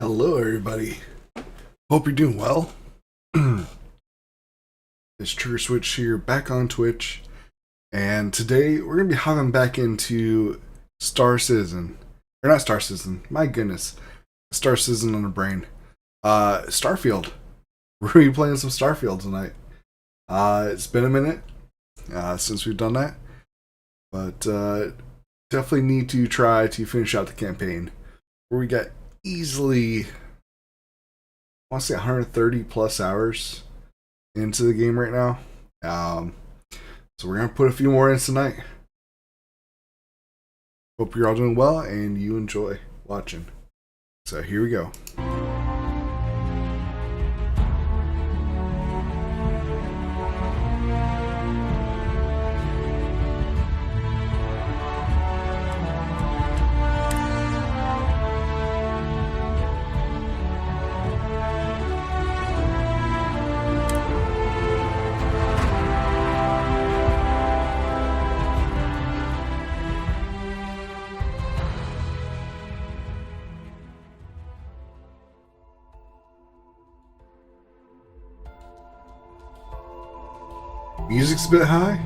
Hello, everybody. Hope you're doing well. It's Trigger Switch here, back on Twitch, and today we're gonna be hopping back into Star Citizen, or not Star Citizen. My goodness, Star Citizen on the brain. Starfield. We're gonna be playing some Starfield tonight. It's been a minute since we've done that, but definitely need to try to finish out the campaign where we got easily, I want to say 130 plus hours into the game right now. So we're going to put a few more in tonight. Hope you're all doing well and you enjoy watching. So here we go. Music's a bit high?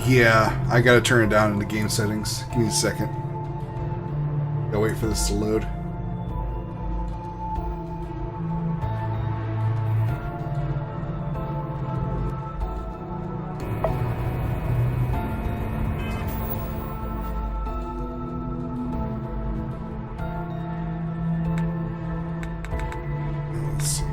Yeah, I gotta turn it down in the game settings. Give me a second. Gotta wait for this to load. Let's see.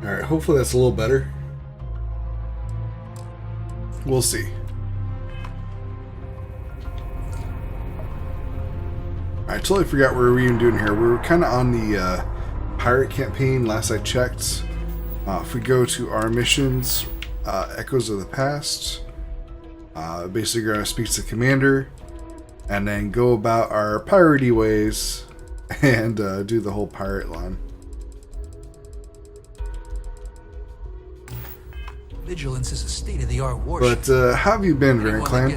Alright, hopefully that's a little better. We'll see. I totally forgot what we were even doing here. We were kind of on the pirate campaign last I checked. If we go to our missions, Echoes of the Past, basically you're going to speak to the commander, and then go about our piratey ways and do the whole pirate line. Vigilance is a state-of-the-art warship. But how have you been, Variant Clan?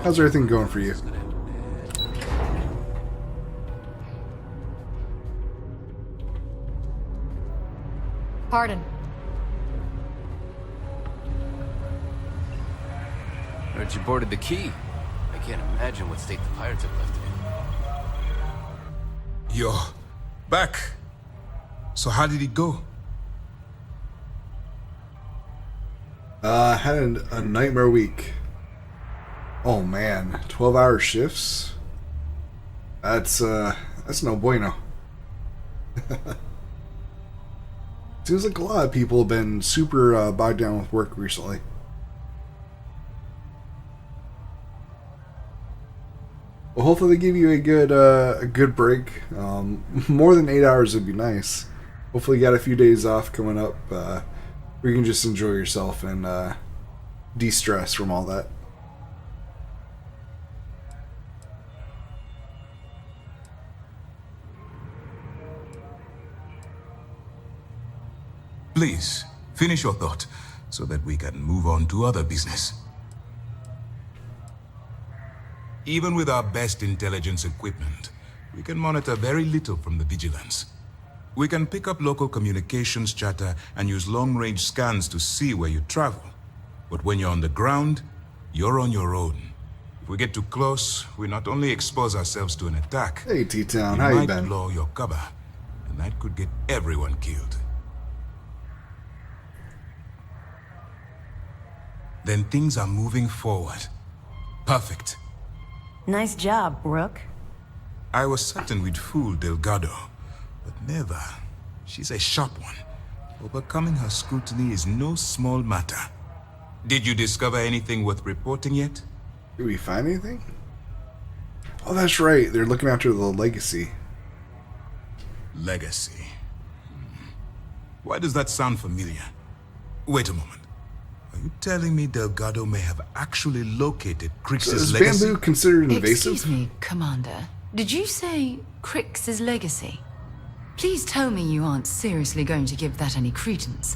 How's everything going for you? Pardon. Heard you boarded the Key. I can't imagine what state the pirates have left it in. You're back. So how did it go? I had a nightmare week. Oh man, 12-hour shifts? That's no bueno. Seems like a lot of people have been super bogged down with work recently. Well, hopefully they give you a good break. More than 8 hours would be nice. Hopefully you got a few days off coming up where you can just enjoy yourself and de-stress from all that. Please, finish your thought so that we can move on to other business. Even with our best intelligence equipment, we can monitor very little from the vigilance. We can pick up local communications chatter and use long-range scans to see where you travel. But when you're on the ground, you're on your own. If we get too close, we not only expose ourselves to an attack, Hey T-Town, we how you might been? blow your cover, and that could get everyone killed. Then things are moving forward. Perfect. Nice job, Rook. I was certain we'd fool Delgado, but never. She's a sharp one. Overcoming her scrutiny is no small matter. Did you discover anything worth reporting yet? Did we find anything? Oh, that's right. They're looking after the legacy. Legacy. Why does that sound familiar? Wait a moment. Are you telling me Delgado may have actually located Crix's Is legacy? bamboo considered invasive? Excuse me, Commander. Did you say Crix's legacy? Please tell me you aren't seriously going to give that any credence.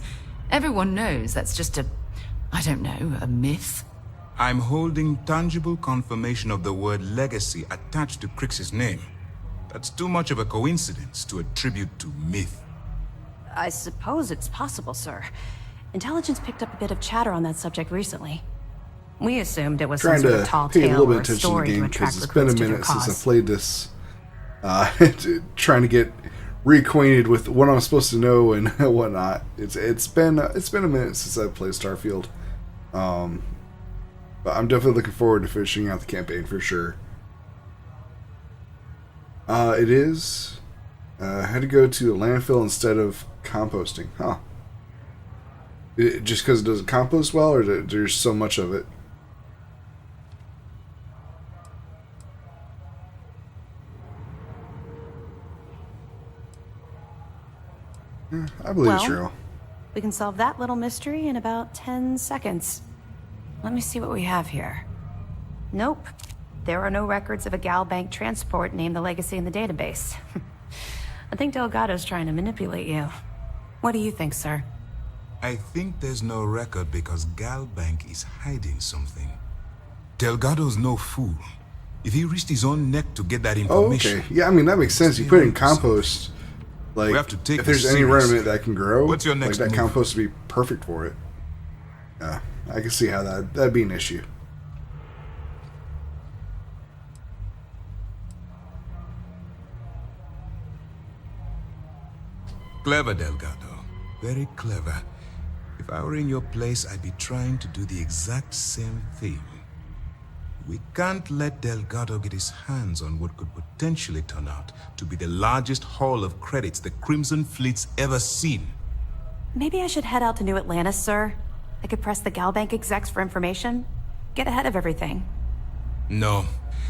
Everyone knows that's just I don't know, a myth. I'm holding tangible confirmation of the word legacy attached to Crix's name. That's too much of a coincidence to attribute to myth. I suppose it's possible, sir. Intelligence picked up a bit of chatter on that subject recently. We assumed it was some Trying sort to of tall pay a tale little or bit a of attention to the story to game attract because it's been a recruits to their minute since I cause. played this. Trying to get reacquainted with what I'm supposed to know and whatnot. It's been a minute since I played Starfield. But I'm definitely looking forward to finishing out the campaign for sure. It is. I had to go to a landfill instead of composting. Huh. Just because it doesn't compost well, or there's so much of it? I believe it's Well, real. We can solve that little mystery in about 10 seconds. Let me see what we have here. Nope. There are no records of a Gal Bank transport named the Legacy in the database. I think Delgado's trying to manipulate you. What do you think, sir? I think there's no record because Galbank is hiding something. Delgado's no fool. If he risked his own neck to get that Oh, information... okay. Yeah, I mean, that makes sense. You put it in compost. Like, We have to take if there's this any seriously. remnant that can grow, What's your next like that move? compost would be perfect for it. Yeah, I can see how that'd be an issue. Clever, Delgado. Very clever. If I were in your place, I'd be trying to do the exact same thing. We can't let Delgado get his hands on what could potentially turn out to be the largest haul of credits the Crimson Fleet's ever seen. Maybe I should head out to New Atlantis, sir. I could press the Gal Bank execs for information. Get ahead of everything. No.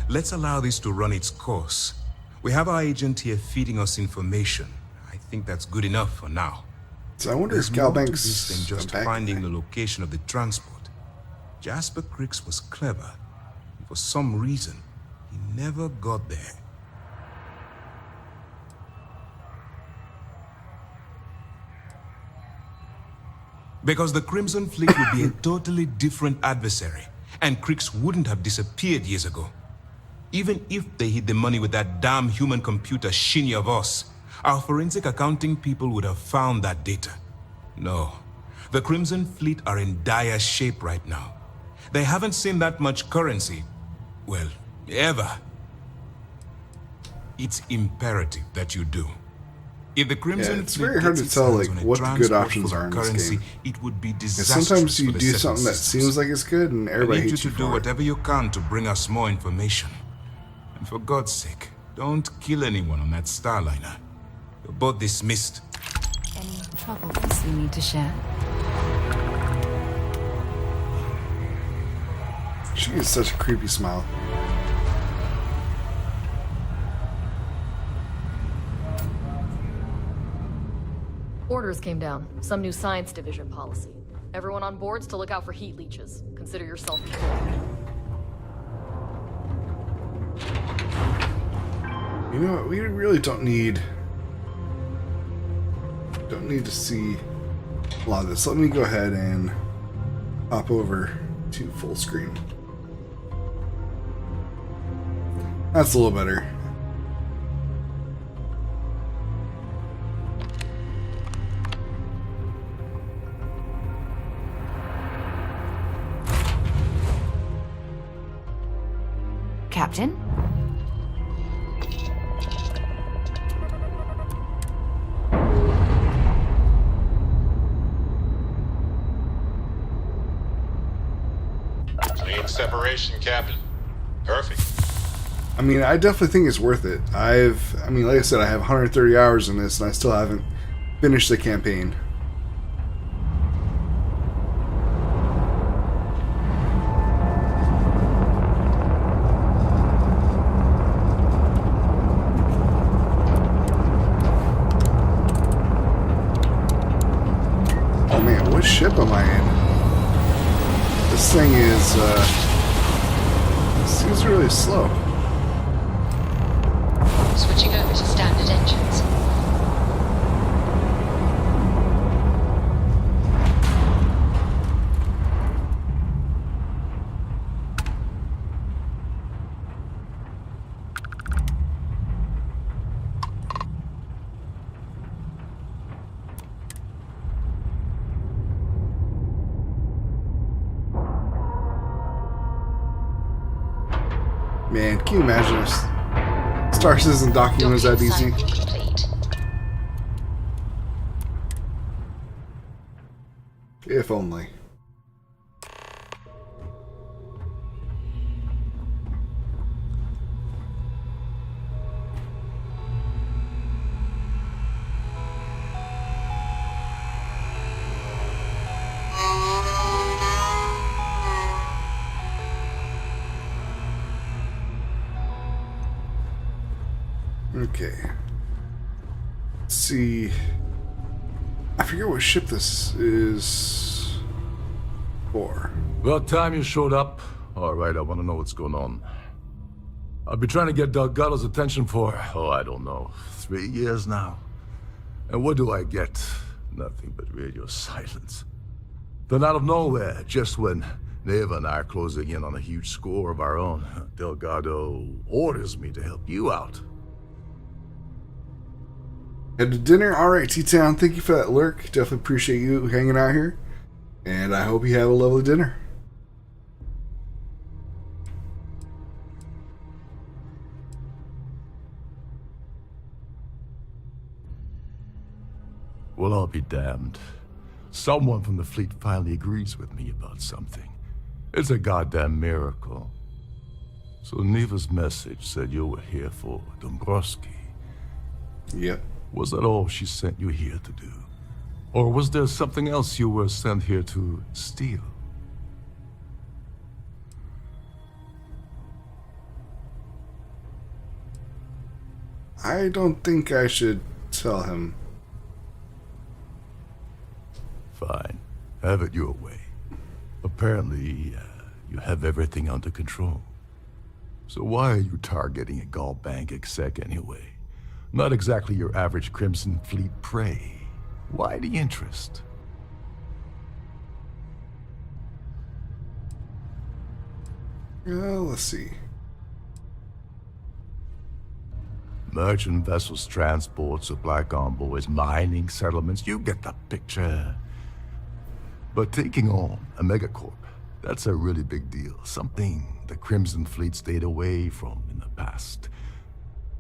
Let's allow this to run its course. We have our agent here feeding us information. I think that's good enough for now. So I wonder There's if Gal more to Bank's this than just back finding there. the location of the transport. Jasper Crix was clever. For some reason, he never got there. Because the Crimson Fleet would be a totally different adversary, and Crix wouldn't have disappeared years ago. Even if they hid the money with that damn human computer Shinya Voss, our forensic accounting people would have found that data. No, the Crimson Fleet are in dire shape right now. They haven't seen that much currency, well, ever. It's imperative that you do. If the Crimson it's Fleet very hard gets to tell its hands like on a what the good transport options full are of in this currency, game. it would be 'Cause disastrous sometimes you for the do Seven something that Systems. seems like it's good, and I everybody need you hates to you do for it. whatever you can to bring us more information. And for God's sake, don't kill anyone on that Starliner. You're both dismissed. Any troubles you need to share? She has such a creepy smile. Orders came down. Some new science division policy. Everyone on board's to look out for heat leeches. Consider yourself informed. You know what? We really don't need to see a lot of this. Let me go ahead and hop over to full screen. That's a little better. Captain? Clean separation, Captain. Perfect. I mean, I definitely think it's worth it. I mean, like I said, I have 130 hours in this, and I still haven't finished the campaign. Oh man, what ship am I in? This thing is, seems really slow. Switching over to standard engines. Man, can you imagine if Star Citizen docking was that easy? Docking complete. If only. Okay. Let's see. I forget what ship this is for. About time you showed up. All right, I want to know what's going on. I've been trying to get Delgado's attention for, I don't know, 3 years now. And what do I get? Nothing but radio silence. Then out of nowhere, just when Neva and I are closing in on a huge score of our own, Delgado orders me to help you out. Head to dinner. Alright, T-Town, thank you for that lurk. Definitely appreciate you hanging out here. And I hope you have a lovely dinner. Well, I'll be damned. Someone from the fleet finally agrees with me about something. It's a goddamn miracle. So Neva's message said you were here for Dombrowski. Yep. Was that all she sent you here to do? Or was there something else you were sent here to steal? I don't think I should tell him. Fine. Have it your way. Apparently, you have everything under control. So why are you targeting a Gall Bank exec anyway? Not exactly your average Crimson Fleet prey. Why the interest? Let's see. Merchant vessels, transport, supply convoys, mining settlements, you get the picture. But taking on a megacorp, that's a really big deal. Something the Crimson Fleet stayed away from in the past.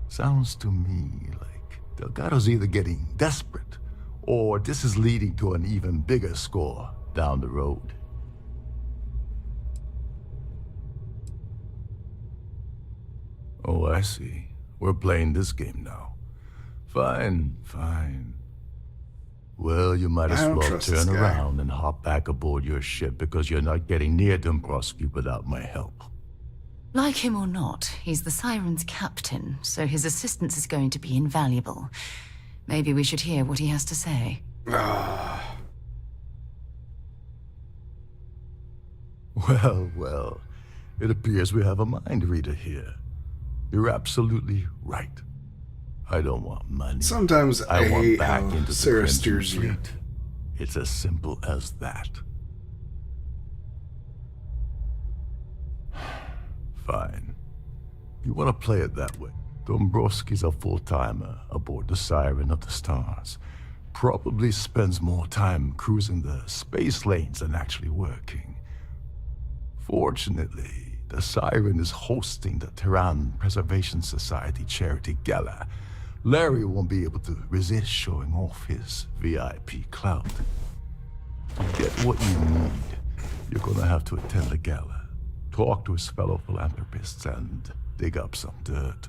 Sounds to me like Delgado's either getting desperate, or this is leading to an even bigger score down the road. Oh, I see. We're playing this game now. Fine, fine. Well, you might I as don't well trust this turn guy. around and hop back aboard your ship because you're not getting near Dombrowski without my help. Like him or not, he's the Siren's captain, so his assistance is going to be invaluable. Maybe we should hear what he has to say. Well, well. It appears we have a mind reader here. You're absolutely right. I don't want money. Sometimes I want hate back how into the Sarah Crimson steers you. Fleet. It's as simple as that. Fine. You want to play it that way. Dombrowski's a full-timer aboard the Siren of the Stars. Probably spends more time cruising the space lanes than actually working. Fortunately, the Siren is hosting the Terran Preservation Society charity gala. Larry won't be able to resist showing off his VIP clout. To get what you need, you're gonna have to attend the gala, talk to his fellow philanthropists, and dig up some dirt.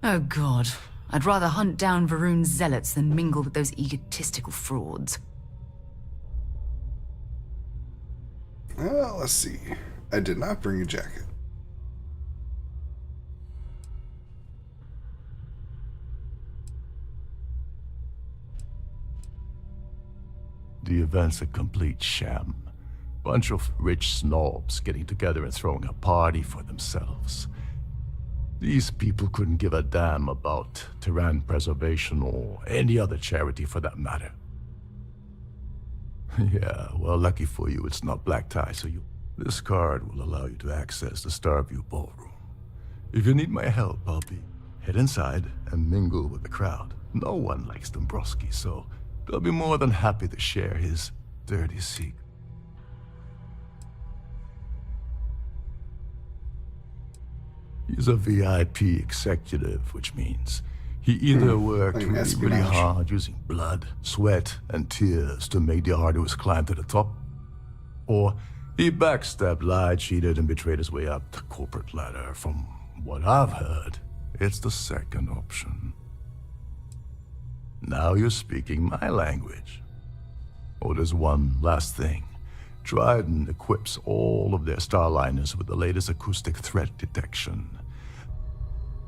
Oh god, I'd rather hunt down Varun's zealots than mingle with those egotistical frauds. Well, let's see. I did not bring a jacket. The event's a complete sham. Bunch of rich snobs getting together and throwing a party for themselves. These people couldn't give a damn about Terran preservation or any other charity for that matter. Yeah, well, lucky for you, it's not black tie, so this card will allow you to access the Starview Ballroom. If you need my help, head inside and mingle with the crowd. No one likes Dombrowski, so they'll be more than happy to share his dirty secret. He's a VIP executive, which means he either worked like really espionage. hard using blood, sweat, and tears to make the arduous climb to the top, or he backstabbed, lied, cheated, and betrayed his way up the corporate ladder. From what I've heard, it's the second option. Now you're speaking my language. Oh, there's one last thing. Dryden equips all of their starliners with the latest acoustic threat detection,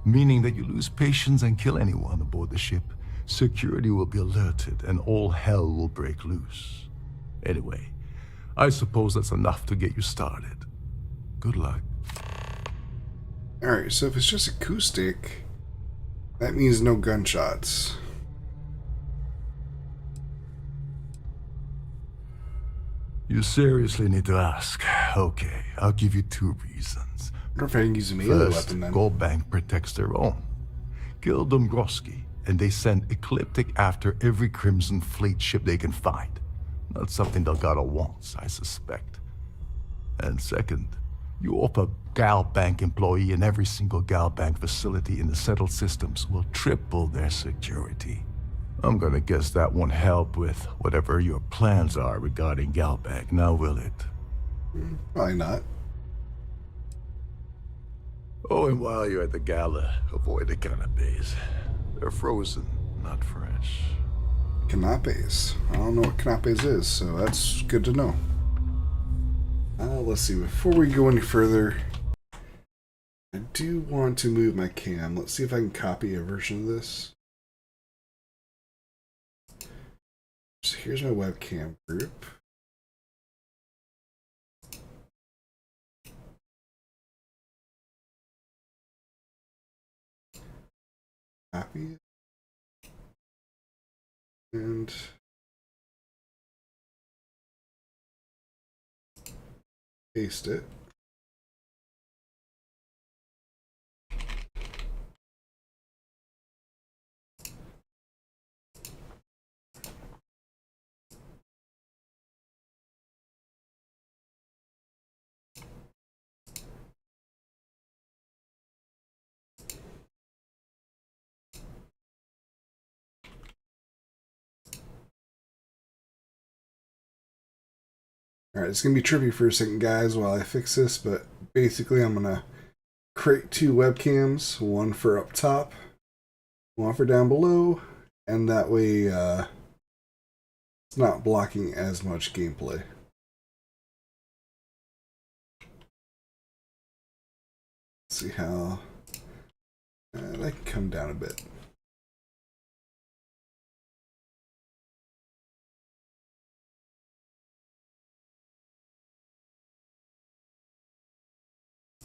meaning that you lose patience and kill anyone aboard the ship, security will be alerted and all hell will break loose. Anyway, I suppose that's enough to get you started. Good luck. Alright, so if it's just acoustic, that means no gunshots. You seriously need to ask. Okay, I'll give you 2 reasons. I wonder if I can use a melee First, weapon then. Gold Bank protects their own. Kill Dombrowski, and they send Ecliptic after every Crimson Fleet ship they can find. Not something Delgado wants, I suspect. And second, you offer Gal Bank employee in every single Gal Bank facility in the settled systems will triple their security. I'm gonna guess that won't help with whatever your plans are regarding Gal Bank, now will it? Probably not. Oh, and while you're at the gala, avoid the canapes. They're frozen, not fresh. Canapes. I don't know what canapes is, so that's good to know. Let's see, before we go any further, I do want to move my cam. Let's see if I can copy a version of this. So here's my webcam group. Copy and paste it. Alright, it's going to be trippy for a second, guys, while I fix this, but basically I'm going to create 2 webcams, one for up top, one for down below, and that way it's not blocking as much gameplay. Let's see how that can come down a bit.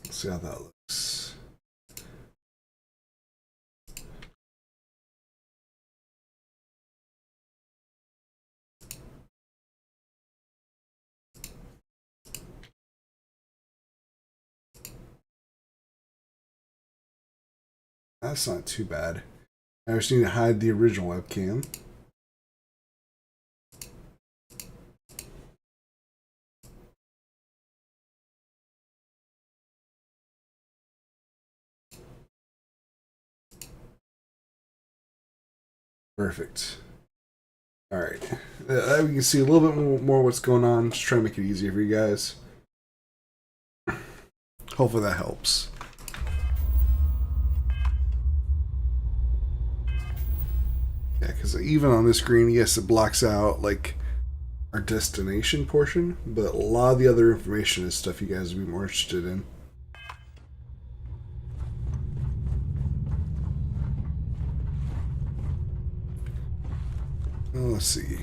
Let's see how that looks. That's not too bad. I just need to hide the original webcam. Perfect. Alright. We can see a little bit more what's going on. Just trying to make it easier for you guys. Hopefully that helps. Yeah, because even on this screen, yes, it blocks out like our destination portion, but a lot of the other information is stuff you guys would be more interested in. Well, let's see.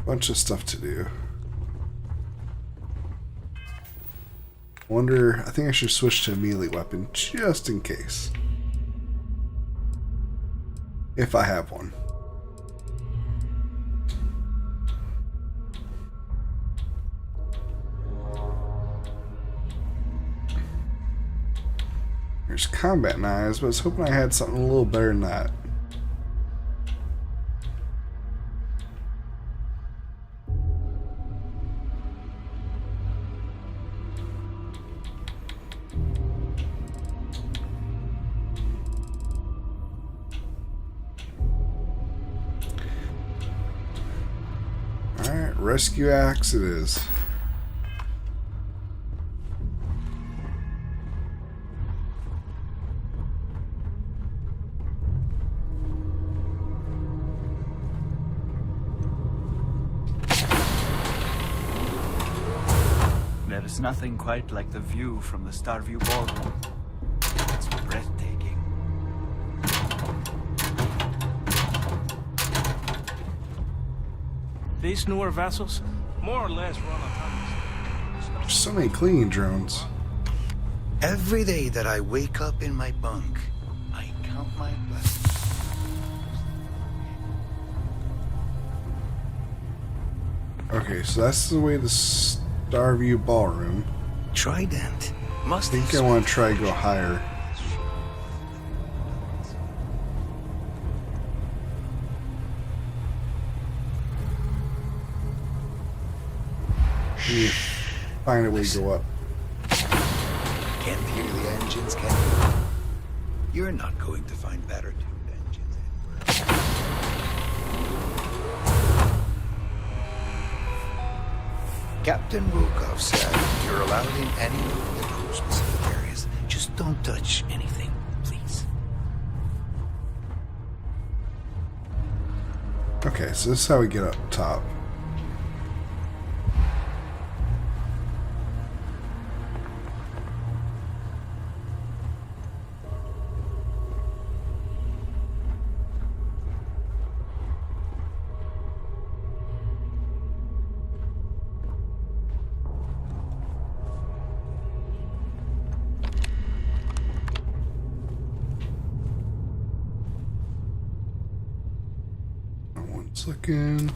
Bunch of stuff to do. Wonder, I think I should switch to a melee weapon just in case. If I have one. There's combat knives, but I was hoping I had something a little better than that. Rescue axe it is. There is nothing quite like the view from the Starview Ballroom. It's breathtaking. These newer vessels, more or less run autonomous. There's so many cleaning drones. Every day that I wake up in my bunk, I count my blessings. Okay, so that's the way the Starview Ballroom. Trident. I think I want to try to go higher. Find a way to go up. Can't hear the engines, can you? You're not going to find better tuned engines anywhere. Captain Volkov said you're allowed in any of the crew-specific areas. Just don't touch anything, please. Okay, so this is how we get up top. Just looking.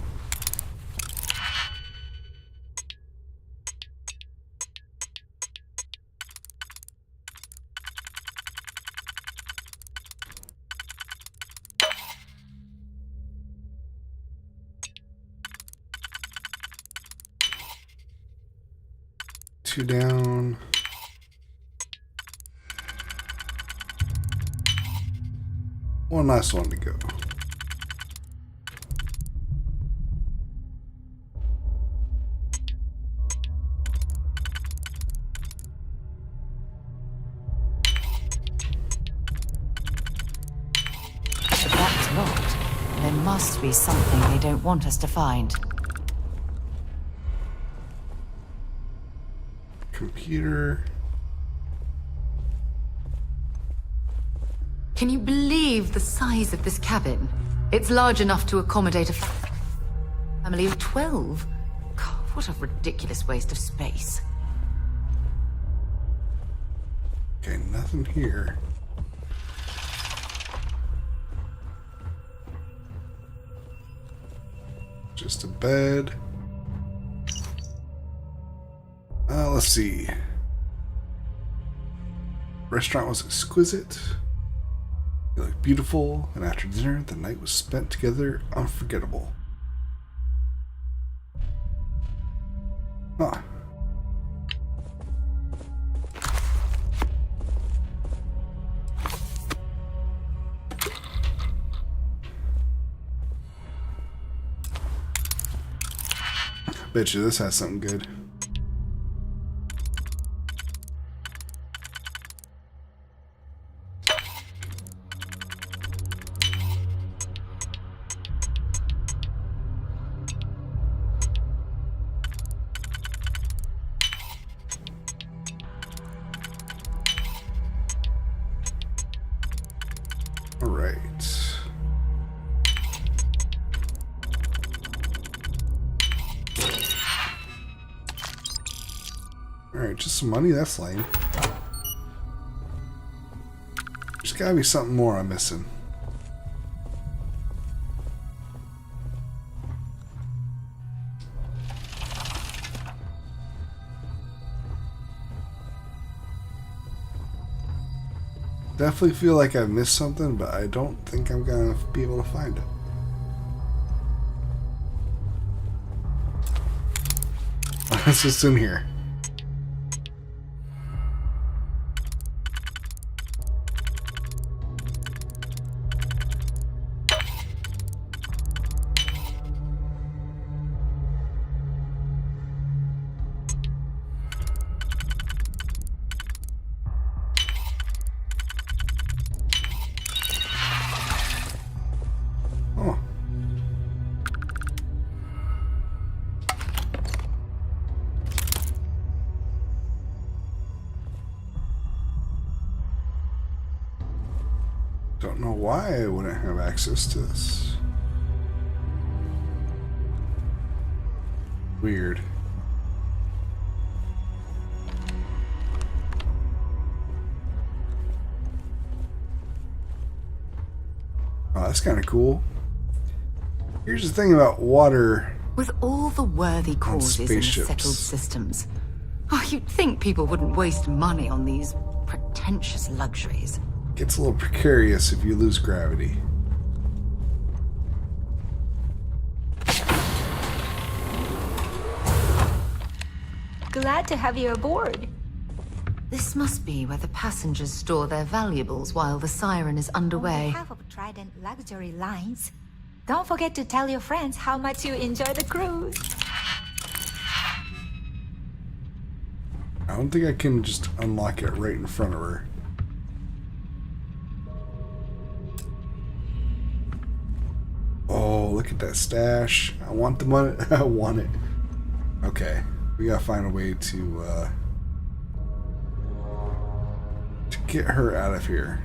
Two down. One last one to go. If that's locked, there must be something they don't want us to find. Computer. Can you believe the size of this cabin? It's large enough to accommodate a family of 12. God, what a ridiculous waste of space. Okay, nothing here. Just a bed. Let's see. Restaurant was exquisite. You looked beautiful, and after dinner, the night was spent together unforgettable. Huh. Bet you this has something good. All right. Alright, just some money, that's lame. There's gotta be something more I'm missing. Definitely feel like I've missed something, but I don't think I'm gonna be able to find it. What's just in here? Oh. Don't know why I wouldn't have access to this. Weird. Oh, that's kind of cool. Here's the thing about water. With all the worthy causes in the settled systems, you'd think people wouldn't waste money on these pretentious luxuries. Gets a little precarious if you lose gravity. Glad to have you aboard. This must be where the passengers store their valuables while the siren is underway. On behalf of Trident Luxury Lines, don't forget to tell your friends how much you enjoy the cruise. I don't think I can just unlock it right in front of her. Oh, look at that stash. I want the money. I want it. Okay. We gotta find a way to get her out of here.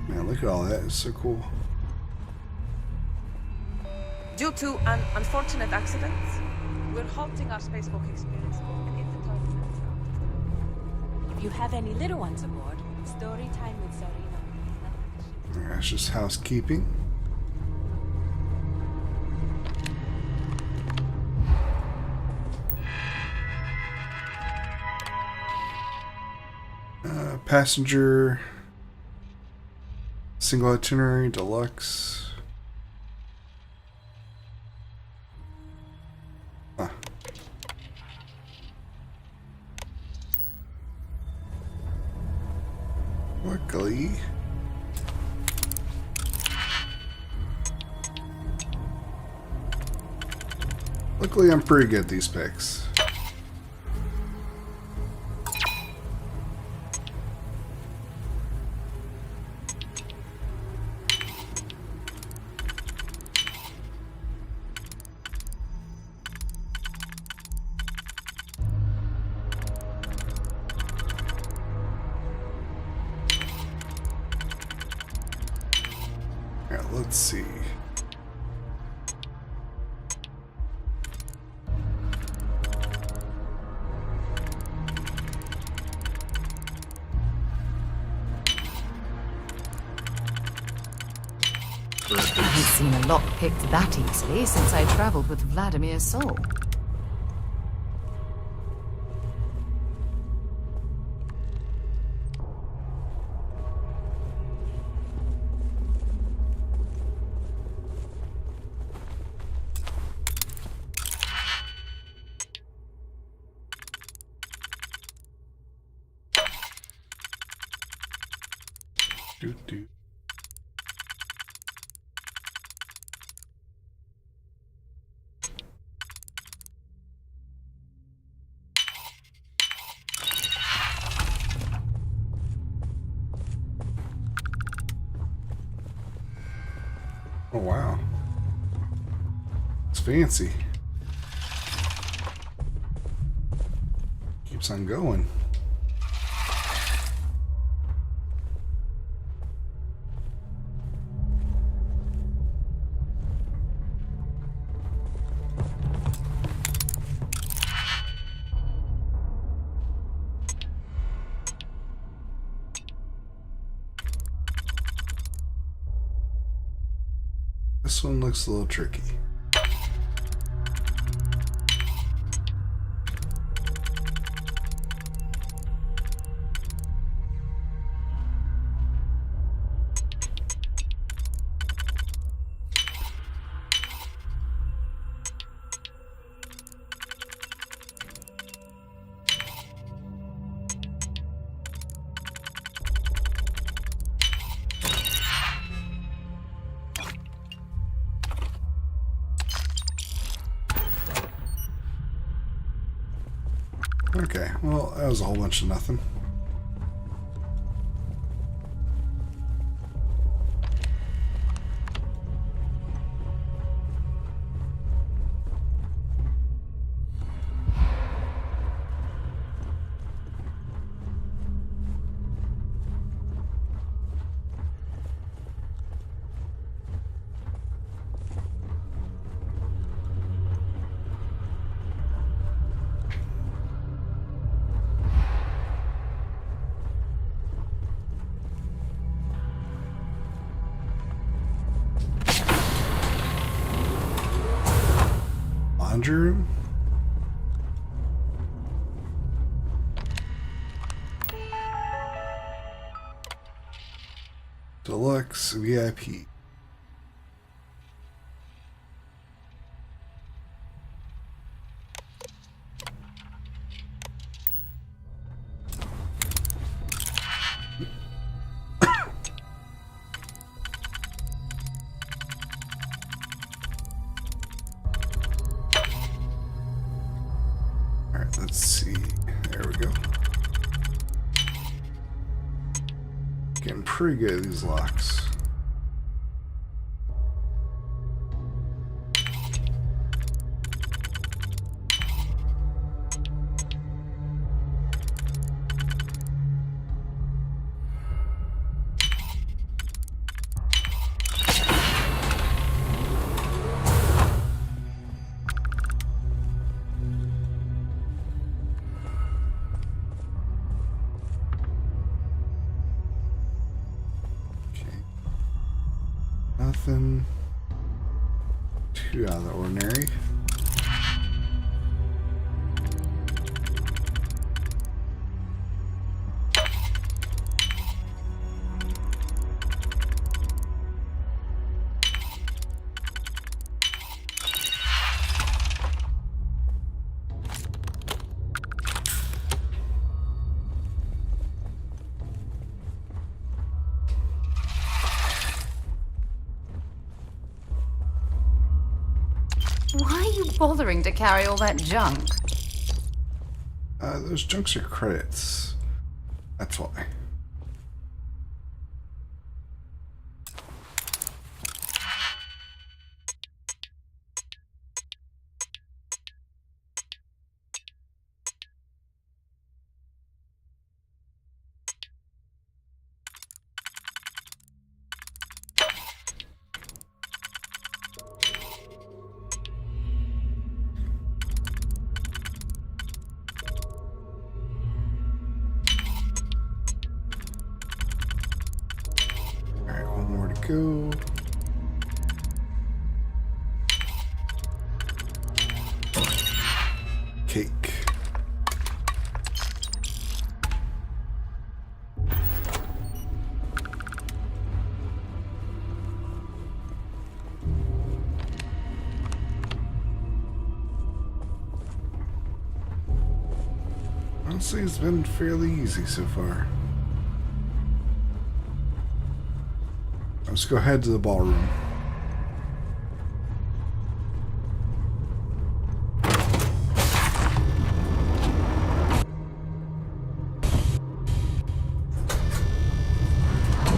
Man, look at all that. It's so cool. Due to an unfortunate accident, we're halting our spacewalk experience for an indeterminate time. If you have any little ones aboard, story time with Zarina. That's just housekeeping. Passenger, single itinerary, deluxe. Ah. Luckily I'm pretty good at these picks. Let's see. I haven't seen a lock picked that easily since I traveled with Vladimir's soul. Do. Oh wow. It's fancy. Keeps on going. This one looks a little tricky. Okay, well, that was a whole bunch of nothing. Laundry room? Deluxe VIP. Alright, let's see. There we go. Getting pretty good at these locks. Nothing too out of the ordinary. Why are you bothering to carry all that junk? Those junks are credits. That's why. Go. Cake. Honestly, it's been fairly easy so far. Let's go head to the ballroom.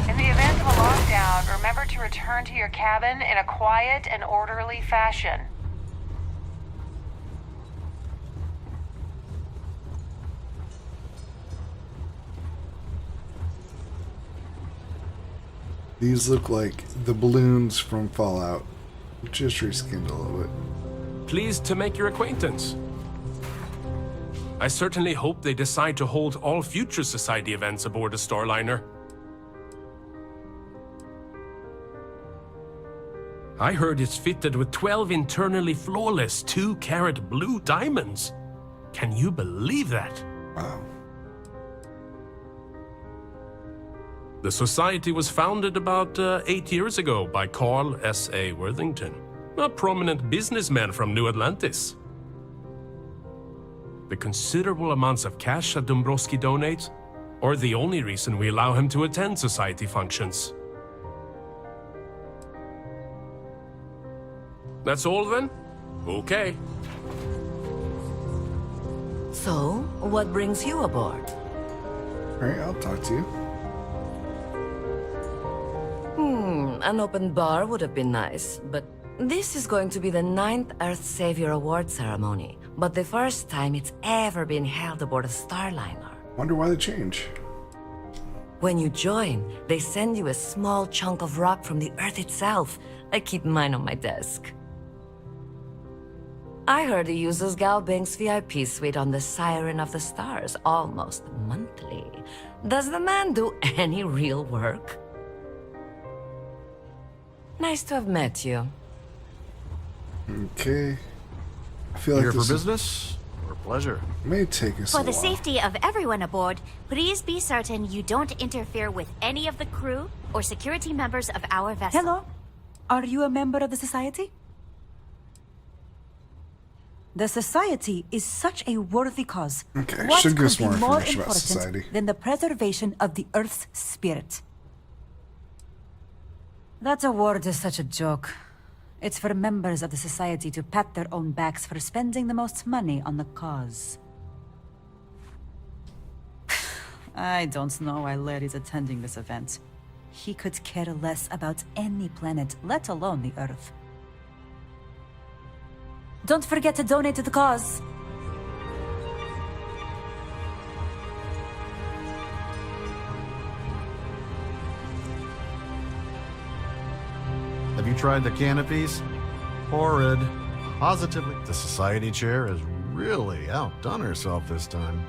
In the event of a lockdown, remember to return to your cabin in a quiet and orderly fashion. These look like the balloons from Fallout, just reskinned a little bit. Pleased to make your acquaintance. I certainly hope they decide to hold all future Society events aboard the Starliner. I heard it's fitted with 12 internally flawless 2-carat blue diamonds. Can you believe that? Wow. The Society was founded about 8 years ago by Carl S.A. Worthington, a prominent businessman from New Atlantis. The considerable amounts of cash that Dombrowski donates are the only reason we allow him to attend Society functions. That's all then? Okay. So, what brings you aboard? Alright, I'll talk to you. An open bar would have been nice, but this is going to be the 9th Earth Savior Award ceremony, but the first time it's ever been held aboard a Starliner. Wonder why the change. When you join, they send you a small chunk of rock from the Earth itself. I keep mine on my desk. I heard he uses Gal Bank's VIP suite on the Siren of the Stars almost monthly. Does the man do any real work? Nice to have met you. Okay. I feel like Here for this business or pleasure? May take us For a the while. safety of everyone aboard, please be certain you don't interfere with any of the crew or security members of our vessel. Hello. Are you a member of the Society? The Society is such a worthy cause. Okay, What should give could us be more more information about important Society. than the preservation of the Earth's spirit? That award is such a joke. It's for members of the Society to pat their own backs for spending the most money on the cause. I don't know why Larry's attending this event. He could care less about any planet, let alone the Earth. Don't forget to donate to the cause. Have you tried the canopies? Horrid. Positively, the Society chair has really outdone herself this time.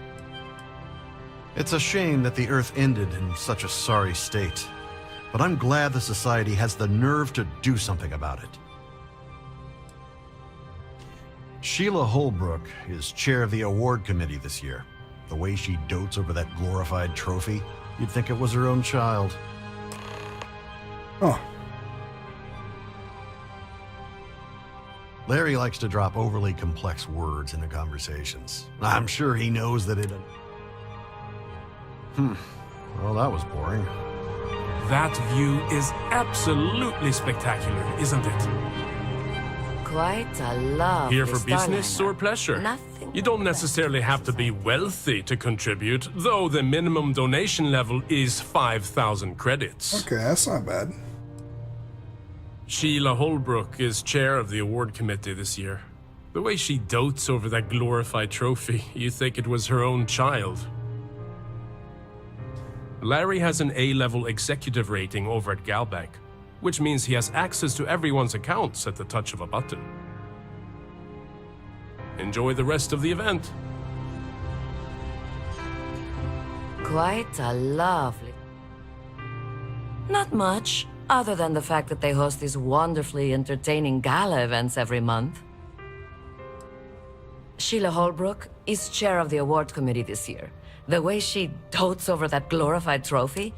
It's a shame that the Earth ended in such a sorry state. but I'm glad the Society has the nerve to do something about it. Sheila Holbrook is chair of the award committee this year. The way she dotes over that glorified trophy, you'd think it was her own child. Oh. Larry likes to drop overly complex words into conversations. I'm sure he knows that it... Well, that was boring. That view is absolutely spectacular, isn't it? Quite a lovely Here for business starliner. or pleasure? Nothing. You don't necessarily have to be wealthy to contribute, though the minimum donation level is 5,000 credits. Okay, that's not bad. Sheila Holbrook is chair of the award committee this year. The way she dotes over that glorified trophy, you think it was her own child. Larry has an A-level executive rating over at Galbank, which means he has access to everyone's accounts at the touch of a button. Enjoy the rest of the event. Quite a lovely... Not much, other than the fact that they host these wonderfully entertaining gala events every month. Sheila Holbrook is chair of the award committee this year. The way she dotes over that glorified trophy,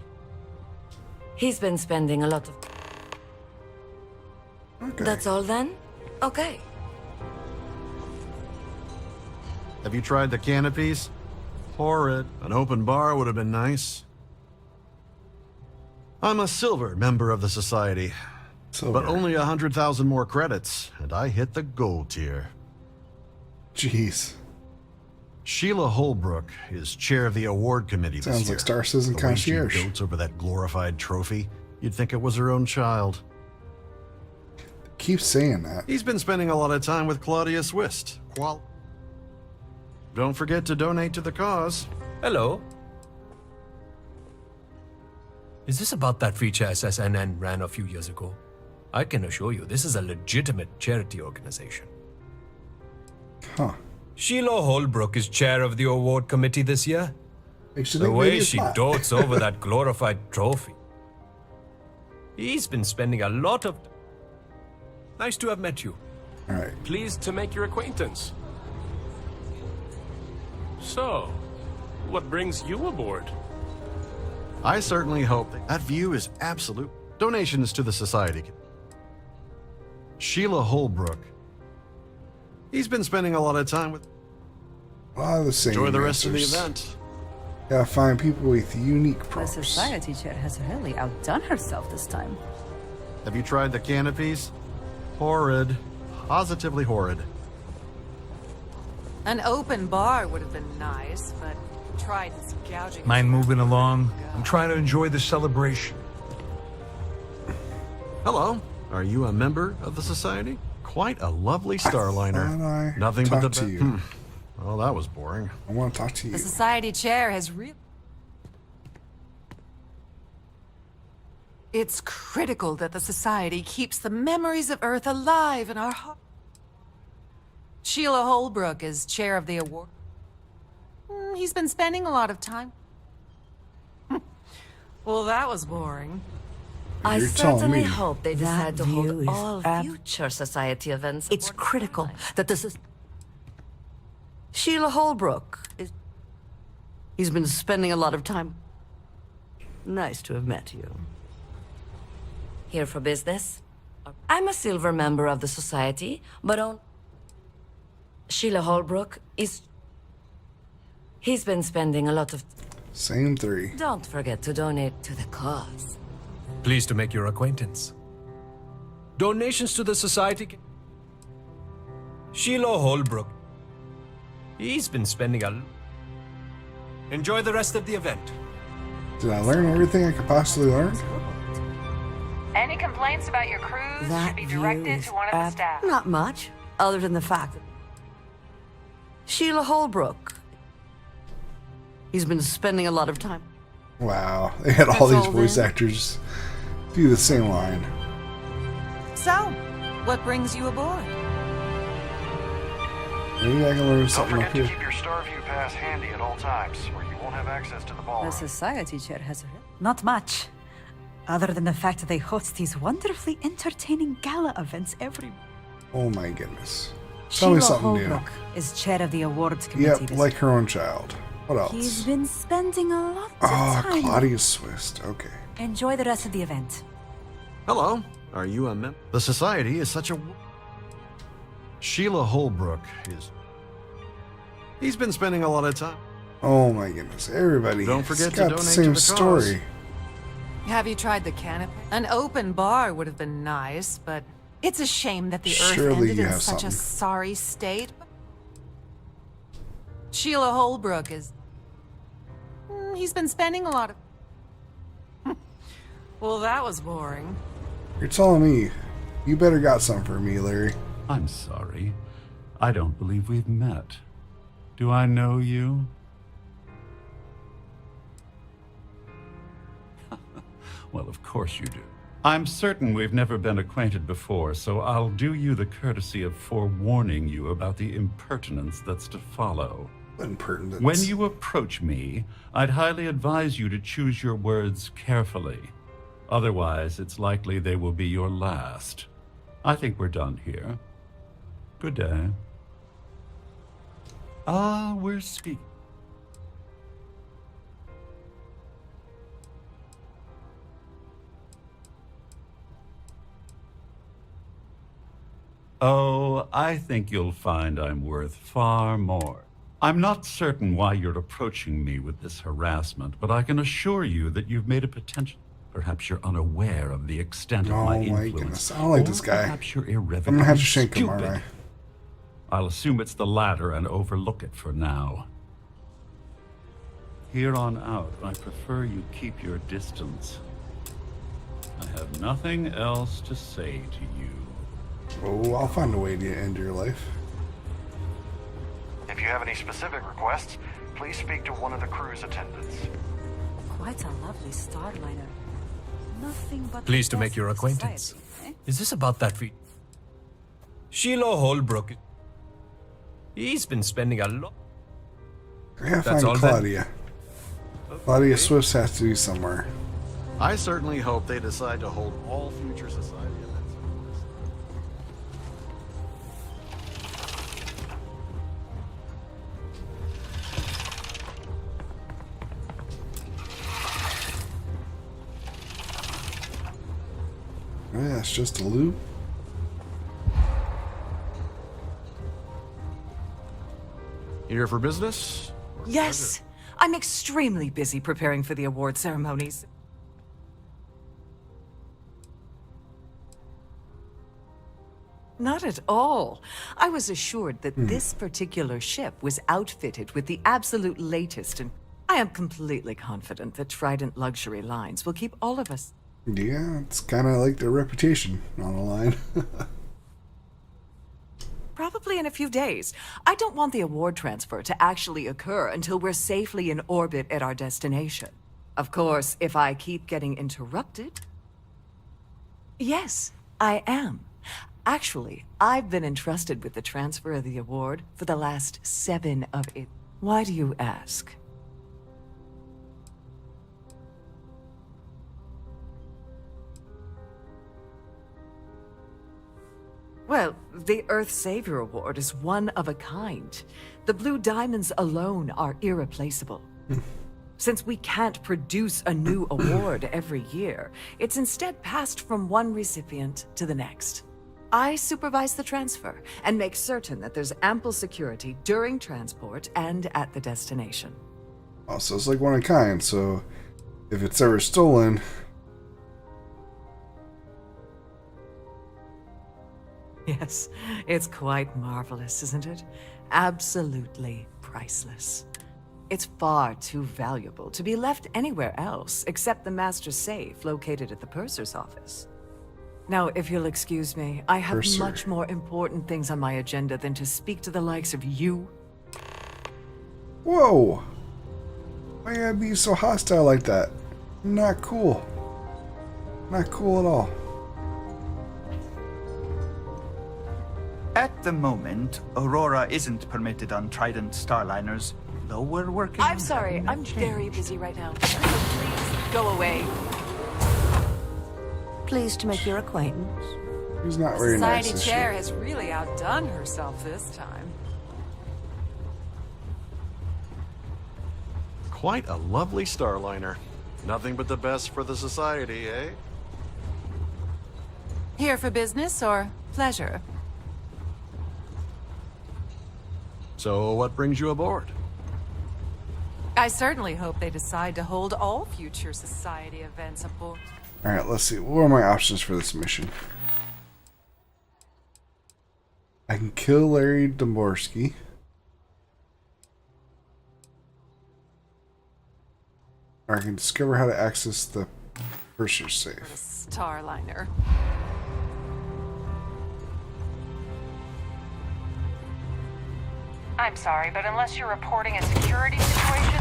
he's been spending a lot of... Okay. That's all then? Okay. Have you tried the canopies? Horrid. An open bar would have been nice. I'm a silver member of the Society, but only 100,000 more credits, and I hit the gold tier. Jeez. Sheila Holbrook is chair of the award committee this year. Sounds like Star Citizen The way she concierge. dotes over that glorified trophy, you'd think it was her own child. Keep saying that. He's been spending a lot of time with Claudia Swist. Don't forget to donate to the cause. Hello. Is this about that feature SSNN ran a few years ago? I can assure you, this is a legitimate charity organization. Huh. Sheila Holbrook is chair of the award committee this year. Makes you The think maybe way it's she not. dotes over that glorified trophy. He's been spending a lot of... Nice to have met you. All right. Pleased to make your acquaintance. So, what brings you aboard? I certainly hope that view is absolute. Donations to the Society. Sheila Holbrook. He's been spending a lot of time with... A lot of the same Enjoy the rest of the answers. event. Gotta find people with unique The props. society chair has really outdone herself this time. Have you tried the canopies? Horrid. Positively horrid. An open bar would have been nice, but Trident's gouging. Mind moving along? I'm trying to enjoy the celebration. Hello. Are you a member of the Society? Quite a lovely thought starliner. I Nothing but the... talked to you. Well, that was boring. I want to talk to you. The society chair has really... It's critical that the society keeps the memories of Earth alive in our hearts. Sheila Holbrook is chair of the award. He's been spending a lot of time. Well, that was boring. I You're telling certainly me. hope they decide to view hold is all future society events. It's aboard critical Starliner. that this is... Sheila Holbrook is... He's been spending a lot of time... Nice to have met you. Here for business? I'm a silver member of the society, but on... Sheila Holbrook is... He's been spending a lot of... Same three. Don't forget to donate to the cause. Pleased to make your acquaintance. Donations to the society... Sheila Holbrook. He's been spending a... Enjoy the rest of the event. Did I learn everything I could possibly learn? Any complaints about your cruise should be directed to one of the staff. Not much, other than the fact that... Sheila Holbrook. He's been spending a lot of time. Wow. They had all That's these all voice then? actors do the same line. So, what brings you aboard? Maybe I can learn Don't something up forget to here. keep your Starview pass handy at all times, or you won't have access to the The ballroom. society chair has... Not much, Other than the fact that they host these wonderfully entertaining gala events every... Oh my goodness. Tell me Sheila something new. Holbrook is chair of the awards committee. Yep, like her own child. What else? He's been spending a lot of Oh, time. Claudia Swift. Okay. Enjoy the rest of the event. Hello. Are you a member? The Society is such a... Sheila Holbrook is... He's been spending a lot of time. Oh my goodness. Everybody Don't forget to got donate the to same the story. Have you tried the canopy? An open bar would have been nice, but it's a shame that the Earth Surely ended you in have such something. a sorry state. Sheila Holbrook is... he's been spending a lot of... Well, that was boring. You're telling me you better got something for me, Larry. I'm sorry. I don't believe we've met. Do I know you? Well, of course you do. I'm certain we've never been acquainted before, so I'll do you the courtesy of forewarning you about the impertinence that's to follow. Impertinence. When you approach me, I'd highly advise you to choose your words carefully. Otherwise, it's likely they will be your last. I think we're done here. Good day. We're speaking. Oh, I think you'll find I'm worth far more. I'm not certain why you're approaching me with this harassment, but I can assure you that you've made a potential... Perhaps you're unaware of the extent of my Oh my influence. goodness. I don't like this guy. Perhaps you're I'm irrevocably gonna have to shank him, stupid. aren't I? I'll assume it's the latter and overlook it for now. Here on out, I prefer you keep your distance. I have nothing else to say to you. Oh, I'll find a way to end your life. If you have any specific requests, please speak to one of the crew's attendants. Quite a lovely starliner. Nothing but... Pleased the to make best your of acquaintance. society, eh? Is this about that Sheila Holbrook. He's been spending a lot. I gotta That's find all Claudia. Claudia Swift has to be somewhere. I certainly hope they decide to hold all future society events. Oh, yeah, it's just a loop. Here for business? Yes, I'm extremely busy preparing for the award ceremonies. Not at all. I was assured that this particular ship was outfitted with the absolute latest, and I am completely confident that Trident Luxury Lines will keep all of us. Yeah, it's kind of like their reputation on the line. Probably in a few days. I don't want the award transfer to actually occur until we're safely in orbit at our destination. Of course, if I keep getting interrupted... Yes, I am. Actually, I've been entrusted with the transfer of the award for the last 7 of it. Why do you ask? Well, the Earth Savior Award is one of a kind. The Blue Diamonds alone are irreplaceable. Since we can't produce a new award every year, it's instead passed from one recipient to the next. I supervise the transfer and make certain that there's ample security during transport and at the destination. Also, it's like one of a kind, so if it's ever stolen... Yes, it's quite marvelous, isn't it? Absolutely priceless. It's far too valuable to be left anywhere else except the master's safe located at the purser's office. Now, if you'll excuse me, I have Purser. much more important things on my agenda than to speak to the likes of you. Whoa! Why you gotta be so hostile like that? Not cool. Not cool at all. At the moment, Aurora isn't permitted on Trident Starliners, though we're working... I'm sorry, I'm very busy right now. So please, go away. Pleased to make your acquaintance. He's not very nice. Society Is chair she? has really outdone herself this time. Quite a lovely starliner. Nothing but the best for the society, eh? Here for business or pleasure? So what brings you aboard? I certainly hope they decide to hold all future society events aboard. Alright, let's see. What are my options for this mission? I can kill Larry Domborski. Or I can discover how to access the purser safe. Starliner. I'm sorry, but unless you're reporting a security situation...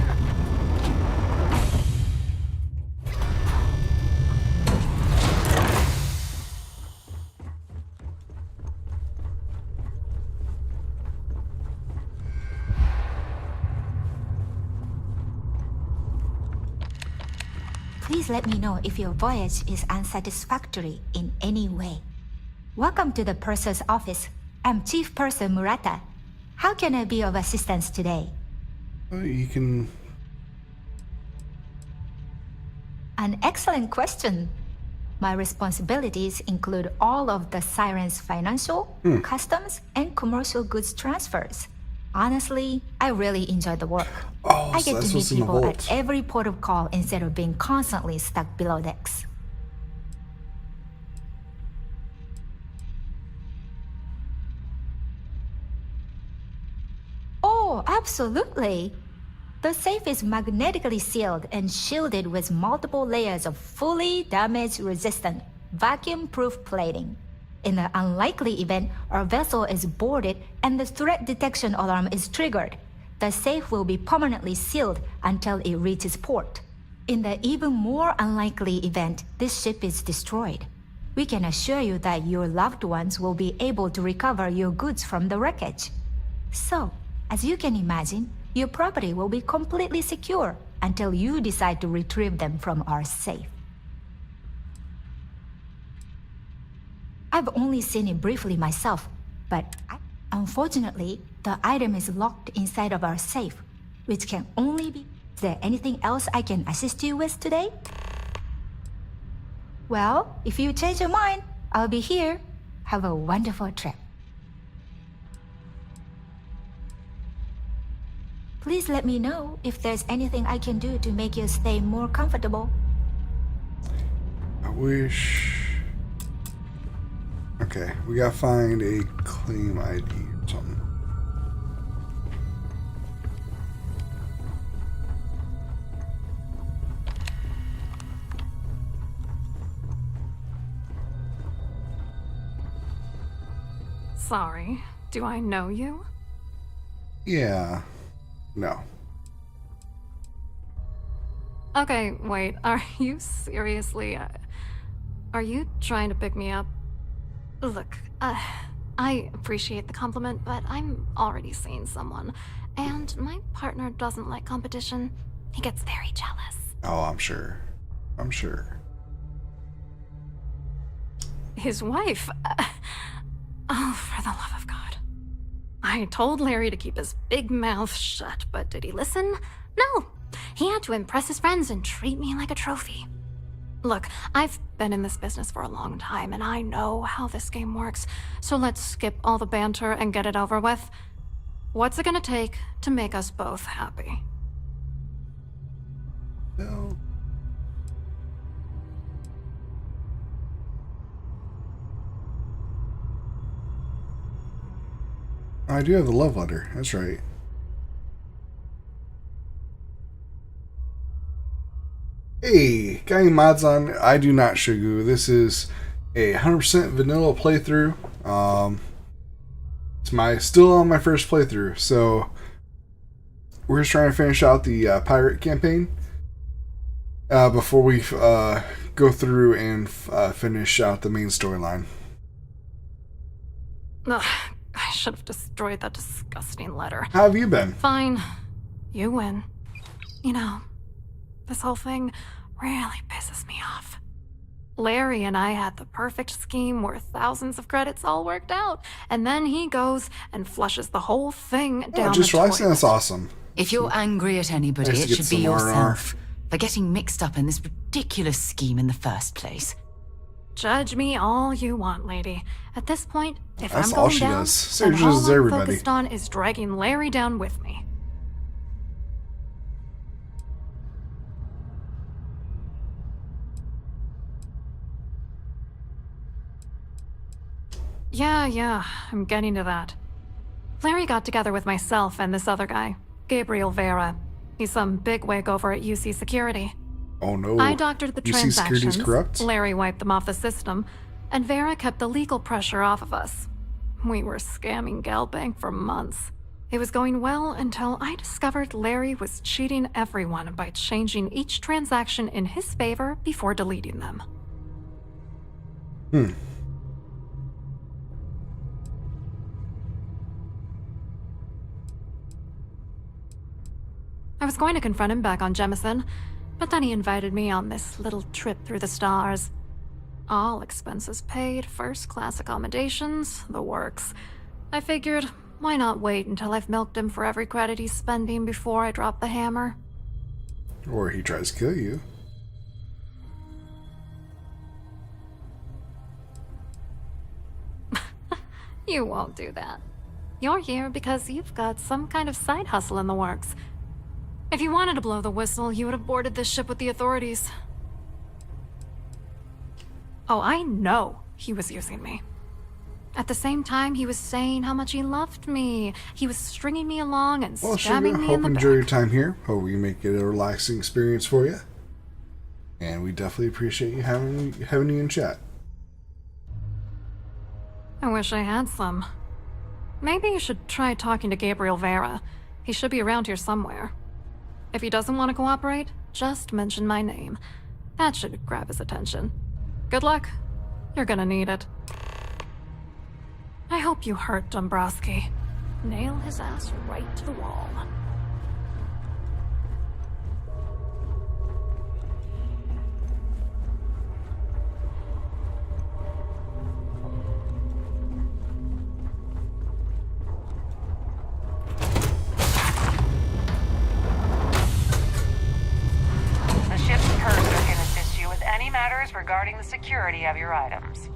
Please let me know if your voyage is unsatisfactory in any way. Welcome to the Purser's office. I'm Chief Purser Murata. How can I be of assistance today? You can... An excellent question. My responsibilities include all of the Siren's financial, customs, and commercial goods transfers. Honestly, I really enjoy the work. Oh, I so get that's to meet what's in the people vault. at every port of call instead of being constantly stuck below decks. Oh, absolutely. The safe is magnetically sealed and shielded with multiple layers of fully damage-resistant, vacuum-proof plating. In the unlikely event our vessel is boarded and the threat detection alarm is triggered, the safe will be permanently sealed until it reaches port. In the even more unlikely event this ship is destroyed, we can assure you that your loved ones will be able to recover your goods from the wreckage. So, as you can imagine, your property will be completely secure until you decide to retrieve them from our safe. I've only seen it briefly myself, but unfortunately, the item is locked inside of our safe, which can only be... Is there anything else I can assist you with today? Well, if you change your mind, I'll be here. Have a wonderful trip. Please let me know if there's anything I can do to make your stay more comfortable. I wish... Okay, we gotta find a claim ID or something. Sorry, do I know you? Yeah. No. Okay, wait, are you seriously... Are you trying to pick me up? Look, I appreciate the compliment, but I'm already seeing someone, and my partner doesn't like competition. He gets very jealous. Oh, I'm sure. I'm sure. His wife? Oh, for the love of God. I told Larry to keep his big mouth shut, but did he listen? No. He had to impress his friends and treat me like a trophy. Look, I've been in this business for a long time, and I know how this game works, so let's skip all the banter and get it over with. What's it gonna take to make us both happy? No. I do have the love letter. That's right. Hey, got any mods on? I do not, Shugu. This is a 100% vanilla playthrough. It's still on my first playthrough, so we're just trying to finish out the pirate campaign before we go through and finish out the main storyline. Ugh, I should have destroyed that disgusting letter. How have you been? Fine. You win. You know, this whole thing really pisses me off. Larry and I had the perfect scheme where thousands of credits all worked out, and then he goes and flushes the whole thing down Just the relaxing. toilet. That's awesome. If you're angry at anybody, Nice to it get should be some R&R. yourself for getting mixed up in this ridiculous scheme in the first place. Judge me all you want, lady. At this point, if That's I'm all going she down, does. then She all judges I'm everybody. focused on is dragging Larry down with me. Yeah, I'm getting to that. Larry got together with myself and this other guy, Gabriel Vera. He's some bigwig over at UC Security. Oh no. I doctored the UC Security's transactions, corrupt? Larry wiped them off the system, and Vera kept the legal pressure off of us. We were scamming Galbank for months. It was going well until I discovered Larry was cheating everyone by changing each transaction in his favor before deleting them. I was going to confront him back on Jemison, but then he invited me on this little trip through the stars. All expenses paid, first-class accommodations, the works. I figured, why not wait until I've milked him for every credit he's spending before I drop the hammer? Or he tries to kill you. You won't do that. You're here because you've got some kind of side hustle in the works. If you wanted to blow the whistle, you would have boarded this ship with the authorities. Oh, I know he was using me. At the same time, he was saying how much he loved me. He was stringing me along and Well, stabbing sugar, me hope in the you back. enjoy your time here. Hope we make it a relaxing experience for you. And we definitely appreciate you having you in chat. I wish I had some. Maybe you should try talking to Gabriel Vera. He should be around here somewhere. If he doesn't want to cooperate, just mention my name. That should grab his attention. Good luck. You're gonna need it. I hope you hurt Dombrowski. Nail his ass right to the wall. The ship's purser can assist you with any matters regarding the security of your items.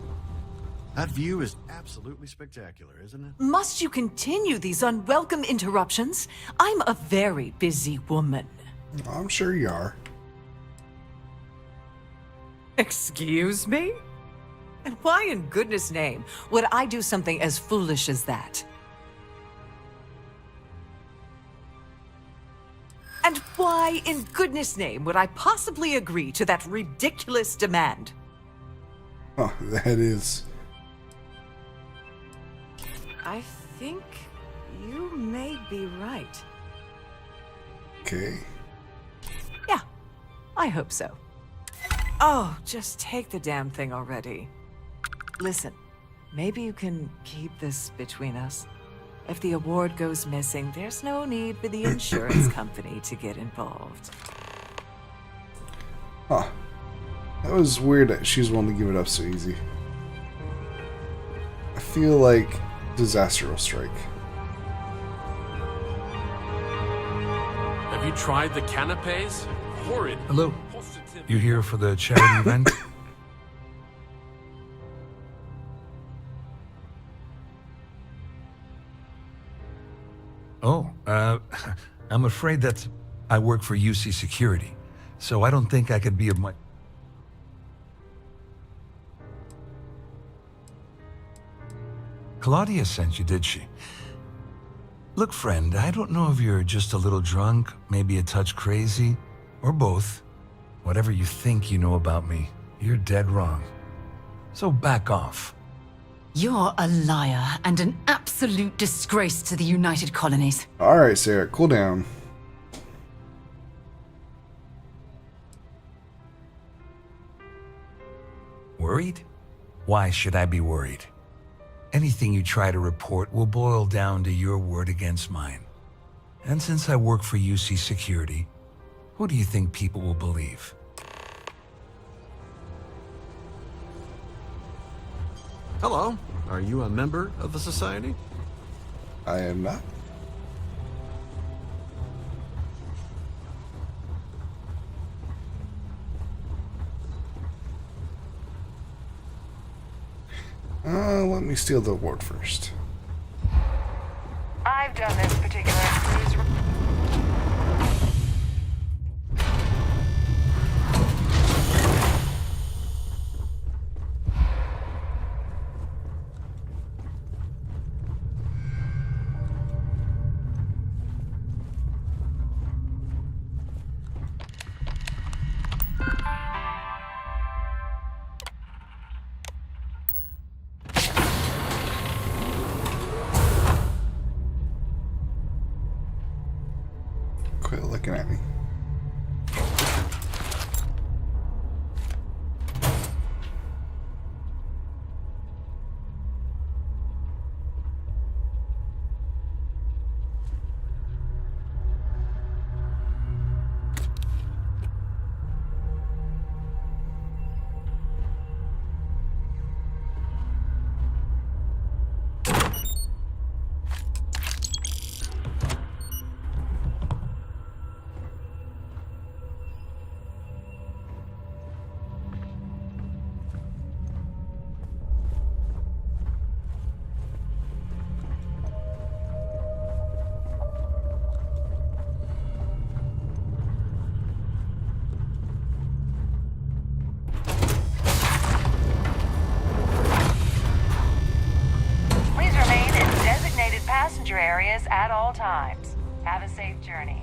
That view is absolutely spectacular, isn't it? Must you continue these unwelcome interruptions? I'm a very busy woman. I'm sure you are. Excuse me? And why in goodness name would I do something as foolish as that? And why in goodness name would I possibly agree to that ridiculous demand? Oh, that is. I think you may be right. Okay. Yeah, I hope so. Oh, just take the damn thing already. Listen, maybe you can keep this between us. If the award goes missing, there's no need for the insurance company to get involved. Huh. That was weird that she's willing to give it up so easy. I feel like disaster will strike. Have you tried the canapes? Horrid. Hello. You here for the charity event? Oh, I'm afraid that I work for UC Security, so I don't think I could be of much. Claudia sent you, did she? Look, friend, I don't know if you're just a little drunk, maybe a touch crazy, or both. Whatever you think you know about me, you're dead wrong. So back off. You're a liar and an absolute disgrace to the United Colonies. Alright, Sarah, cool down. Worried? Why should I be worried? Anything you try to report will boil down to your word against mine. And since I work for UC Security, who do you think people will believe? Hello. Are you a member of the Society? I am not. Let me steal the award first. I've done this particular cruise. Quit looking at me. Passenger areas at all times. Have a safe journey.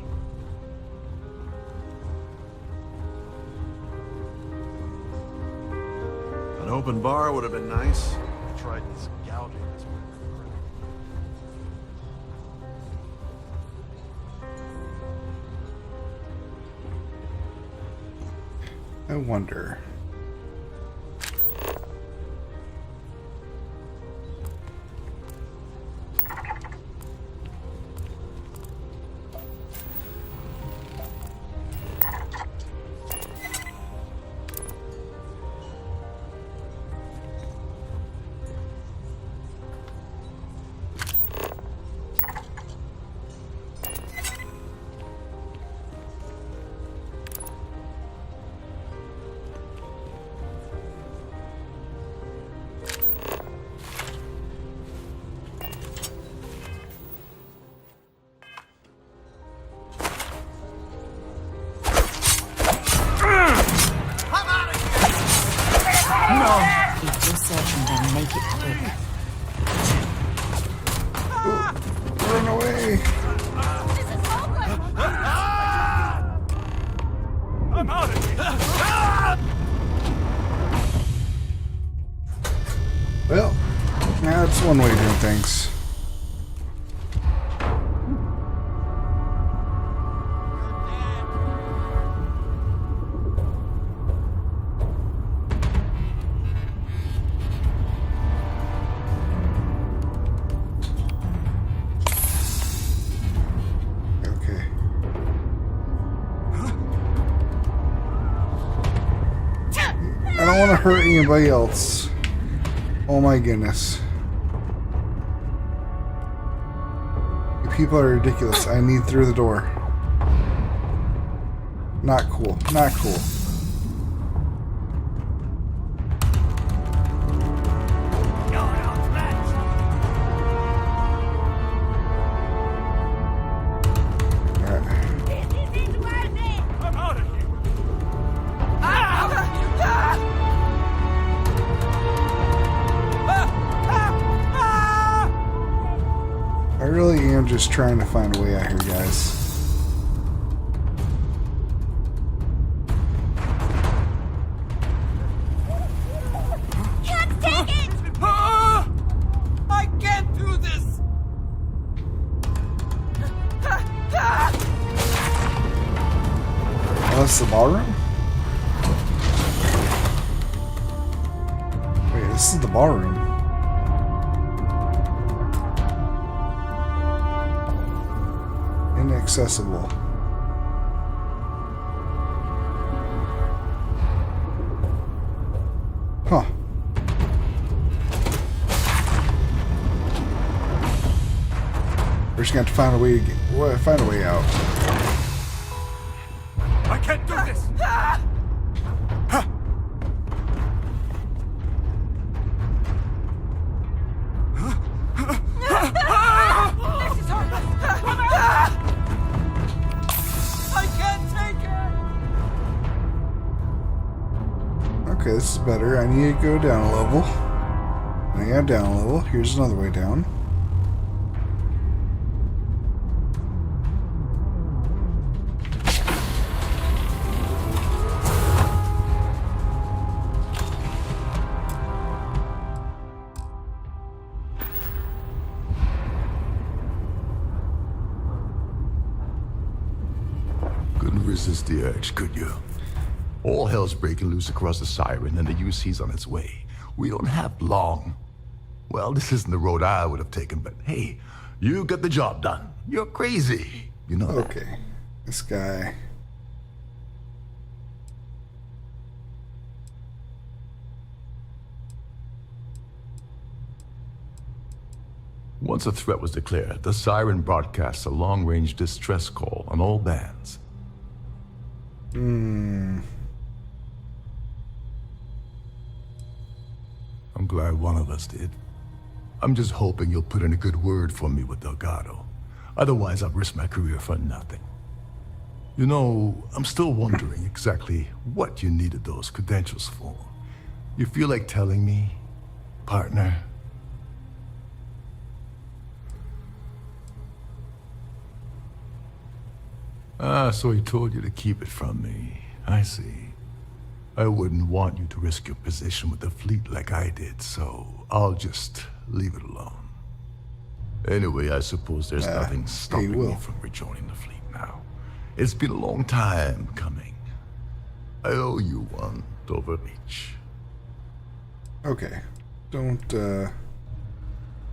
An open bar would have been nice. I tried this gouging this I wonder. Keep your search and then make it quick. Run away! I'm out of here. Well, that's one way of doing things. I don't want to hurt anybody else. Oh my goodness. You people are ridiculous. I need through the door. Not cool. Not cool. I really am just trying to find a way out here, guys. Can't take it! I can't do this! Oh, that's the ballroom? Wait, this is the ballroom. Inaccessible. Huh. We're just gonna have to find a way to find a way out. I can't do this! I can't take it! Okay, this is better. I need to go down a level. I got down a level. Here's another way down. Couldn't resist the urge, could you? All hell's breaking loose across the Siren, and the UC's on its way. We don't have long. Well, this isn't the road I would have taken, but hey, you got the job done. You're crazy. You know that. Okay. This guy. Once a threat was declared, the Siren broadcasts a long-range distress call on all bands. I'm glad one of us did. I'm just hoping you'll put in a good word for me with Delgado. Otherwise, I'll risk my career for nothing. You know, I'm still wondering exactly what you needed those credentials for. You feel like telling me, partner? Ah, so he told you to keep it from me. I see. I wouldn't want you to risk your position with the fleet like I did, so I'll just leave it alone. Anyway, I suppose there's nothing stopping me from rejoining the fleet now. It's been a long time coming. I owe you one, Overreach. Okay. I don't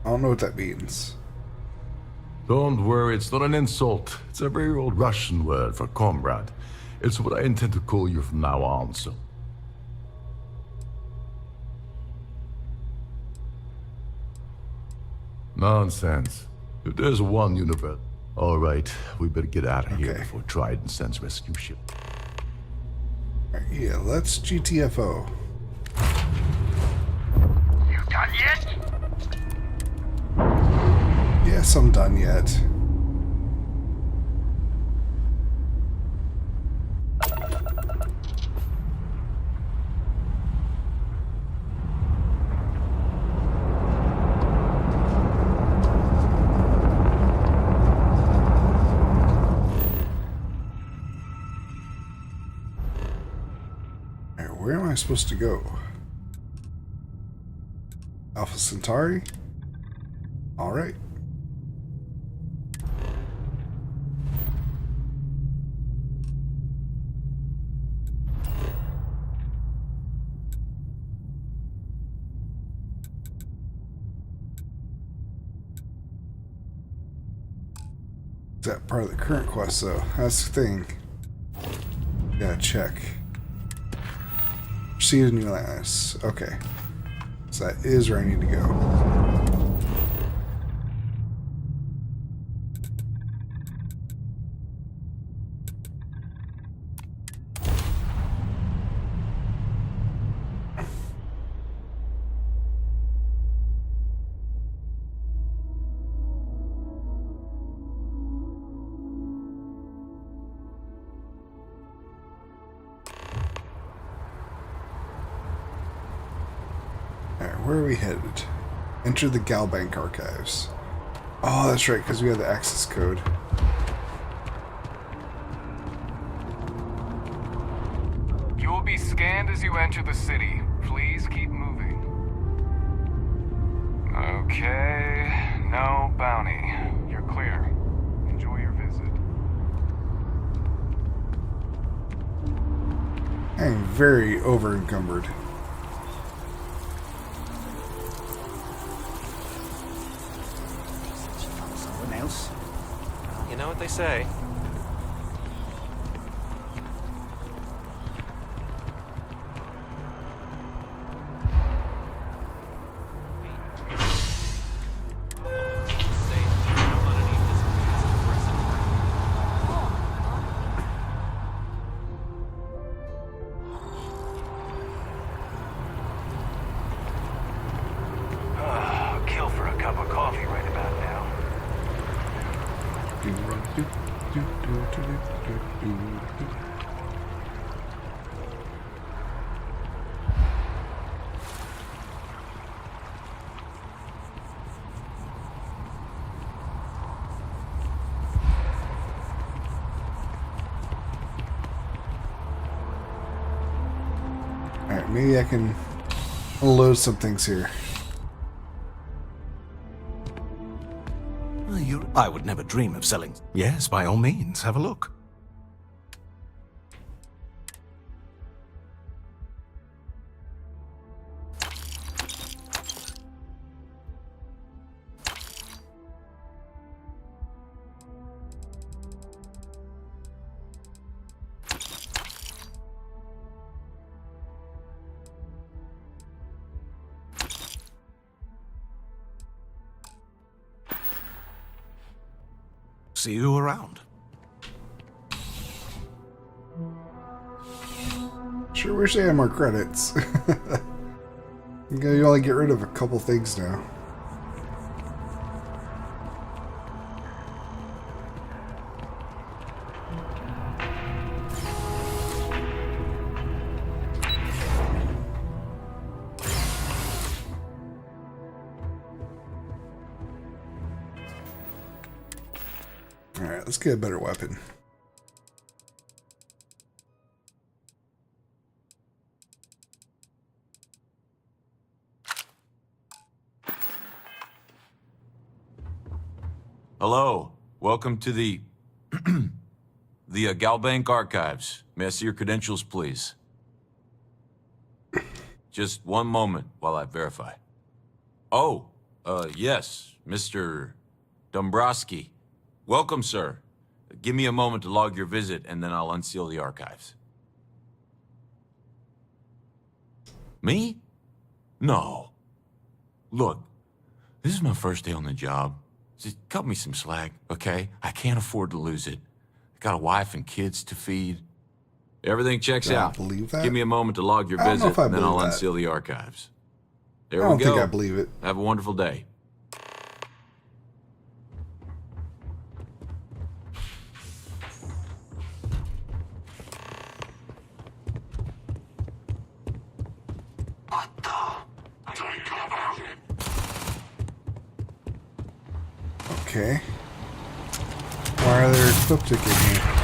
know what that means. Don't worry, it's not an insult. It's a very old Russian word for comrade. It's what I intend to call you from now on, so... Nonsense. If there's one universe... Alright, we better get out of here before Trident sends rescue ship. Yeah, let's GTFO. You done yet? Yes, I'm done yet. Alright, where am I supposed to go? Alpha Centauri? Alright. Is that part of the current quest, though? That's the thing. Gotta check. Proceed to New Atlantis. Okay. So that is where I need to go. Where are we headed? Enter the Galbank archives. Oh, that's right, because we have the access code. You will be scanned as you enter the city. Please keep moving. Okay, no bounty. You're clear. Enjoy your visit. I'm very over-encumbered. You know what they say. Alright, maybe I can unload some things here. I would never dream of selling. Yes, by all means, have a look. See you around. Sure wish I had more credits. You only get rid of a couple things now. Alright, let's get a better weapon. Hello. Welcome to the Galbank Archives. May I see your credentials, please? Just one moment while I verify. Oh, yes, Mr. Dombrowski. Welcome, sir. Give me a moment to log your visit, and then I'll unseal the archives. Me? No. Look, this is my first day on the job. Just cut me some slack, okay? I can't afford to lose it. I got a wife and kids to feed. Everything checks out. Believe that? Give me a moment to log your I don't know visit, if I and then believe I'll that. unseal the archives. There I don't we go. think I believe it. Have a wonderful day. Okay. Why are there ecliptic in here?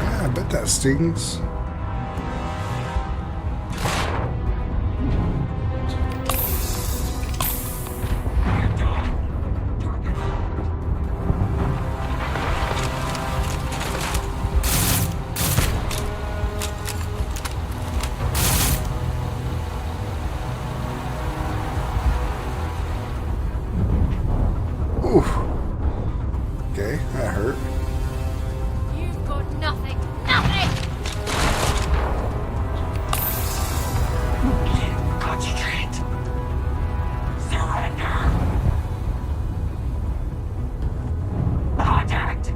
Yeah, I bet that stings. Oof. Okay, that hurt. You've got nothing. Nothing! Concentrate. Surrender. Contact.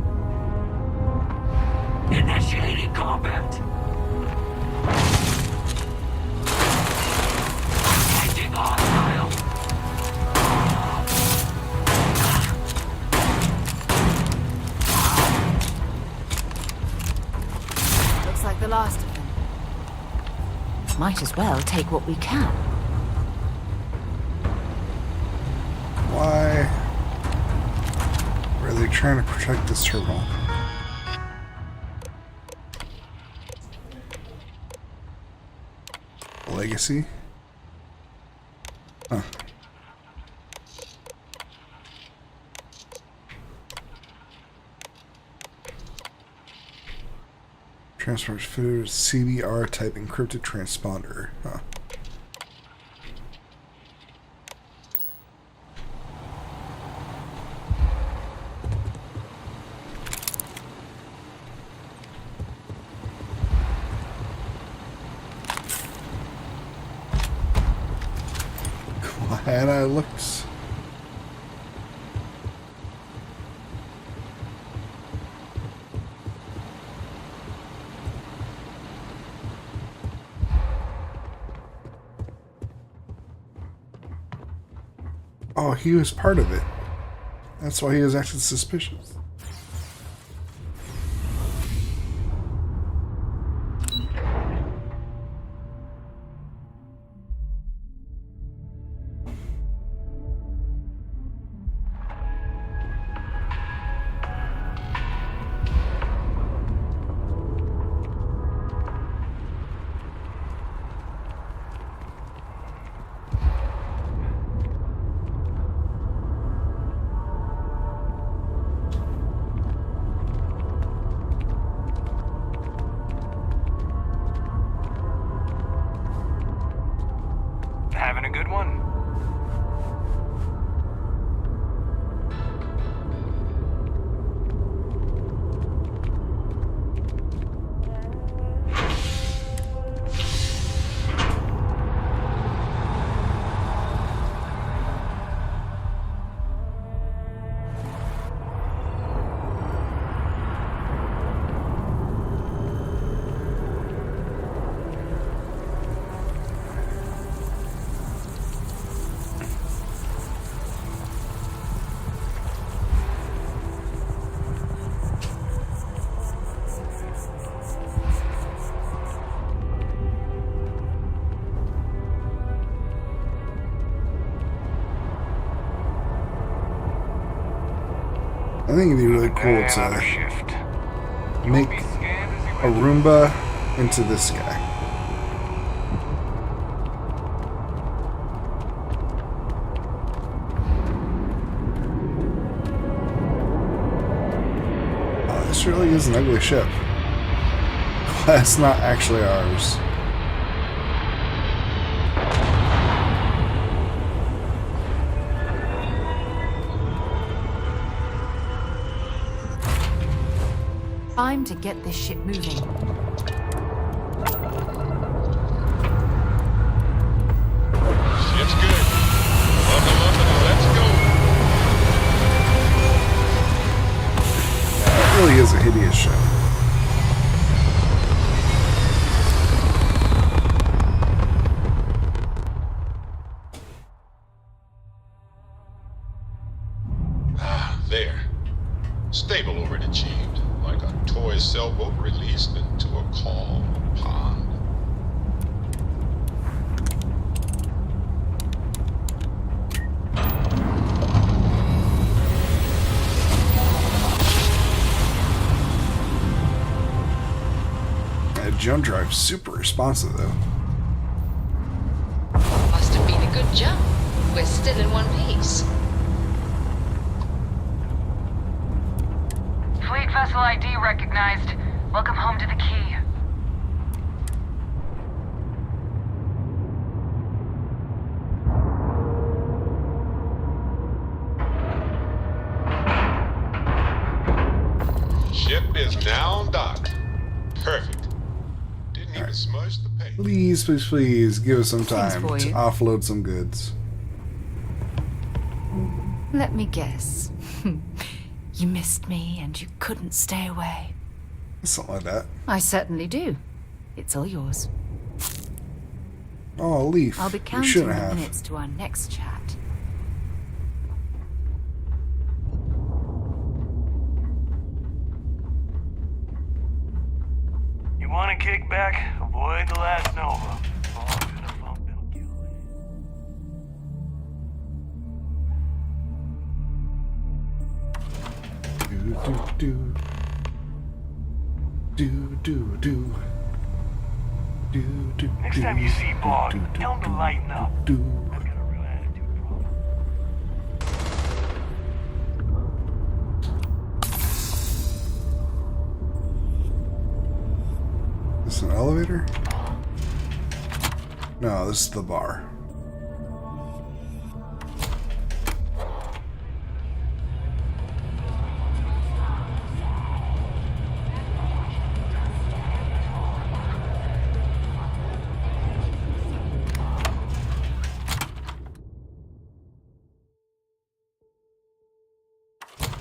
Initiating combat. Engaging hostile. Looks like the last of them. Might as well take what we can. Why are they trying to protect this terminal? Legacy? Huh. Transport fitted CBR type encrypted transponder. Huh. Glad I looked. Oh, he was part of it. That's why he was acting suspicious. Having a good one? I think it'd be really cool to make a Roomba into this guy. Oh, this really is an ugly ship. That's not actually ours. Time to get this ship moving. Ship's good. Buckle up and let's go. Yeah, it really is a hideous ship. There. Stable over achieved. Like a toy sailboat released into a calm pond. That jump drive's super responsive though. Must have been a good jump. We're still in one piece. Fleet vessel ID recognized. Welcome home to the Key. Ship is now docked. Perfect. Didn't even smudge the paint. Please, please, please give us some Things time for to you. offload some goods. Let me guess. You missed me and you couldn't stay away. Something like that. I certainly do. It's all yours. Oh, a leaf. I'll be We counting shouldn't the have. minutes to our next chat. You want to kick back? Avoid the last Nova. Falls in a funk that'll kill you. Do do do do do do. Next time you see Bog, tell him to lighten up. I've got a real attitude problem. Is this an elevator? No, this is the bar.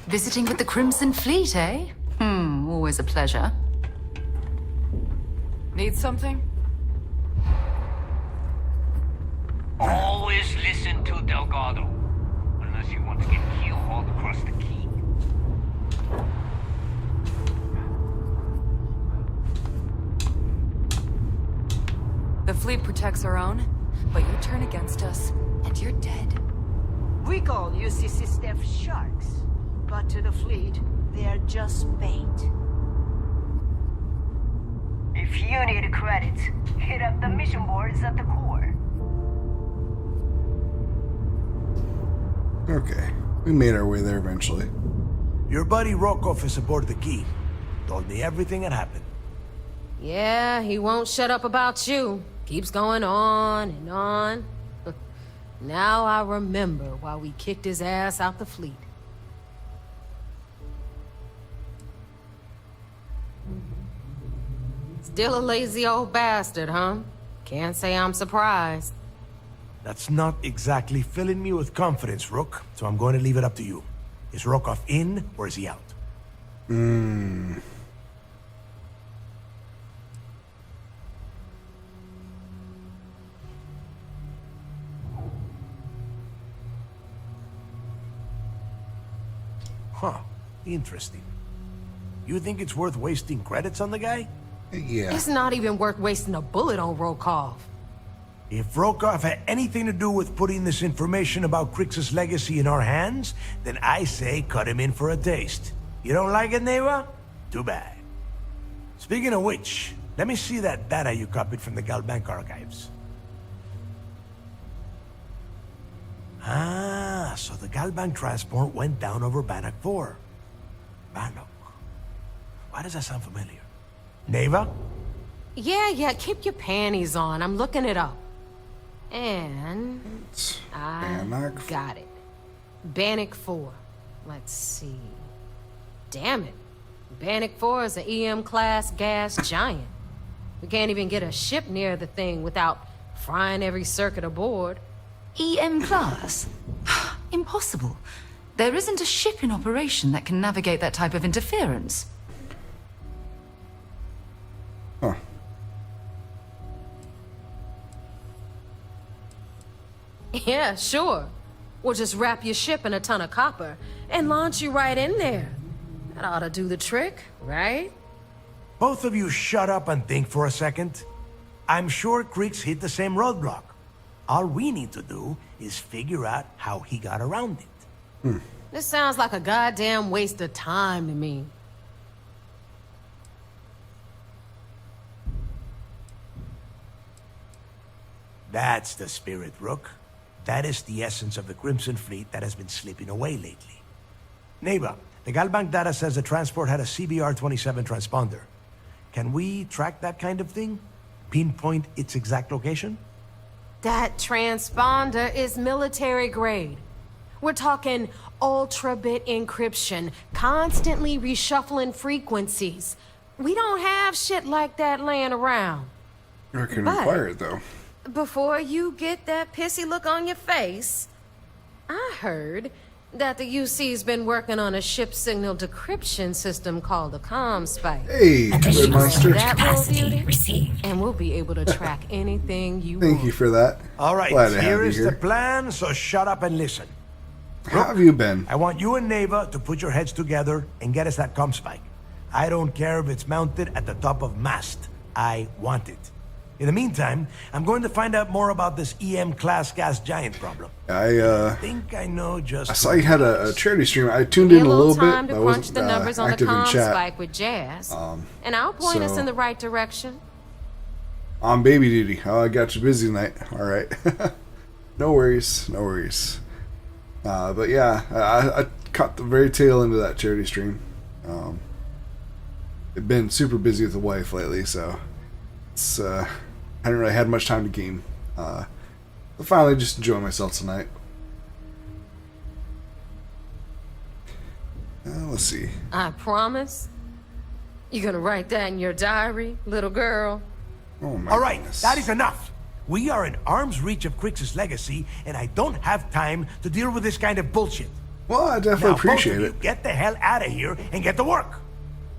Visiting with the Crimson Fleet, eh? Always a pleasure. Need something? Always listen to Delgado. Unless you want to get keel-hauled across the key. The fleet protects our own, but you turn against us, and you're dead. We call UCC staff sharks, but to the fleet, they're just bait. If you need credits, hit up the mission boards at the core. Okay, we made our way there eventually. Your buddy Rokov is aboard the key. Told me everything that happened. Yeah, he won't shut up about you. Keeps going on and on. Now I remember why we kicked his ass out the fleet. Still a lazy old bastard, huh? Can't say I'm surprised. That's not exactly filling me with confidence, Rook, so I'm going to leave it up to you. Is Rokov in, or is he out? Huh. Interesting. You think it's worth wasting credits on the guy? Yeah. It's not even worth wasting a bullet on Rokov. If Rokov had anything to do with putting this information about Crix's legacy in our hands, then I say cut him in for a taste. You don't like it, Neva? Too bad. Speaking of which, let me see that data you copied from the Galbank archives. Ah, so the Galbank transport went down over Bannock 4. Bannock. Why does that sound familiar? Neva? Yeah, keep your panties on. I'm looking it up. And I got it. Bannock 4. Let's see. Damn it. Bannock 4 is an EM-class gas giant. We can't even get a ship near the thing without frying every circuit aboard. EM class? Impossible. There isn't a ship in operation that can navigate that type of interference. Huh. Yeah, sure. We'll just wrap your ship in a ton of copper and launch you right in there. That ought to do the trick, right? Both of you shut up and think for a second. I'm sure Crix hit the same roadblock. All we need to do is figure out how he got around it. This sounds like a goddamn waste of time to me. That's the spirit, Rook. That is the essence of the Crimson Fleet that has been slipping away lately. Neva, the Galbank data says the transport had a CBR-27 transponder. Can we track that kind of thing? Pinpoint its exact location? That transponder is military grade. We're talking ultra-bit encryption, constantly reshuffling frequencies. We don't have shit like that laying around. I can require it, though. Before you get that pissy look on your face, I heard that the UC's been working on a ship signal decryption system called the ComSpike. Hey, Red Monster. That will beauty, and we'll be able to track anything you want. Thank you for that. All right, Glad to have here you is the plan, so shut up and listen. How have you been? I want you and Neva to put your heads together and get us that ComSpike. I don't care if it's mounted at the top of mast. I want it. In the meantime, I'm going to find out more about this EM-class gas giant problem. I think I know just... I saw you had a charity stream. I tuned in a little time bit. to I crunch wasn't the numbers on the active in chat. ComSpike with Jazz, and I'll point us in the right direction. On baby duty. Oh, I got you busy tonight. All right. No worries. No worries. But yeah, I caught the very tail end of that charity stream. I've been super busy with the wife lately, so it's I hadn't really had much time to game. But finally, just enjoying myself tonight. Let's see. I promise. You gonna write that in your diary, little girl? Oh my All right, goodness. that is enough. We are in arm's reach of Crix's legacy, and I don't have time to deal with this kind of bullshit. Well, I definitely Now, appreciate both of you, get the hell out of here and get to work.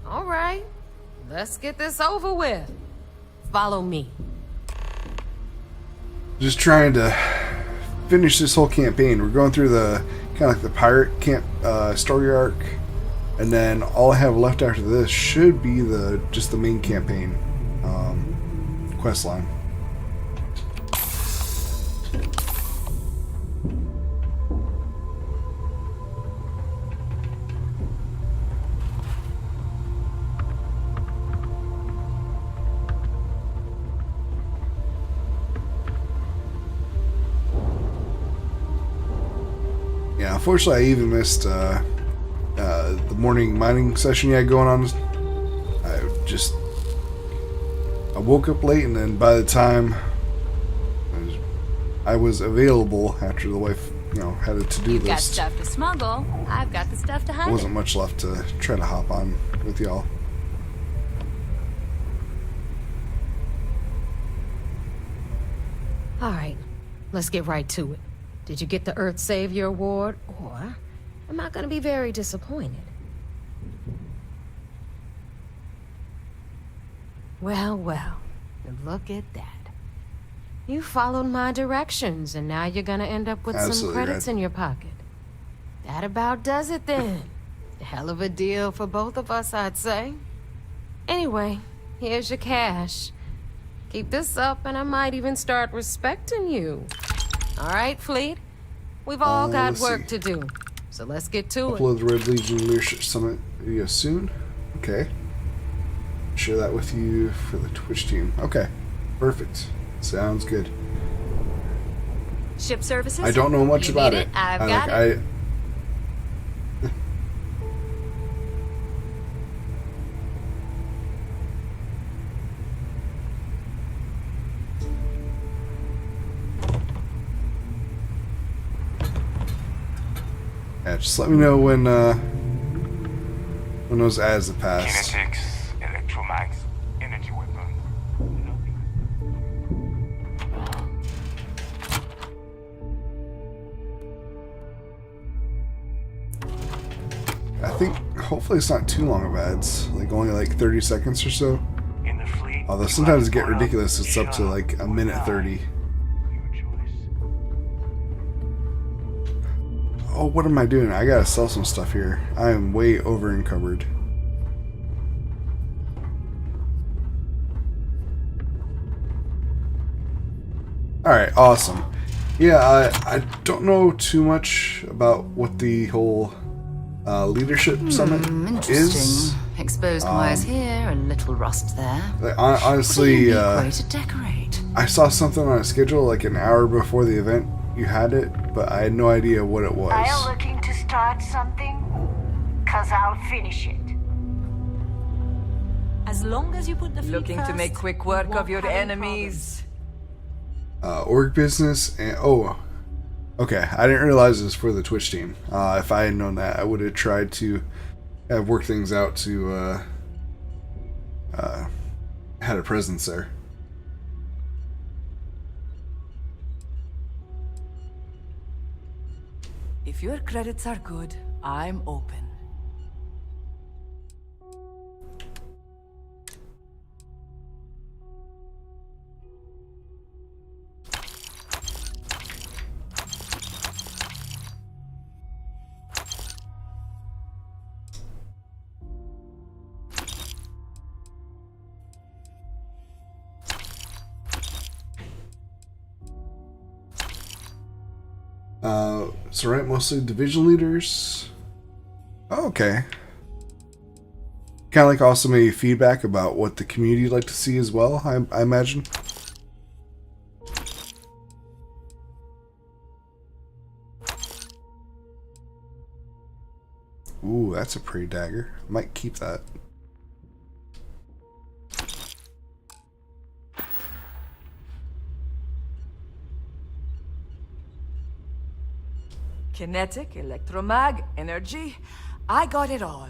All right, let's get this over with. Follow me. Just trying to finish this whole campaign. We're going through the kind of like the pirate camp story arc, and then all I have left after this should be just the main campaign quest line. Yeah, unfortunately, I even missed the morning mining session you had going on. I woke up late, and then by the time I was available after the wife, had a to-do You've got list, stuff to smuggle. I've got the stuff to hide. there wasn't much left to try to hop on with y'all. All right, let's get right to it. Did you get the Earth Savior Award, or am I gonna be very disappointed? Well, look at that. You followed my directions, and now you're gonna end up with some Absolutely credits right. in your pocket. That about does it then. Hell of a deal for both of us, I'd say. Anyway, here's your cash. Keep this up, and I might even start respecting you. All right, Fleet? We've all got let's work see. to do, so let's get to it. Upload the Red Legion Leadership Summit video soon. Okay. Share that with you for the Twitch team. Okay. Perfect. Sounds good. Ship services? I don't know much You about need it. I've got it. Yeah, just let me know when those ads have passed. Kinetics, electromags, energy weapon. I think hopefully it's not too long of ads, like only like 30 seconds or so. Although sometimes it get ridiculous, it's up to like a minute 30. Oh, what am I doing? I gotta sell some stuff here. I am way over encumbered. Alright, awesome. Yeah, I don't know too much about what the whole leadership summit Interesting. is. Exposed wires here, a little rust there. Like, honestly, What a unique way to decorate. I saw something on a schedule like an hour before the event you had it, but I had no idea what it was. Are you looking to start something? 'Cause I'll finish it. As long as you put the fleet Looking to make first, quick you work won't of your have any enemies. Org business and okay, I didn't realize this for the Twitch team. If I had known that, I would have tried to have worked things out to had a presence there. If your credits are good, I'm open. So right, mostly division leaders. Oh, okay. Kind of like also maybe feedback about what the community would like to see as well, I imagine. Ooh, that's a pretty dagger. I might keep that. Kinetic, electromag, energy. I got it all.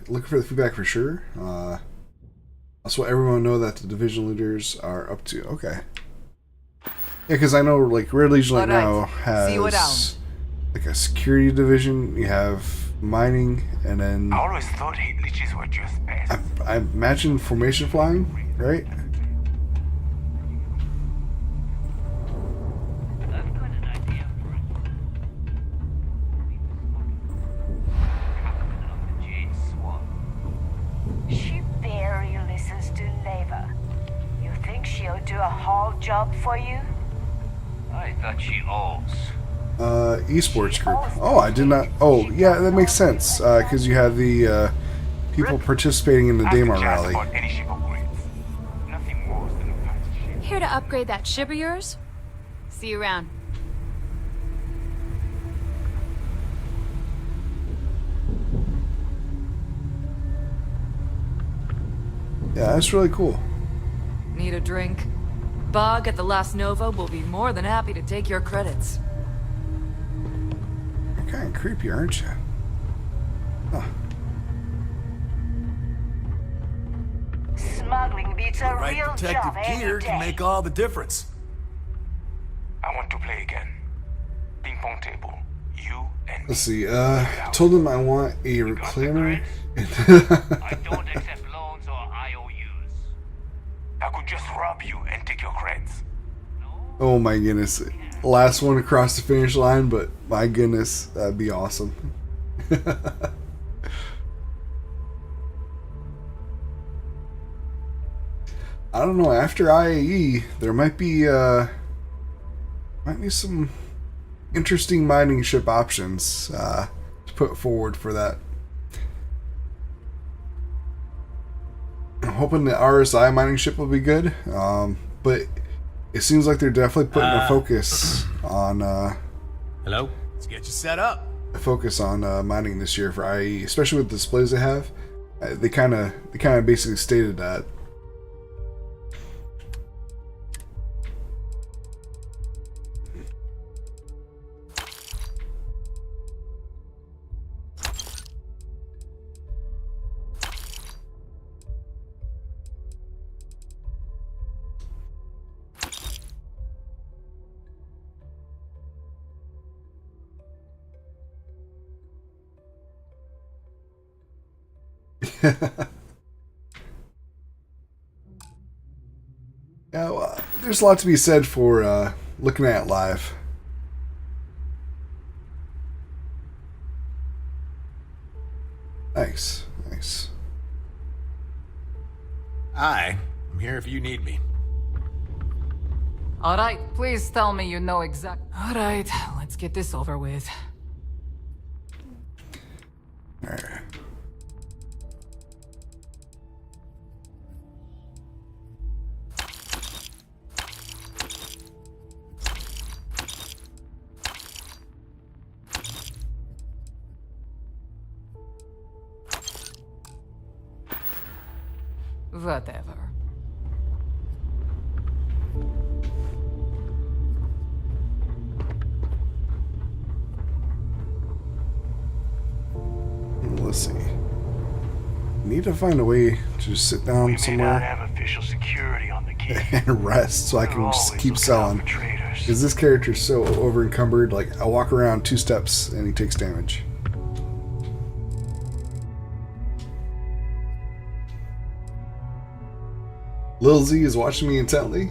looking for the feedback for sure. That's what everyone know that the division leaders are up to. Okay. Yeah, because I know like Red Legion right now has like a security division. You have mining, and then I always thought heat leeches were just pests. I imagine formation flying, right? She barely listens to Leva. You think she'll do a whole job for you? I thought she owes. Esports group. Oh, I did not. Oh, yeah, that makes sense. Because you have the people participating in the Daymar rally. Here to upgrade that ship of yours? See you around. Yeah, that's really cool. Need a drink? Bog at the Last Nova will be more than happy to take your credits. You're kind of creepy, aren't you? Huh. Smuggling beats a Right real protective job any gear day. can make all the difference. I want to play again. Ping pong table. You and Let's see. Told them I want a reclaimer. I don't accept loans or IOUs. I could just rob you and take your creds. Oh my goodness. Last one across the finish line, but my goodness, that'd be awesome. I don't know, after IAE, there might be some interesting mining ship options to put forward for that. I'm hoping the RSI mining ship will be good, but it seems like they're definitely putting a focus on Hello? Let's get you set up. a focus on mining this year for IE, especially with the displays they have. They kind of basically stated that. Yeah, well, there's a lot to be said for looking at it live. Nice, nice. I'm here if you need me. All right, please tell me you know exact. All right, let's get this over with. All right. Whatever. Let's see. Need to find a way to just sit down We may not somewhere have official security on the key. and rest so I can just always keep looking selling. out for traitors. Because this character's so over encumbered, like I walk around 2 steps and he takes damage. Lil Z is watching me intently.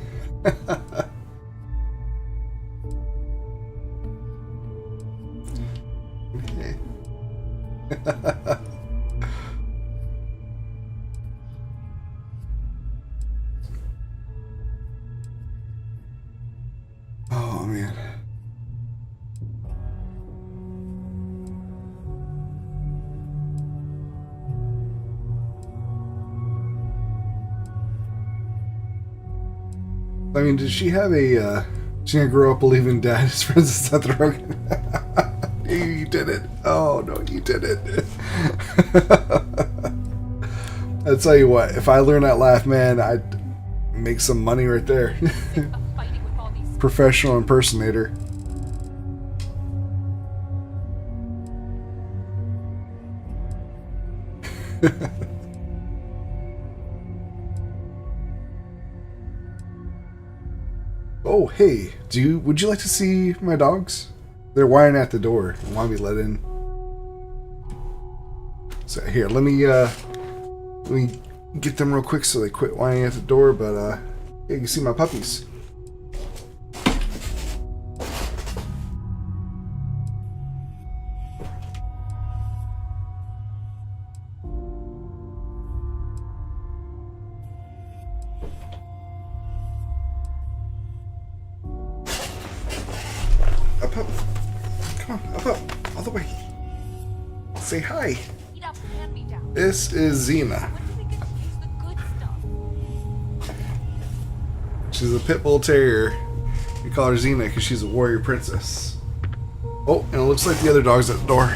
Okay. Oh man. I mean, did she have a, she gonna grow up believing dad is friends with Seth Rogen? You did it. Oh, no, you did it. I'll tell you what, if I learn that laugh, man, I'd make some money right there. Professional impersonator. Oh, hey, would you like to see my dogs? They're whining at the door and want to be let in. So here, let me get them real quick so they quit whining at the door, but yeah, you can see my puppies. Up, up. Come on, up, all the way. Say hi. This is Xena. She's a pit bull terrier. We call her Xena because she's a warrior princess. Oh, and it looks like the other dog's at the door.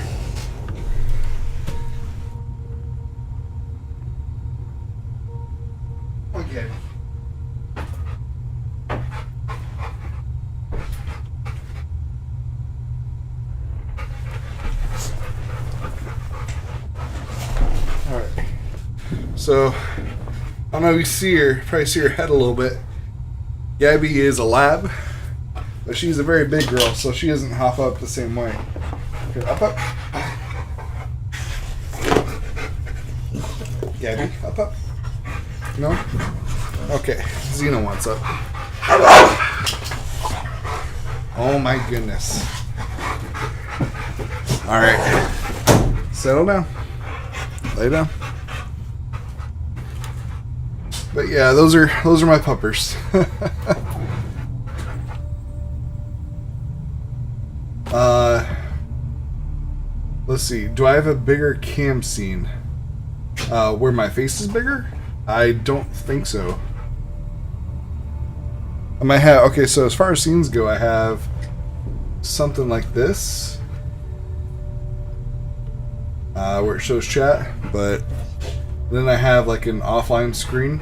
Okay. Alright. So, I don't know if you see her, probably see her head a little bit. Gabby is a lab, but she's a very big girl, so she doesn't hop up the same way. Okay, up, up. Gabby, up, up. No? Okay, Xena wants up. Oh my goodness. Alright. Settle down. Lay down. But yeah, those are my puppers. Let's see. Do I have a bigger cam scene? Where my face is bigger? I don't think so. I might have. Okay, so as far as scenes go, I have something like this, where it shows chat, but then I have like an offline screen.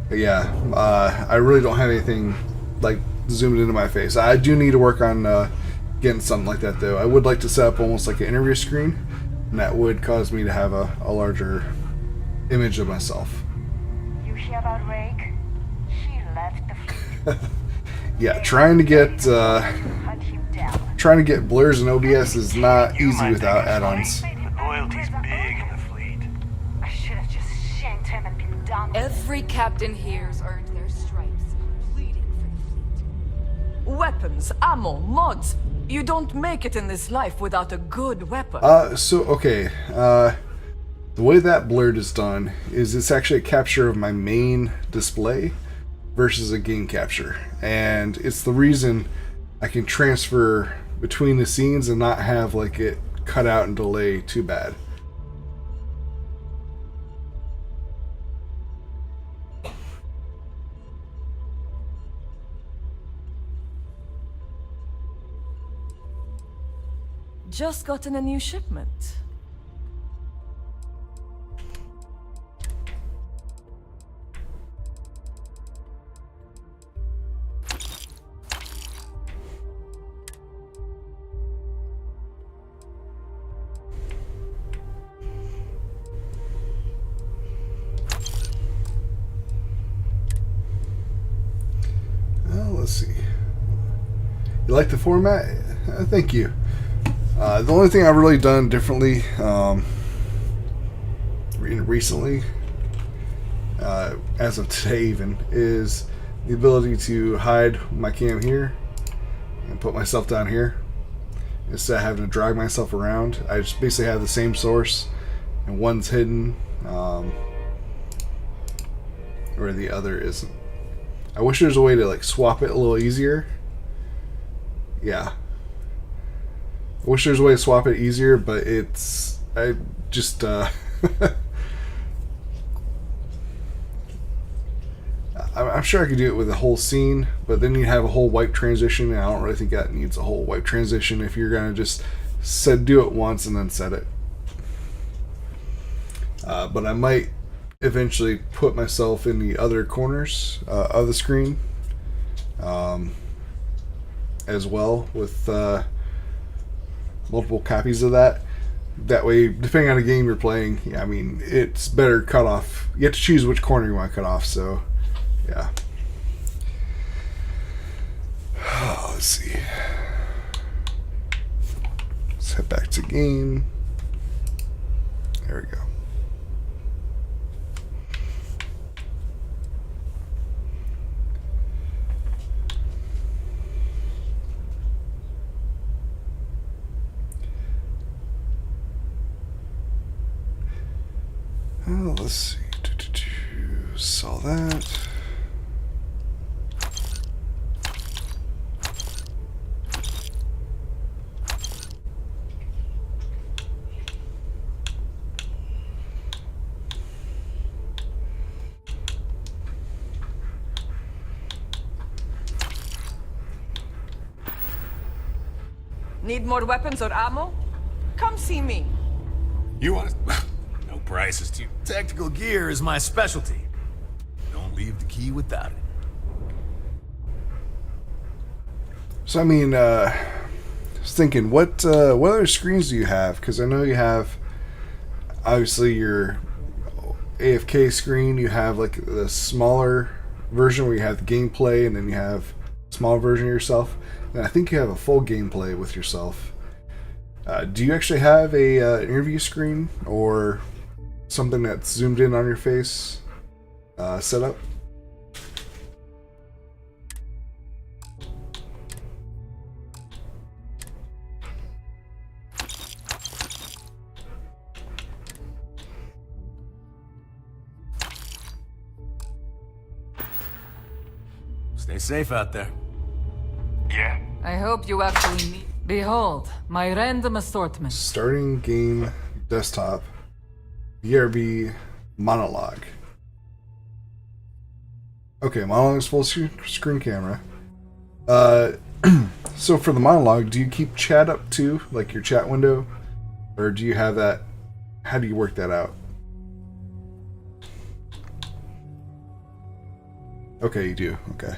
But yeah, I really don't have anything like zoomed into my face. I do need to work on getting something like that though. I would like to set up almost like an interview screen, and that would cause me to have a larger image of myself. You hear about Rake? She left the fleet. Yeah, trying to get blurs and OBS is not easy without add-ons. Loyalty's big in the fleet. I should have just shanked him and been done. Every captain here's earned their stripes, pleading for the fleet. Weapons, ammo, mods. You don't make it in this life without a good weapon. The way that blurred is done is it's actually a capture of my main display versus a game capture. And it's the reason I can transfer between the scenes and not have like it cut out and delay too bad. Just gotten a new shipment. Let's see. You like the format? Thank you. The only thing I've really done differently recently, as of today even, is the ability to hide my cam here and put myself down here instead of having to drag myself around. I just basically have the same source and one's hidden where the other isn't. I wish there was a way to like swap it a little easier. Yeah. I wish there was a way to swap it easier, but I just I'm sure I could do it with a whole scene, but then you have a whole wipe transition, and I don't really think that needs a whole wipe transition if you're gonna just do it once and then set it. But I might eventually put myself in the other corners of the screen, as well with multiple copies of that. That way, depending on the game you're playing, yeah, I mean, it's better cut off. You have to choose which corner you want to cut off, so, yeah. Let's see. Let's head back to game. There we go. Oh, let's see. Saw that. Need more weapons or ammo? Come see me. You want no prices too. Tactical gear is my specialty. Don't leave the key without it. So I mean, I was thinking, what other screens do you have? Because I know you have obviously your AFK screen. You have like the smaller version where you have the gameplay, and then you have a smaller version of yourself. And I think you have a full gameplay with yourself. Do you actually have a interview screen or something that's zoomed in on your face set up? Stay safe out there. Yeah. I hope you actually need. Behold, my random assortment. Starting game desktop. BRB monologue. Okay, monologue is full screen camera. So for the monologue, do you keep chat up too, like your chat window? Or do you have that? How do you work that out? Okay, you do. Okay.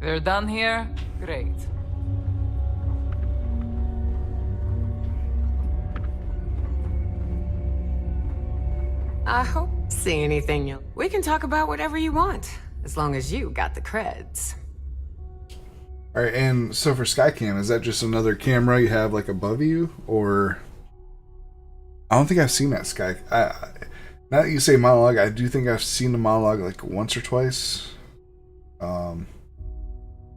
We're done here? Great. I hope see anything you. We can talk about whatever you want, as long as you got the creds. All right, and so for Skycam, is that just another camera you have like above you, or? I don't think I've seen that Sky. Now that you say monologue, I do think I've seen the monologue like once or twice.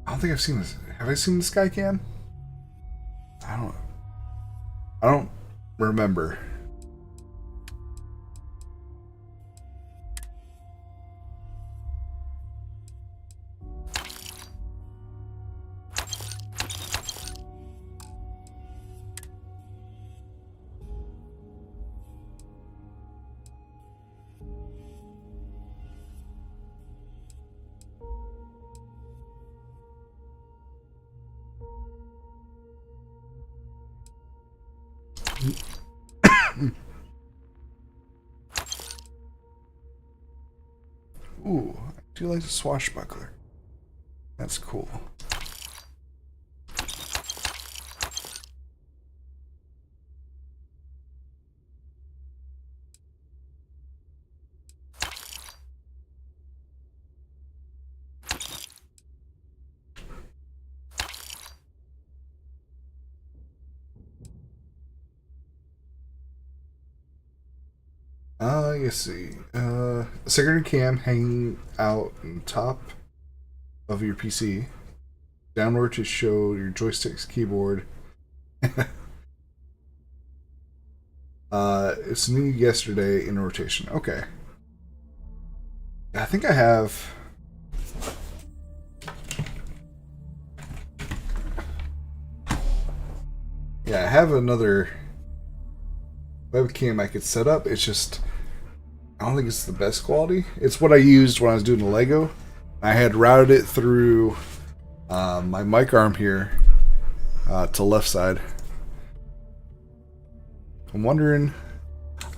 I don't think I've seen this. Have I seen the Skycam? I don't remember. Ooh, I do like the swashbuckler. That's cool. Let's see. Secondary cam hanging out on top of your PC. Downward to show your joystick's keyboard. It's new yesterday in rotation. Okay. I think I have... Yeah, I have another webcam I could set up. It's just... I don't think it's the best quality. It's what I used when I was doing the Lego. I had routed it through my mic arm here to left side. I'm wondering.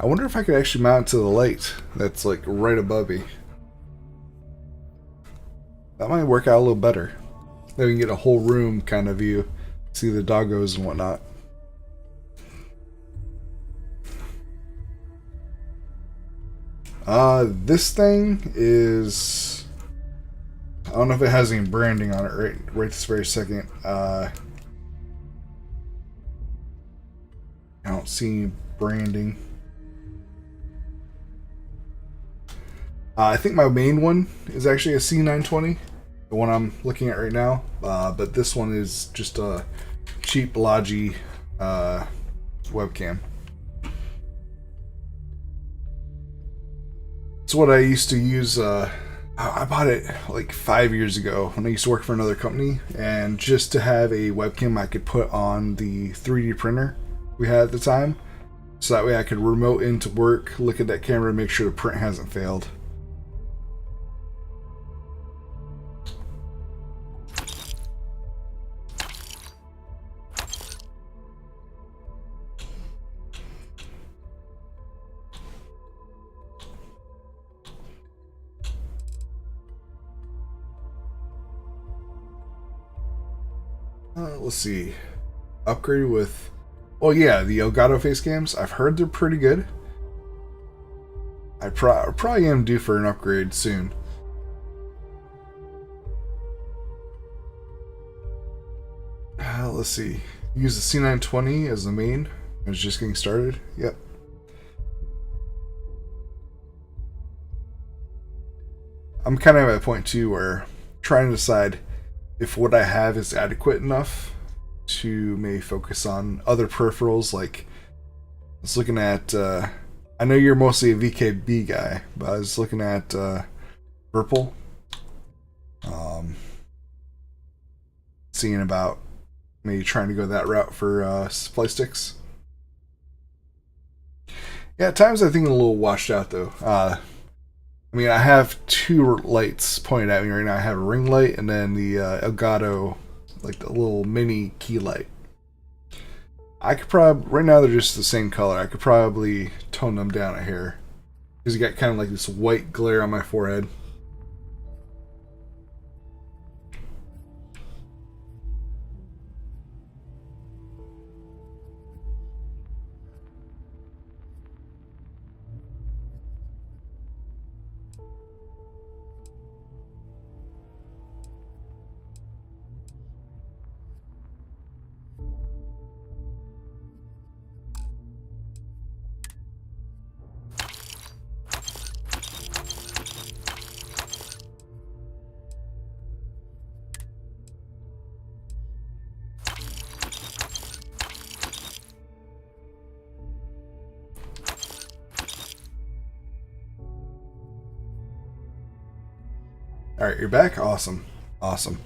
I wonder if I could actually mount it to the light that's like right above me. That might work out a little better. Then we can get a whole room kind of view, see the doggos and whatnot. This thing is, I don't know if it has any branding on it right this very second. I don't see any branding. I think my main one is actually a C920, the one I'm looking at right now. But this one is just a cheap Logi webcam. It's what I used to use. I bought it like 5 years ago when I used to work for another company, and just to have a webcam I could put on the 3D printer we had at the time, so that way I could remote into work, look at that camera, and make sure the print hasn't failed. Let's see. Upgrade with... Oh yeah, the Elgato face cams. I've heard they're pretty good. I probably am due for an upgrade soon. Let's see. Use the C920 as the main. I was just getting started. Yep. I'm kind of at a point too where I'm trying to decide if what I have is adequate enough to maybe focus on other peripherals. Like, I was looking at, I know you're mostly a VKB guy, but I was looking at Purple. Seeing about maybe trying to go that route for supply sticks. Yeah, at times I think a little washed out though. I mean, I have two lights pointed at me right now. I have a ring light and then the Elgato, like the little mini key light. I could probably, right now they're just the same color. I could probably tone them down a hair. Because you got kind of like this white glare on my forehead. Alright, you're back? Awesome. Awesome.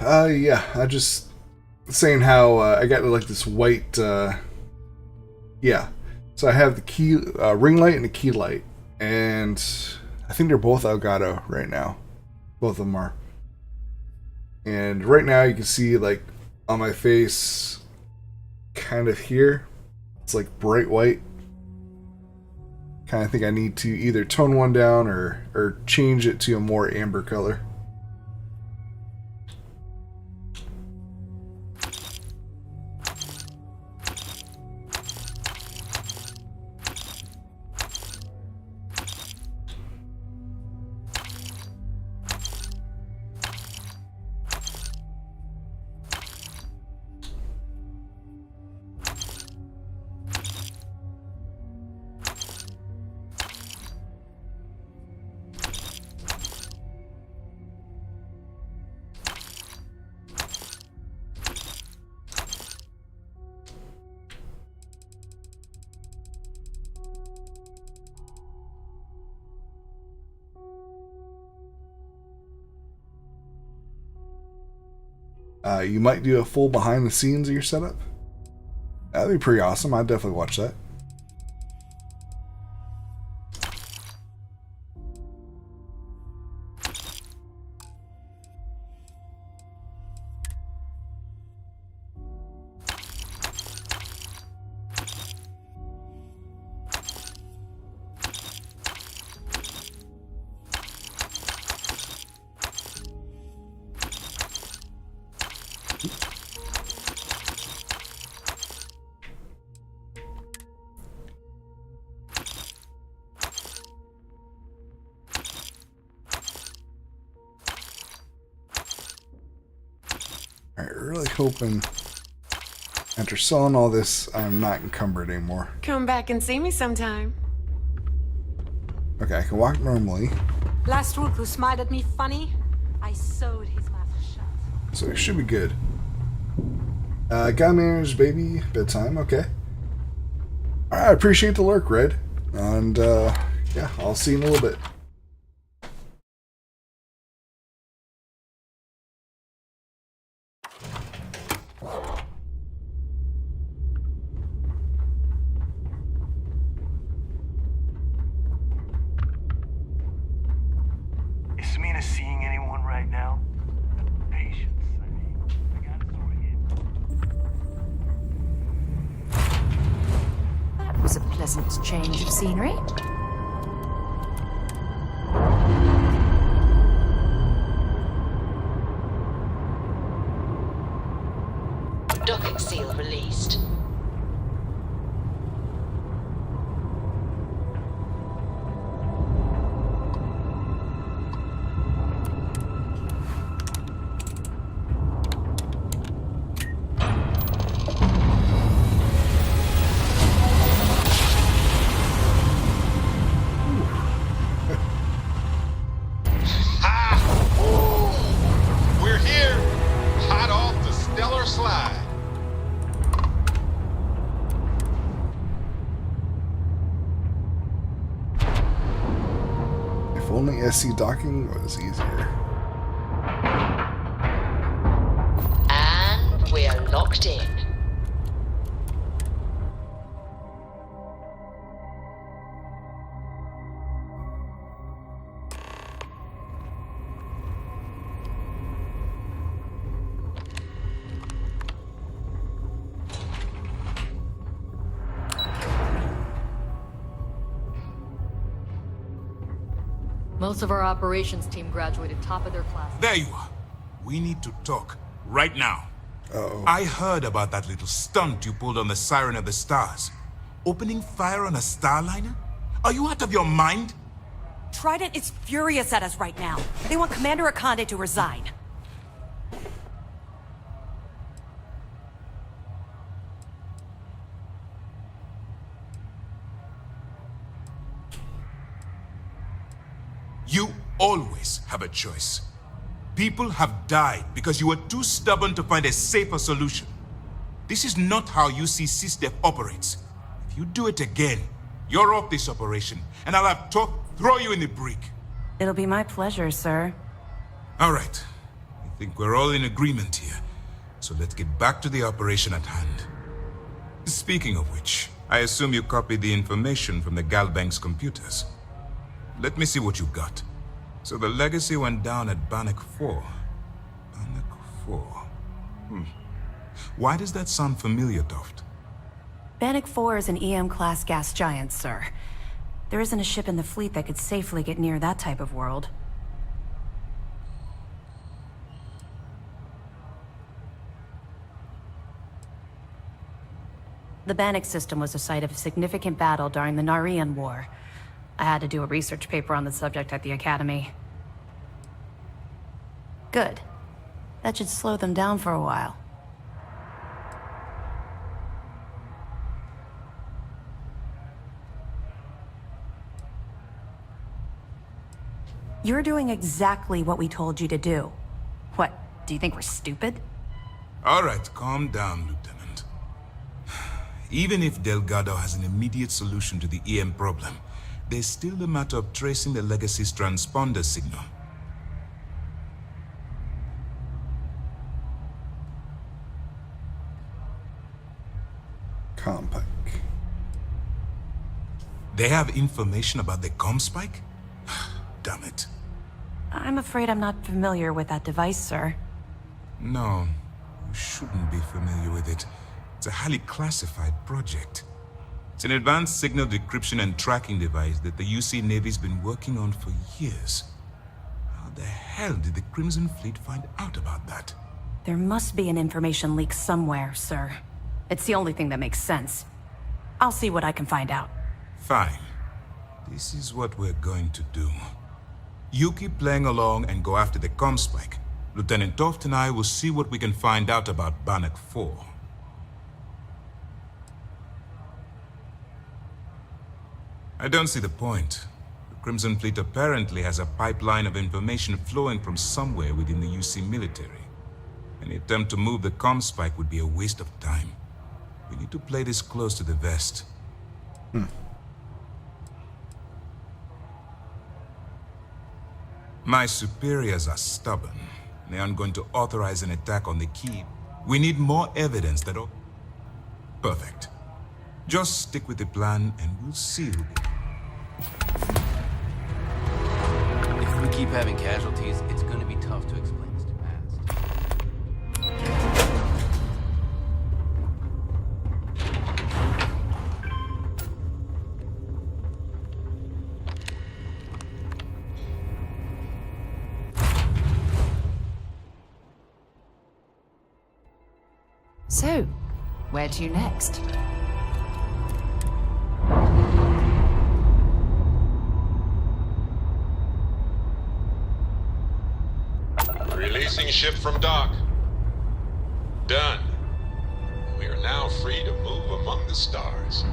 Yeah, I just saying how I got like this white, yeah. So I have the key, ring light and the key light, and I think they're both Elgato right now. Both of them are. And right now you can see like on my face, kind of here, it's like bright white. Kind of think I need to either tone one down or change it to a more amber color. You might do a full behind the scenes of your setup. That'd be pretty awesome. I'd definitely watch that. really hoping after selling all this, I'm not encumbered anymore. Come back and see me sometime. Okay, I can walk normally. Last rook who smiled at me funny, I sewed his mouth shut. So it should be good. Guy manners, baby, bedtime, okay. Alright, I appreciate the lurk, Red. And, yeah, I'll see you in a little bit. Is Mina seeing anyone right now? Patience, I mean. I gotta sort it. That was a pleasant change of scenery. Docking seal released. We're here, hot off the stellar slide. If only SC docking was easier. And we're locked in. Most of our operations team graduated top of their class. There you are. We need to talk right now. Uh-oh. I heard about that little stunt you pulled on the Siren of the Stars. Opening fire on a Starliner? Are you out of your mind? Trident is furious at us right now. They want Commander Akande to resign. You always have a choice. People have died because you were too stubborn to find a safer solution. This is not how UC SysDef operates. If you do it again, you're off this operation, and I'll have to throw you in the brig. It'll be my pleasure, sir. All right. I think we're all in agreement here. So let's get back to the operation at hand. Speaking of which, I assume you copied the information from the Galbank's computers. Let me see what you got. So the legacy went down at Bannock 4. Bannock 4. Why does that sound familiar, Toft? Bannock 4 is an EM-class gas giant, sir. There isn't a ship in the fleet that could safely get near that type of world. The Bannock system was a site of a significant battle during the Narian War. I had to do a research paper on the subject at the Academy. Good. That should slow them down for a while. You're doing exactly what we told you to do. What, do you think we're stupid? All right, calm down, Lieutenant. Even if Delgado has an immediate solution to the EM problem, there's still the matter of tracing the Legacy's transponder signal. Compike. They have information about the comm spike? Damn it. I'm afraid I'm not familiar with that device, sir. No, you shouldn't be familiar with it. It's a highly classified project. It's an advanced signal decryption and tracking device that the UC Navy's been working on for years. How the hell did the Crimson Fleet find out about that? There must be an information leak somewhere, sir. It's the only thing that makes sense. I'll see what I can find out. Fine. This is what we're going to do. You keep playing along and go after the comm spike. Lieutenant Toft and I will see what we can find out about Bannock 4. I don't see the point. The Crimson Fleet apparently has a pipeline of information flowing from somewhere within the UC military. Any attempt to move the comm spike would be a waste of time. We need to play this close to the vest. My superiors are stubborn. They aren't going to authorize an attack on the key. We need more evidence that... Perfect. Just stick with the plan and we'll see who... If we keep having casualties, it's going to be tough to explain this to Mast. So, where to next? Releasing ship from dock. Done. We are now free to move among the stars.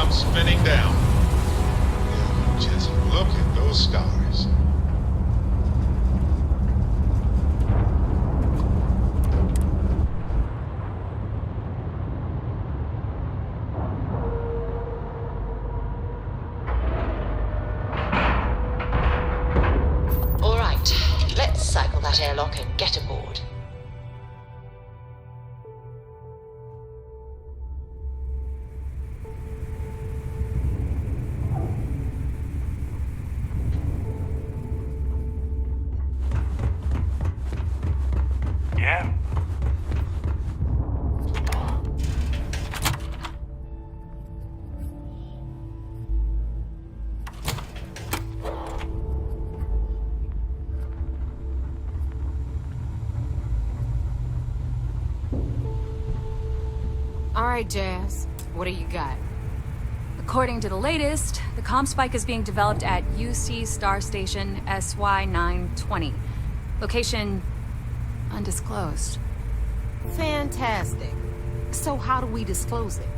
Spinning down. Just look at those stars. All right, let's cycle that airlock and get aboard. Yeah? All right, Jazz. What do you got? According to the latest, the comm spike is being developed at UC Star Station SY-920. Location undisclosed. Fantastic. So how do we disclose it?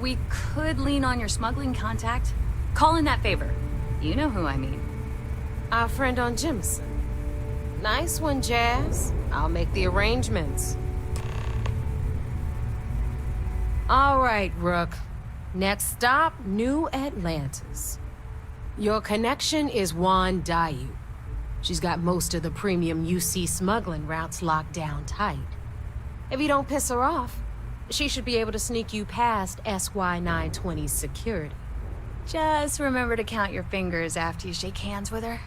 We could lean on your smuggling contact. Call in that favor. You know who I mean. Our friend on Jimson. Nice one, Jazz. I'll make the arrangements. All right, Rook. Next stop, New Atlantis. Your connection is Juan Dayu. She's got most of the premium UC smuggling routes locked down tight. If you don't piss her off, she should be able to sneak you past SY-920's security. Just remember to count your fingers after you shake hands with her.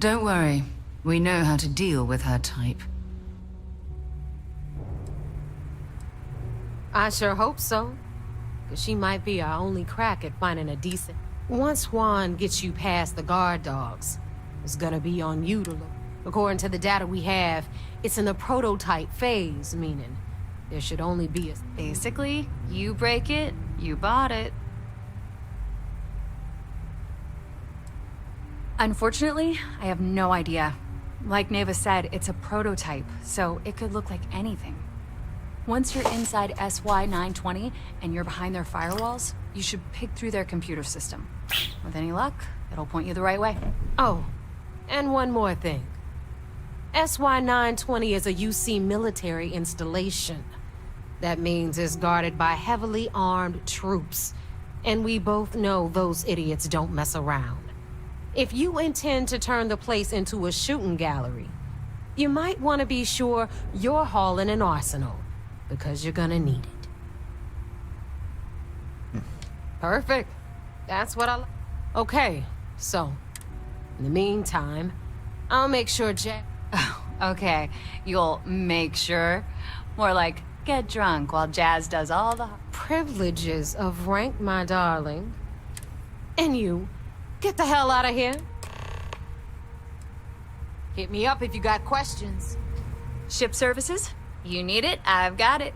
Don't worry. We know how to deal with her type. I sure hope so. Because she might be our only crack at finding a decent... Once Juan gets you past the guard dogs, it's gonna be on you to look. According to the data we have, it's in the prototype phase, meaning there should only be a... Basically, you break it, you bought it. Unfortunately, I have no idea. Like Neva said, it's a prototype, so it could look like anything. Once you're inside SY-920 and you're behind their firewalls, you should pick through their computer system. With any luck, it'll point you the right way. Oh, and one more thing. SY-920 is a UC military installation. That means it's guarded by heavily armed troops. And we both know those idiots don't mess around. If you intend to turn the place into a shooting gallery, you might want to be sure you're hauling an arsenal, because you're gonna need it. Perfect. That's what I like. Okay, so, in the meantime, I'll make sure Jack... Oh, okay. You'll make sure. More like get drunk while Jazz does all the... Privileges of rank, my darling. And you, get the hell out of here. Hit me up if you got questions. Ship services? You need it, I've got it.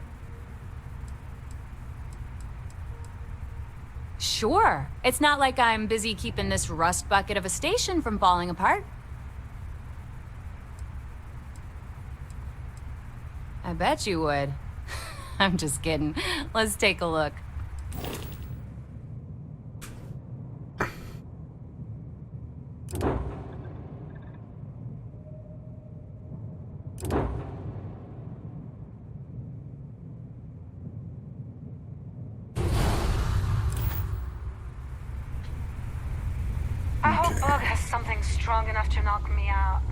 Sure. It's not like I'm busy keeping this rust bucket of a station from falling apart. I bet you would. I'm just kidding. Let's take a look. I hope Bug has something strong enough to knock me out.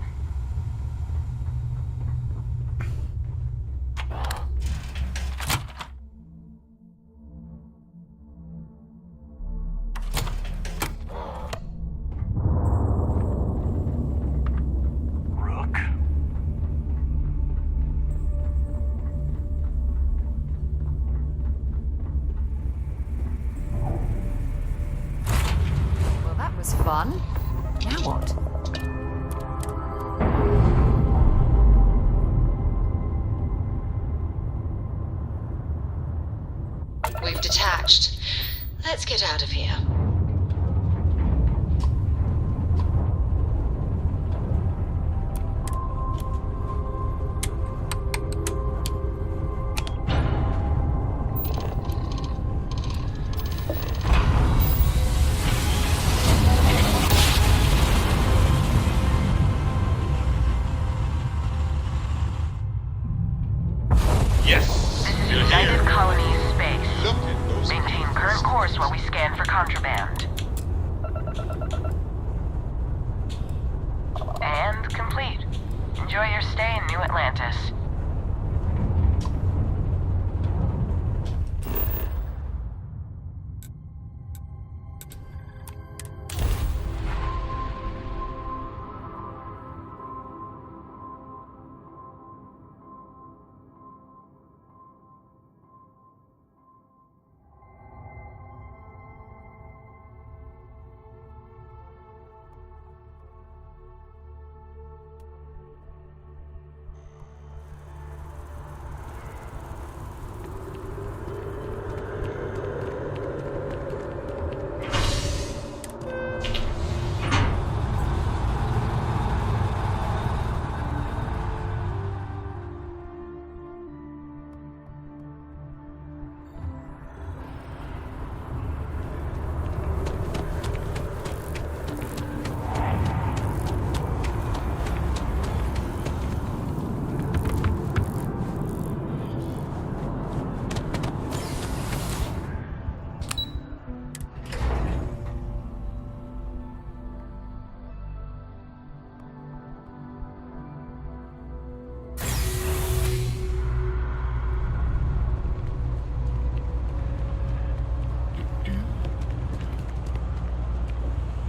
Well, that was fun. Now what? We've detached. Let's get out of here. Yes. This is United Colonies Space. Maintain current course while we scan for contraband. And complete. Enjoy your stay in New Atlantis.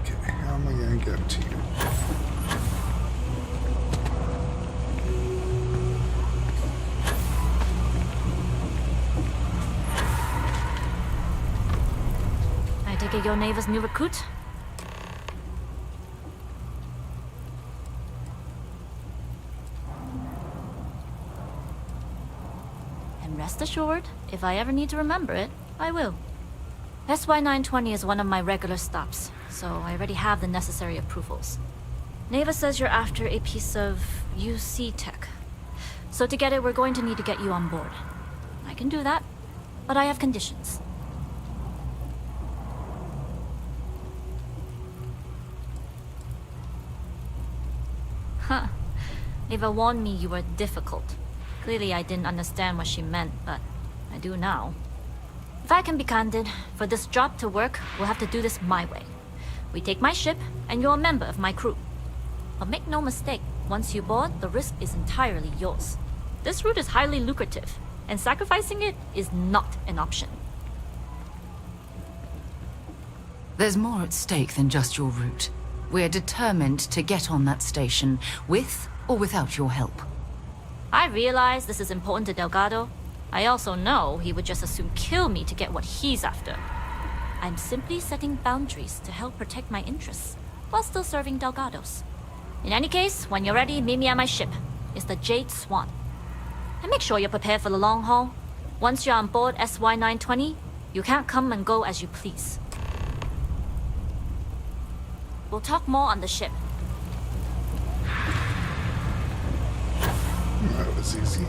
Okay, how am I gonna get to you? I take it you're Neva's new recruit? And rest assured, if I ever need to remember it, I will. SY-920 is one of my regular stops, so I already have the necessary approvals. Neva says you're after a piece of UC tech. So to get it, we're going to need to get you on board. I can do that, but I have conditions. Huh. Neva warned me you were difficult. Clearly I didn't understand what she meant, but I do now. If I can be candid, for this job to work, we'll have to do this my way. We take my ship, and you're a member of my crew. But make no mistake, once you board, the risk is entirely yours. This route is highly lucrative, and sacrificing it is not an option. There's more at stake than just your route. We're determined to get on that station, with or without your help. I realize this is important to Delgado, I also know he would just as soon kill me to get what he's after. I'm simply setting boundaries to help protect my interests, while still serving Delgados. In any case, when you're ready, meet me at my ship. It's the Jade Swan. And make sure you're prepared for the long haul. Once you're on board SY-920, you can't come and go as you please. We'll talk more on the ship. That was easy.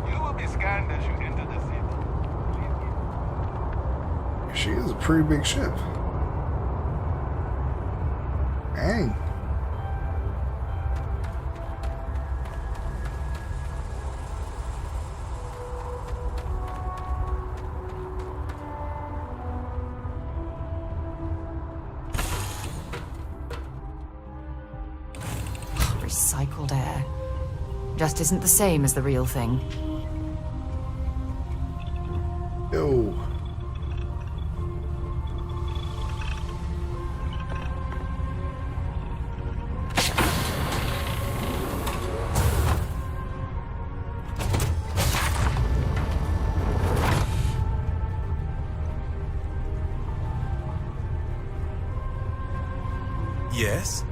You will be scanned as you enter the city. She is a pretty big ship. Dang. Recycled air. Just isn't the same as the real thing. Yo. Yes?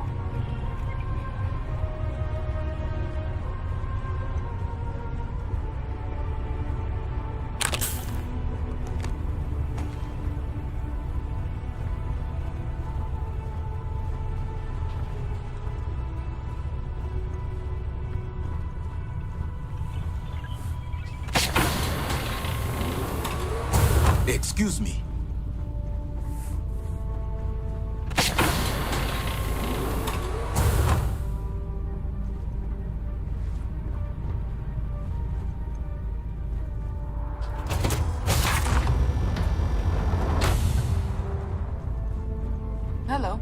Excuse me. Hello.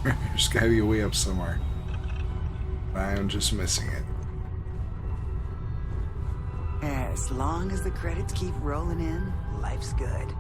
There's gotta be a way up somewhere. I am just missing it. As long as the credits keep rolling in, life's good.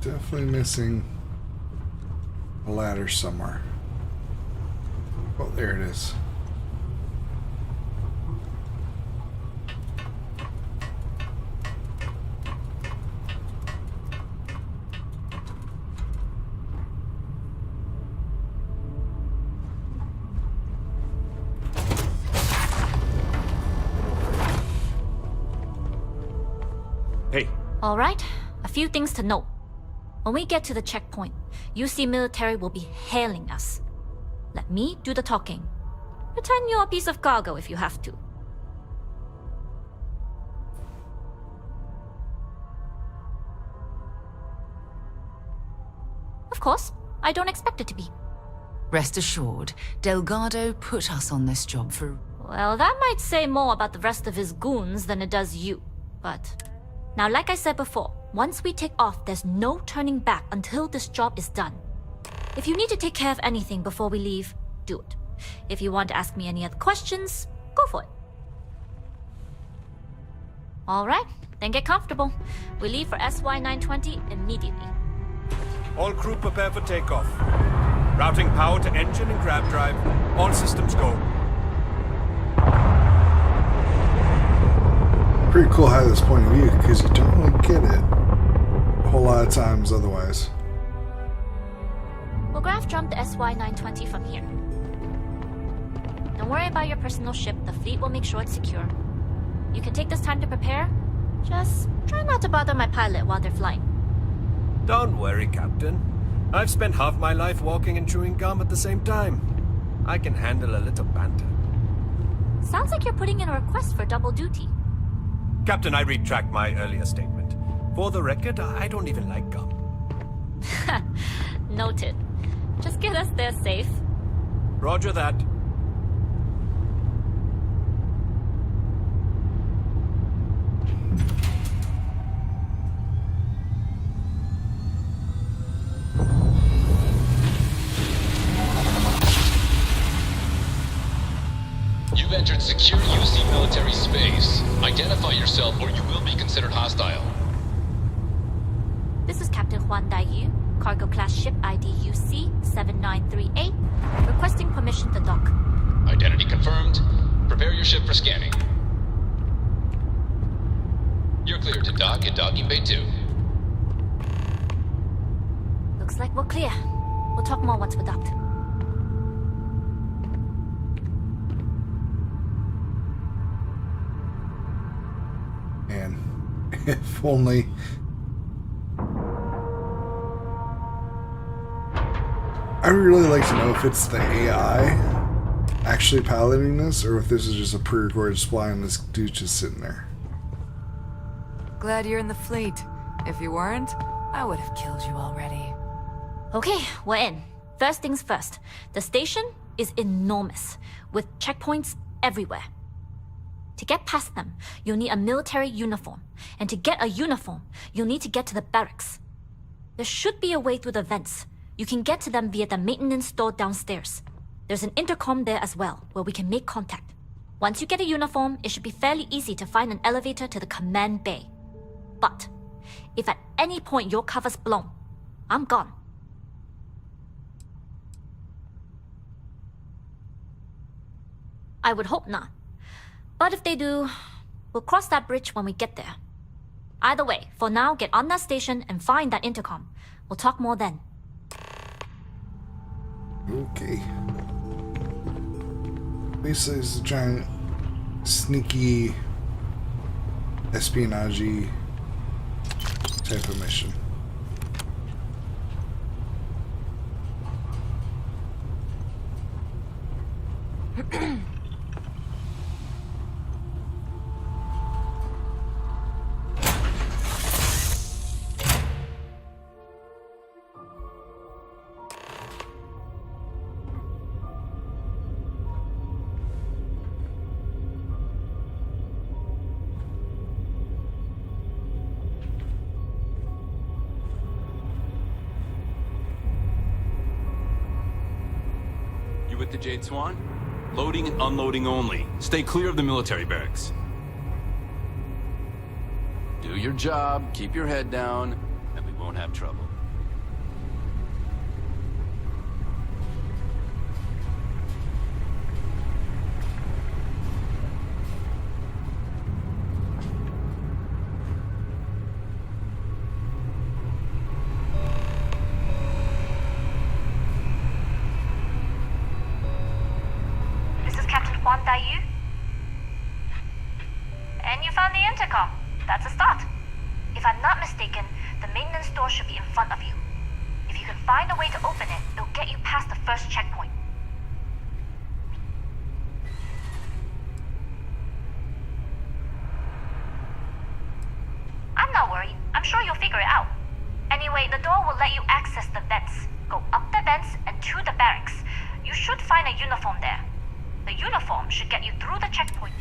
Definitely missing a ladder somewhere. Oh, there it is. Hey. All right, a few things to note. When we get to the checkpoint, UC military will be hailing us. Let me do the talking. Pretend you're a piece of cargo if you have to. course. I don't expect it to be. Rest assured, Delgado put us on this job for... Well, that might say more about the rest of his goons than it does you. But... Now, like I said before, once we take off, there's no turning back until this job is done. If you need to take care of anything before we leave, do it. If you want to ask me any other questions, go for it. Alright, then get comfortable. We leave for SY-920 immediately. All crew prepare for takeoff. Routing power to engine and grab drive. All systems go. Pretty cool how this point of view, because you don't really get it a whole lot of times otherwise. We'll graph jump the SY-920 from here. Don't worry about your personal ship. The fleet will make sure it's secure. You can take this time to prepare. Just try not to bother my pilot while they're flying. Don't worry, Captain. I've spent half my life walking and chewing gum at the same time. I can handle a little banter. Sounds like you're putting in a request for double duty. Captain, I retract my earlier statement. For the record, I don't even like gum. Noted. Just get us there safe. Roger that. You've entered secure UC military space. Identify yourself or you will be considered hostile. This is Captain Huan Daiyu, cargo class ship ID UC-7938, requesting permission to dock. Identity confirmed. Prepare your ship for scanning. You're clear to dock at docking bay 2. Looks like we're clear. We'll talk more once we're docked. And if only... I'd really like to know if it's the AI actually piloting this, or if this is just a pre-recorded supply and this dude's just sitting there. Glad you're in the fleet. If you weren't, I would have killed you already. Okay, we're in. First things first. The station is enormous, with checkpoints everywhere. To get past them, you'll need a military uniform. And to get a uniform, you'll need to get to the barracks. There should be a way through the vents. You can get to them via the maintenance store downstairs. There's an intercom there as well, where we can make contact. Once you get a uniform, it should be fairly easy to find an elevator to the command bay. But, if at any point your cover's blown, I'm gone. I would hope not. But if they do, we'll cross that bridge when we get there. Either way, for now, get on that station and find that intercom. We'll talk more then. Okay. Basically, it's a giant, sneaky, espionage type of mission. You with the Jade Swan? Loading and unloading only. Stay clear of the military barracks. Do your job, keep your head down, and we won't have trouble. This is Captain Huan Daiyu. And you found the intercom. That's a start. If I'm not mistaken, the maintenance door should be in front of you. If you can find a way to open it, it'll get you past the first checkpoint. I'm not worried. I'm sure you'll figure it out. And Anyway, the door will let you access the vents. Go up the vents and to the barracks. You should find a uniform there. The uniform should get you through the checkpoint.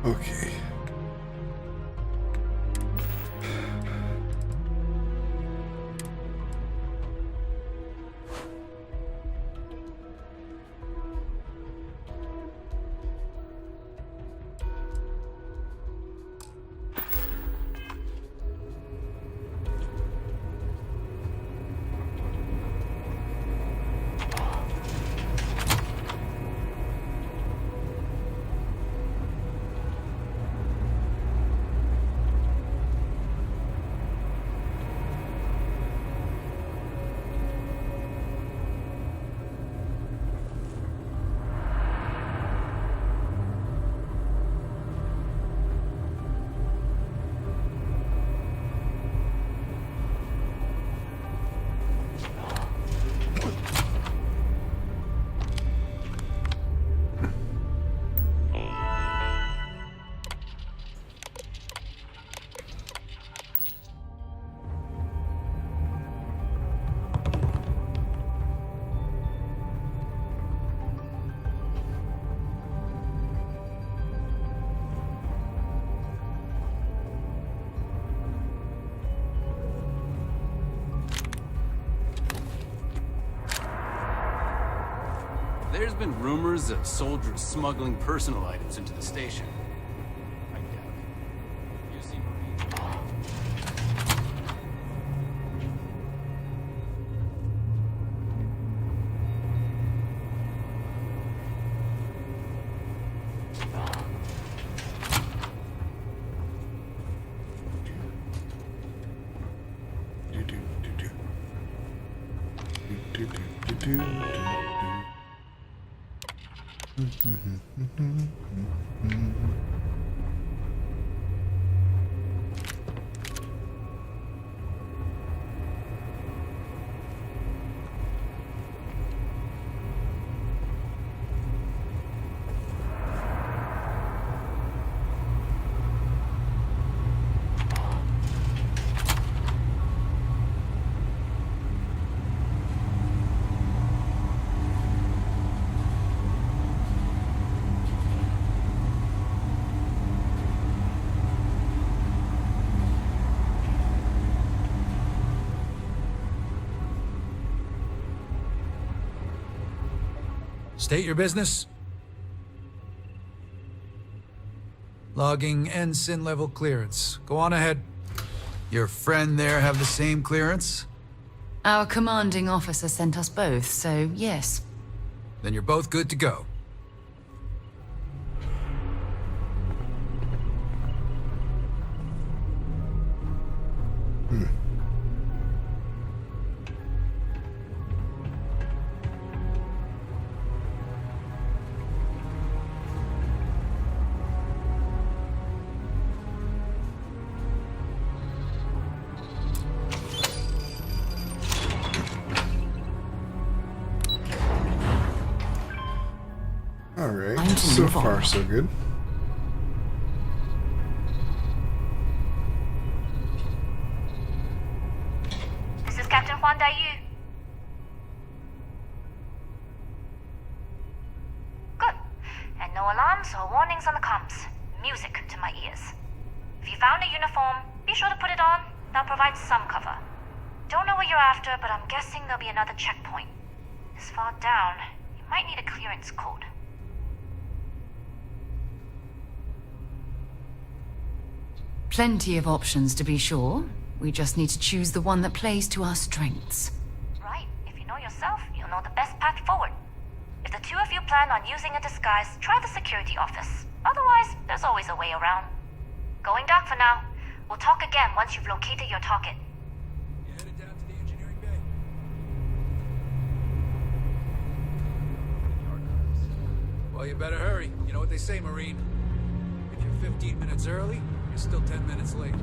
Okay. been rumors of soldiers smuggling personal items into the station. I doubt it. You see Marine? State your business. Logging ensign level clearance. Go on ahead. Your friend there have the same clearance? Our commanding officer sent us both, so yes. Then you're both good to go. Alright, so far so good. This is Captain Huan Daiyu. Good. And no alarms or warnings on the comms. Music to my ears. If you found a uniform, be sure to put it on. That'll provide some cover. Don't know what you're after, but I'm guessing there'll be another checkpoint. This far down, you might need a clearance code. Plenty of options to be sure. We just need to choose the one that plays to our strengths. Right. If you know yourself, you'll know the best path forward. If the two of you plan on using a disguise, try the security office. Otherwise, there's always a way around. Going dark for now. We'll talk again once you've located your target. You headed down to the engineering bay? Well, you better hurry. You know what they say, Marine. If you're 15 minutes early, you're still 10 minutes late.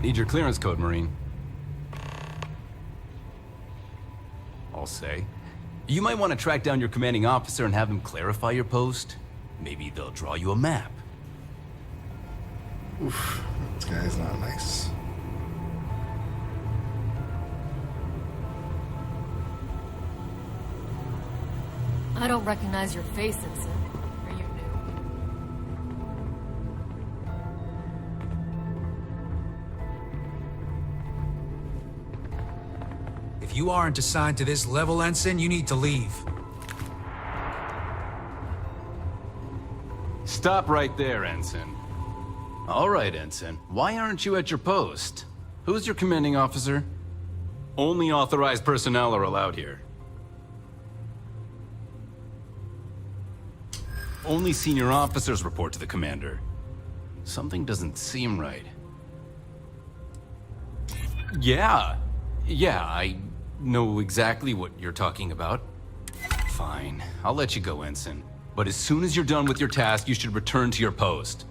Need your clearance code, Marine. I'll say. You might want to track down your commanding officer and have him clarify your post. Maybe they'll draw you a map. Oof, this guy's not nice. I don't recognize your face, Ensign. Are you new? If you aren't assigned to this level, Ensign, you need to leave. Stop right there, Ensign. All right, Ensign. Why aren't you at your post? Who's your commanding officer? Only authorized personnel are allowed here. Only senior officers report to the commander. Something doesn't seem right. Yeah, I know exactly what you're talking about. Fine, I'll let you go, Ensign. But as soon as you're done with your task, you should return to your post.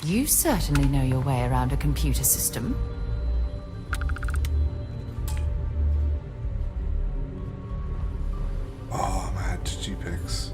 You certainly know your way around a computer system. Oh, I had G-Pix.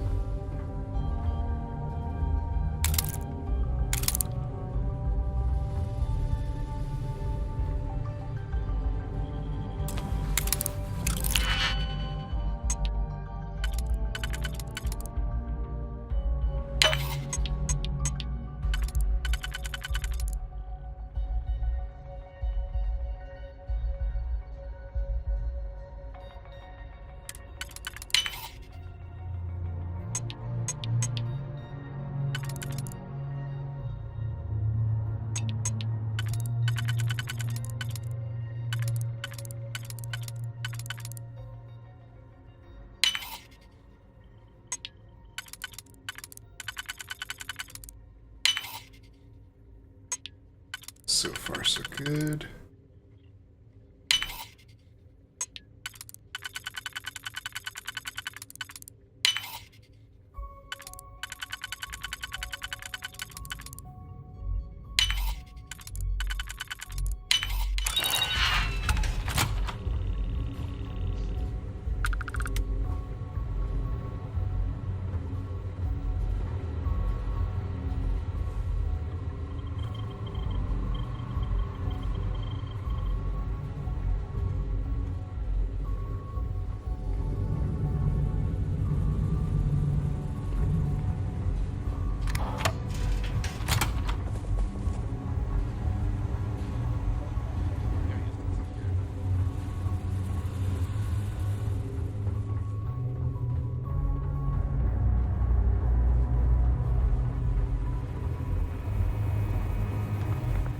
So far, so good.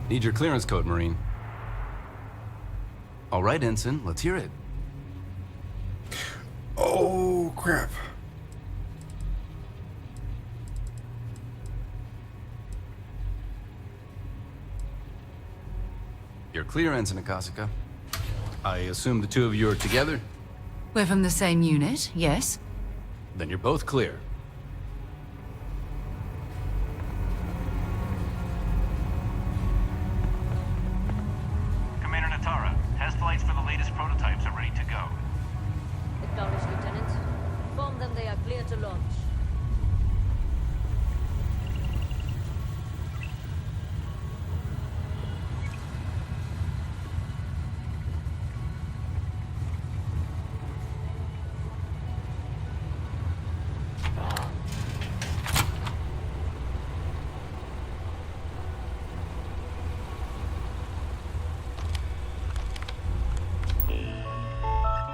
Need your clearance code, Marine. All right, Ensign, let's hear it. Oh, crap. You're clear, Ensign Akasaka. I assume the two of you are together? We're from the same unit, yes? Then you're both clear. Commander Natara, test flights for the latest prototypes are ready to go. Acknowledged, Lieutenant. Inform them they are clear to launch.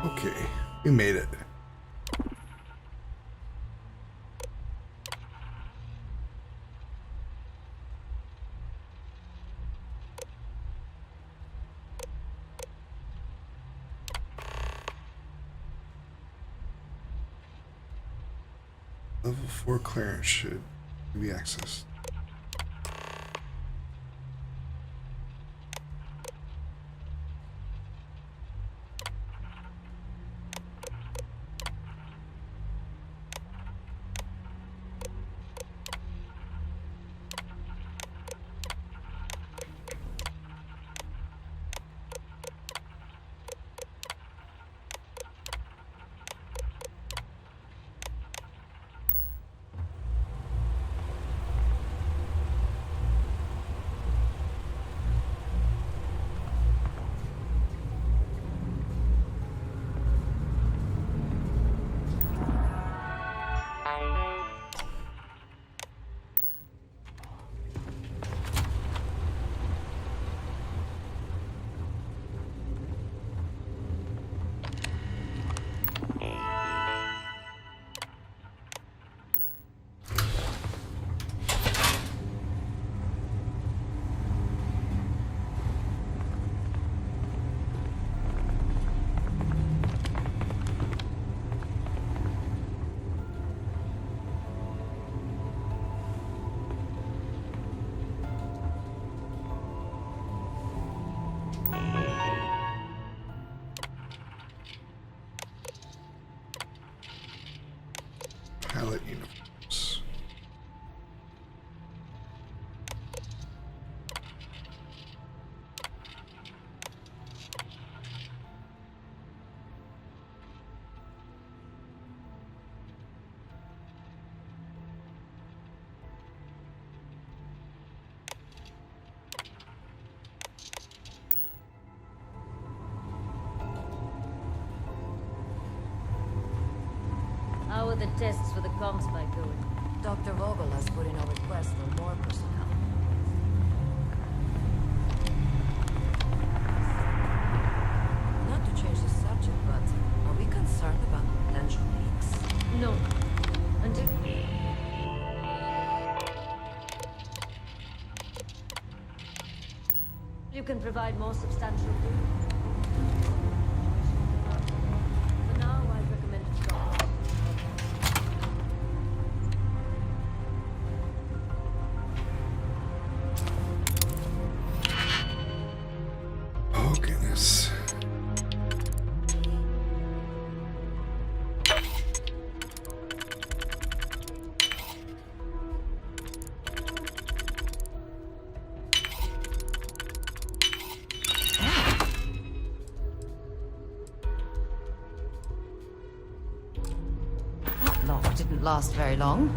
Okay, we made it. Level 4 clearance should be accessed. are the tests for the comms by going? Dr. Vogel has put in a request for more personnel. Not to change the subject, but are we concerned about potential leaks? No. Until... You can provide more substantial proof. For now, I'd recommend you stop. Oh, goodness. That lock didn't last very long.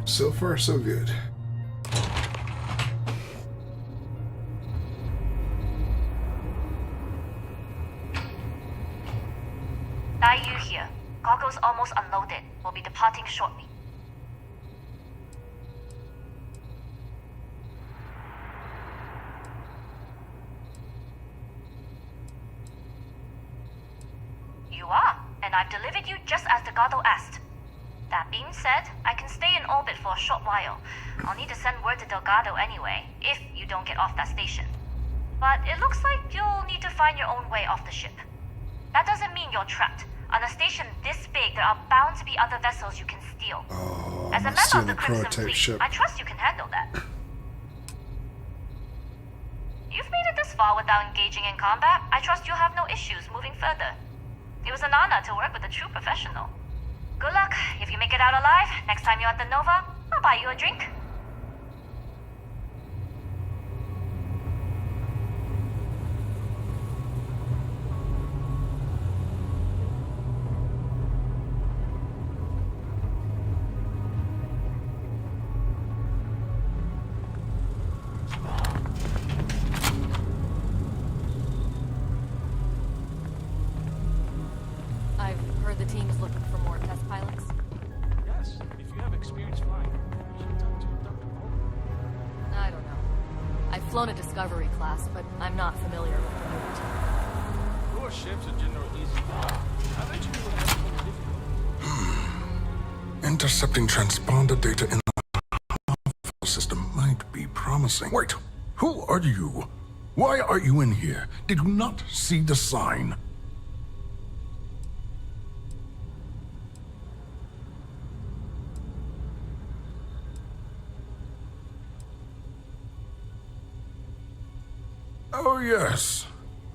So far, so good. Yu here. Goggles almost unloaded. We'll be departing shortly. You are, and I've delivered you just as Delgado asked. That being said, I can stay in orbit for a short while. I'll need to send word to Delgado anyway, if you don't get off that station. But it looks like you'll need to find your own way off the ship. That doesn't mean you're trapped. On a station this big, there are bound to be other vessels you can steal. Oh, As a I'm member of stealing the a Crimson prototype Fleet, ship. I trust you can handle that. You've made it this far without engaging in combat. I trust you'll have no issues moving further. It was an honor to work with a true professional. Good luck. If you make it out alive, next time you're at the Nova, I'll buy you a drink. I've heard the team's looking for more test pilots. Yes, if you have experience flying, you should talk to Dr. Vogel. I don't know. I've flown a Discovery class, but I'm not familiar with the new team. Your ships are generally easy to fly. I bet you would have some difficulty. Intercepting transponder data in the system might be promising. Wait, who are you? Why are you in here? Did you not see the sign? Oh, yes.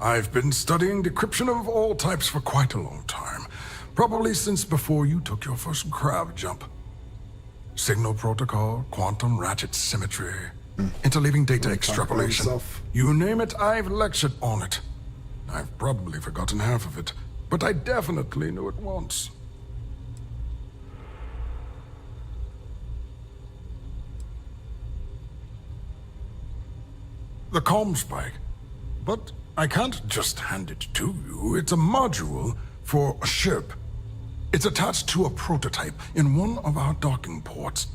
I've been studying decryption of all types for quite a long time. Probably since before you took your first crab jump. Signal protocol, quantum ratchet symmetry, interleaving data extrapolation. You name it, I've lectured on it. I've probably forgotten half of it, but I definitely knew it once. The comm spike. But I can't just hand it to you. It's a module for a ship. It's attached to a prototype in one of our docking ports.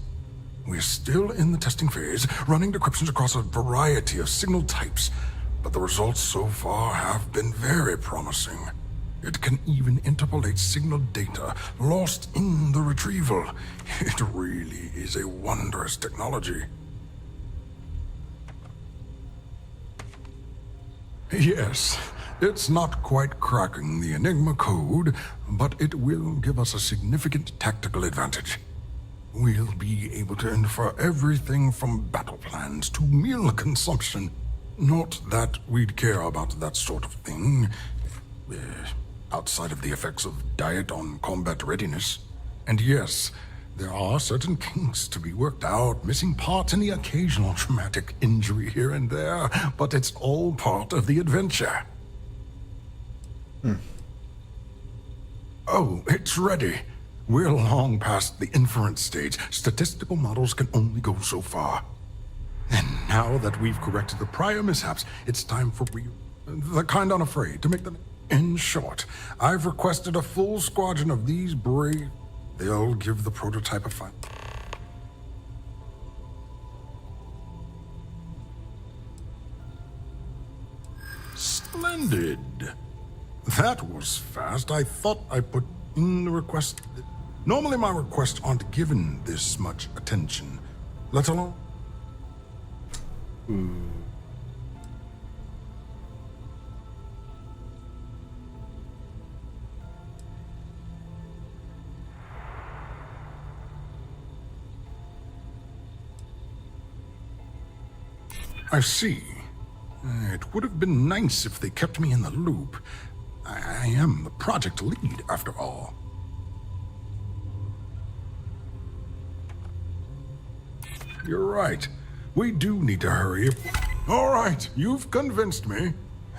We're still in the testing phase, running decryptions across a variety of signal types, but the results so far have been very promising. It can even interpolate signal data lost in the retrieval. It really is a wondrous technology. Yes, it's not quite cracking the Enigma code, but it will give us a significant tactical advantage. We'll be able to infer everything from battle plans to meal consumption. Not that we'd care about that sort of thing, outside of the effects of diet on combat readiness. And yes, there are certain kinks to be worked out, missing parts and the occasional traumatic injury here and there, but it's all part of the adventure. Oh, it's ready. We're long past the inference stage. Statistical models can only go so far. And now that we've corrected the prior mishaps, it's time for the kind unafraid to make them. In short, I've requested a full squadron of these brave. They'll give the prototype a fight. Splendid. That was fast. I thought I put in the request. Normally my requests aren't given this much attention, let alone... I see. It would have been nice if they kept me in the loop. I am the project lead, after all. You're right. We do need to hurry. All right, you've convinced me.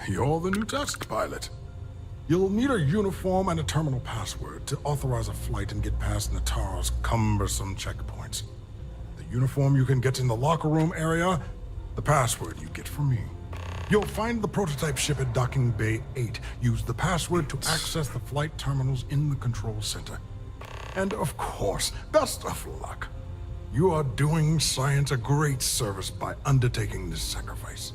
You're the new test pilot. You'll need a uniform and a terminal password to authorize a flight and get past Natara's cumbersome checkpoints. The uniform you can get in the locker room area, the password you get from me. You'll find the prototype ship at Docking Bay 8. Use the password to access the flight terminals in the control center. And of course, best of luck. You are doing science a great service by undertaking this sacrifice.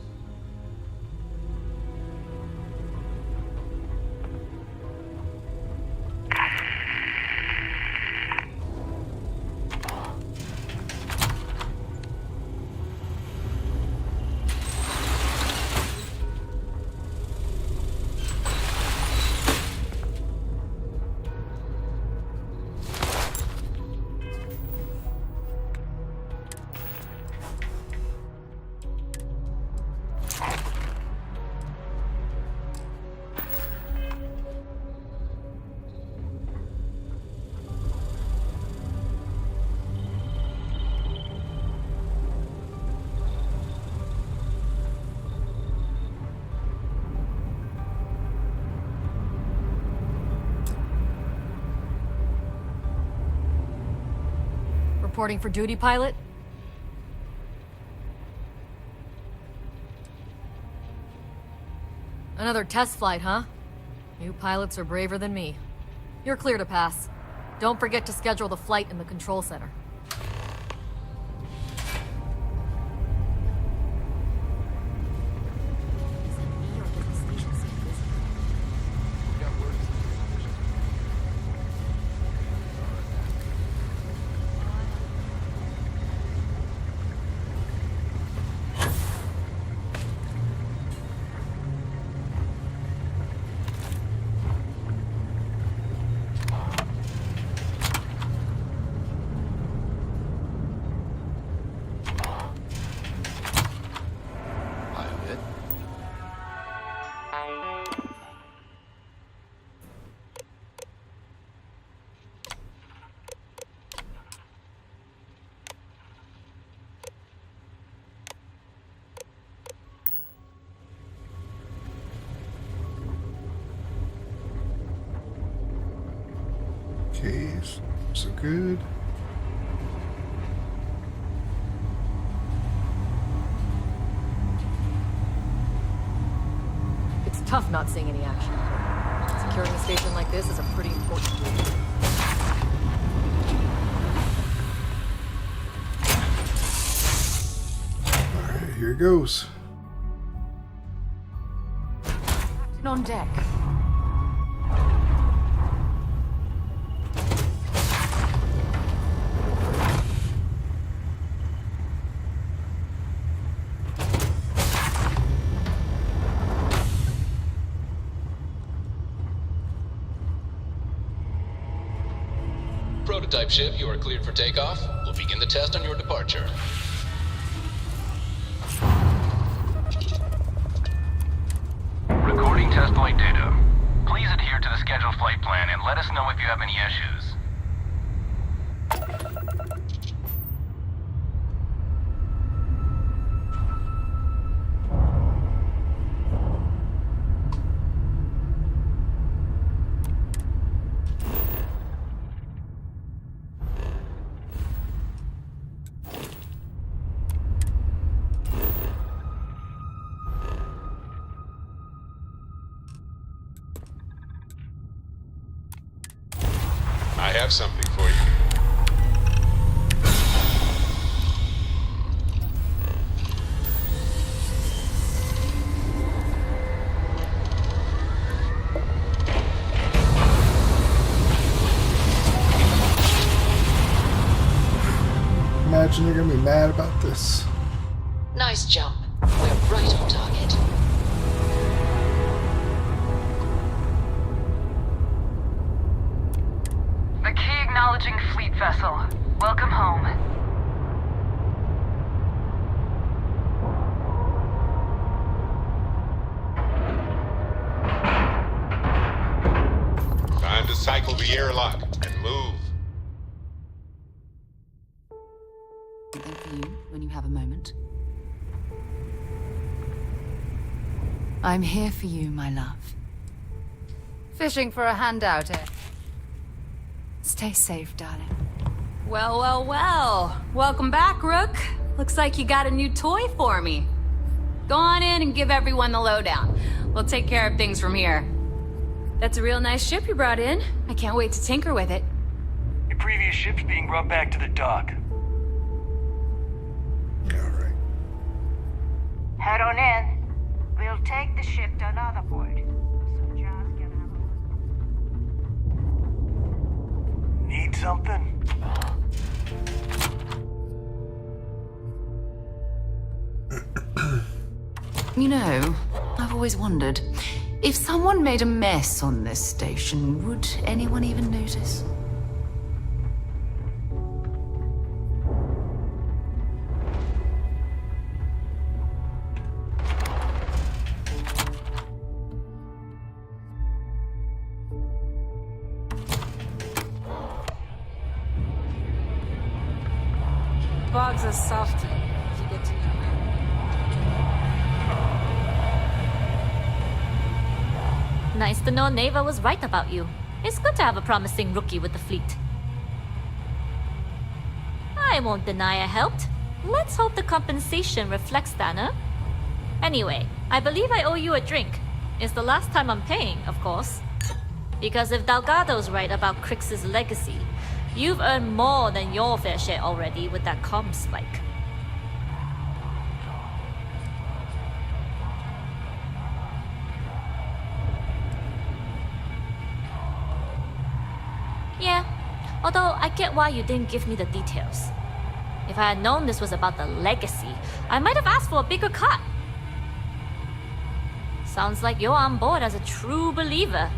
Reporting for duty, pilot? Another test flight, huh? You pilots are braver than me. You're clear to pass. Don't forget to schedule the flight in the control center. Okay, so good. It's tough not seeing any action. Securing a station like this is a pretty important job. here it goes. On deck. Prototype ship, you are cleared for takeoff. We'll begin the test on your departure. Recording test flight data. Please adhere to the scheduled flight plan and let us know if you have any issues. I have something for you. Imagine you're gonna be mad about this. Nice jump. We're right on target. The key acknowledging fleet vessel. Welcome home. Time to cycle the airlock and move. Something for you when you have a moment. I'm here for you, my love. Fishing for a handout, eh? Stay safe, darling. Well, well, well. Welcome back, Rook. Looks like you got a new toy for me. Go on in and give everyone the lowdown. We'll take care of things from here. That's a real nice ship you brought in. I can't wait to tinker with it. Your previous ship's being brought back to the dock. Head on in. We'll take the ship to another port. So John's gonna have a Need something? You know, I've always wondered, if someone made a mess on this station, would anyone even notice? Bugs are soft if you get to know them. Nice to know Neva was right about you. It's good to have a promising rookie with the fleet. I won't deny I helped. Let's hope the compensation reflects that, huh? Anyway, I believe I owe you a drink. It's the last time I'm paying, of course. Because if Delgado's right about Crix's legacy, you've earned more than your fair share already with that comm spike. Yeah, although I get why you didn't give me the details. If I had known this was about the legacy, I might have asked for a bigger cut. Sounds like you're on board as a true believer.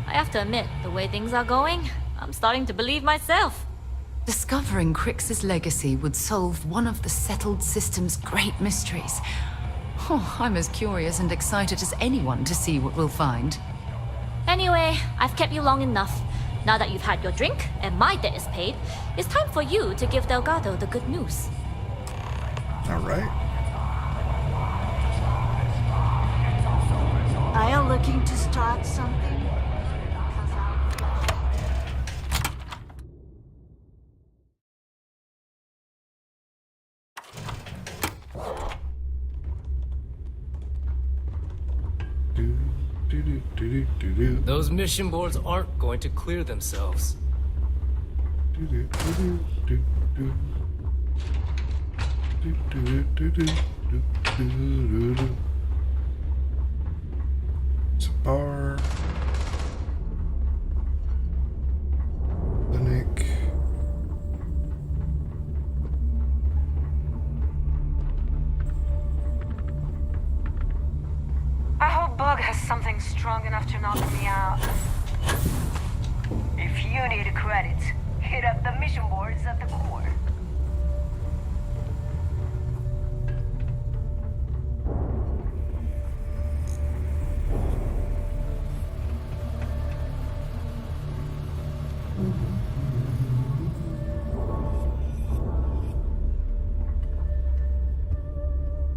I have to admit, the way things are going, I'm starting to believe myself. Discovering Crix's legacy would solve one of the settled system's great mysteries. Oh, I'm as curious and excited as anyone to see what we'll find. Anyway, I've kept you long enough. Now that you've had your drink and my debt is paid, it's time for you to give Delgado the good news. All right. Are you looking to start something? Those mission boards aren't going to clear themselves. It's a bar. Clinic. I hope Bug has something strong enough to knock me out. If you need credits, hit up the mission boards at the core.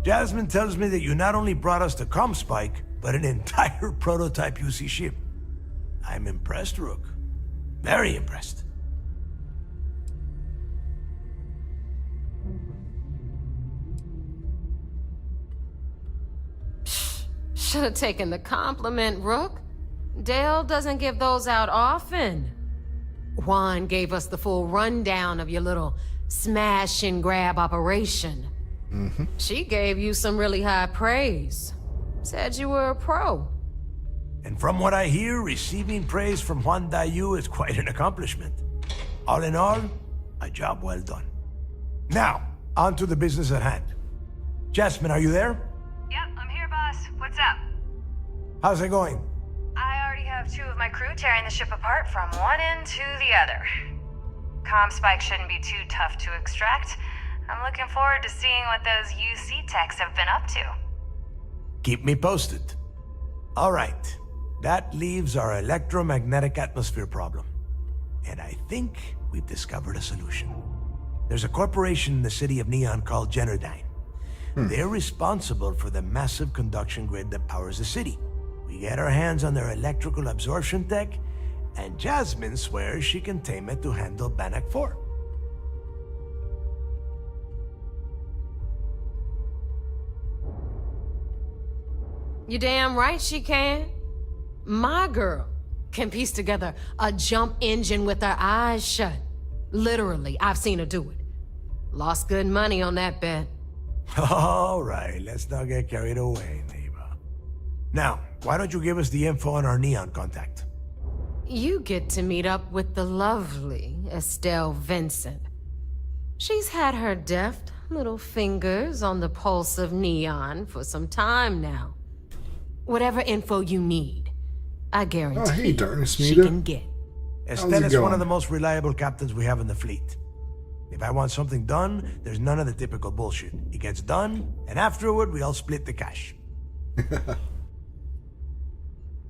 Jasmine tells me that you not only brought us the Comspike, but an entire prototype UC ship. I'm impressed, Rook. Very impressed. Should have taken the compliment, Rook. Dale doesn't give those out often. Juan gave us the full rundown of your little smash and grab operation. She gave you some really high praise. Said you were a pro. And from what I hear, receiving praise from Juan Dayu is quite an accomplishment. All in all, a job well done. Now, on to the business at hand. Jasmine, are you there? Yep, I'm here, boss. What's up? How's it going? I already have 2 of my crew tearing the ship apart from one end to the other. Comspike shouldn't be too tough to extract. I'm looking forward to seeing what those UC techs have been up to. Keep me posted. All right. That leaves our electromagnetic atmosphere problem. And I think we've discovered a solution. There's a corporation in the city of Neon called Generdyne. They're responsible for the massive conduction grid that powers the city. We get our hands on their electrical absorption tech, and Jasmine swears she can tame it to handle Bannock 4. You damn right she can. My girl can piece together a jump engine with her eyes shut. Literally, I've seen her do it. Lost good money on that bet. All right, let's not get carried away, neighbor. Now, why don't you give us the info on our Neon contact? You get to meet up with the lovely Estelle Vincent. She's had her deft little fingers on the pulse of Neon for some time now. Whatever info you need, I guarantee hey, darkness she meter. can get. Estelle is one of the most reliable captains we have in the fleet. If I want something done, there's none of the typical bullshit. It gets done, and afterward, we all split the cash. Yeah,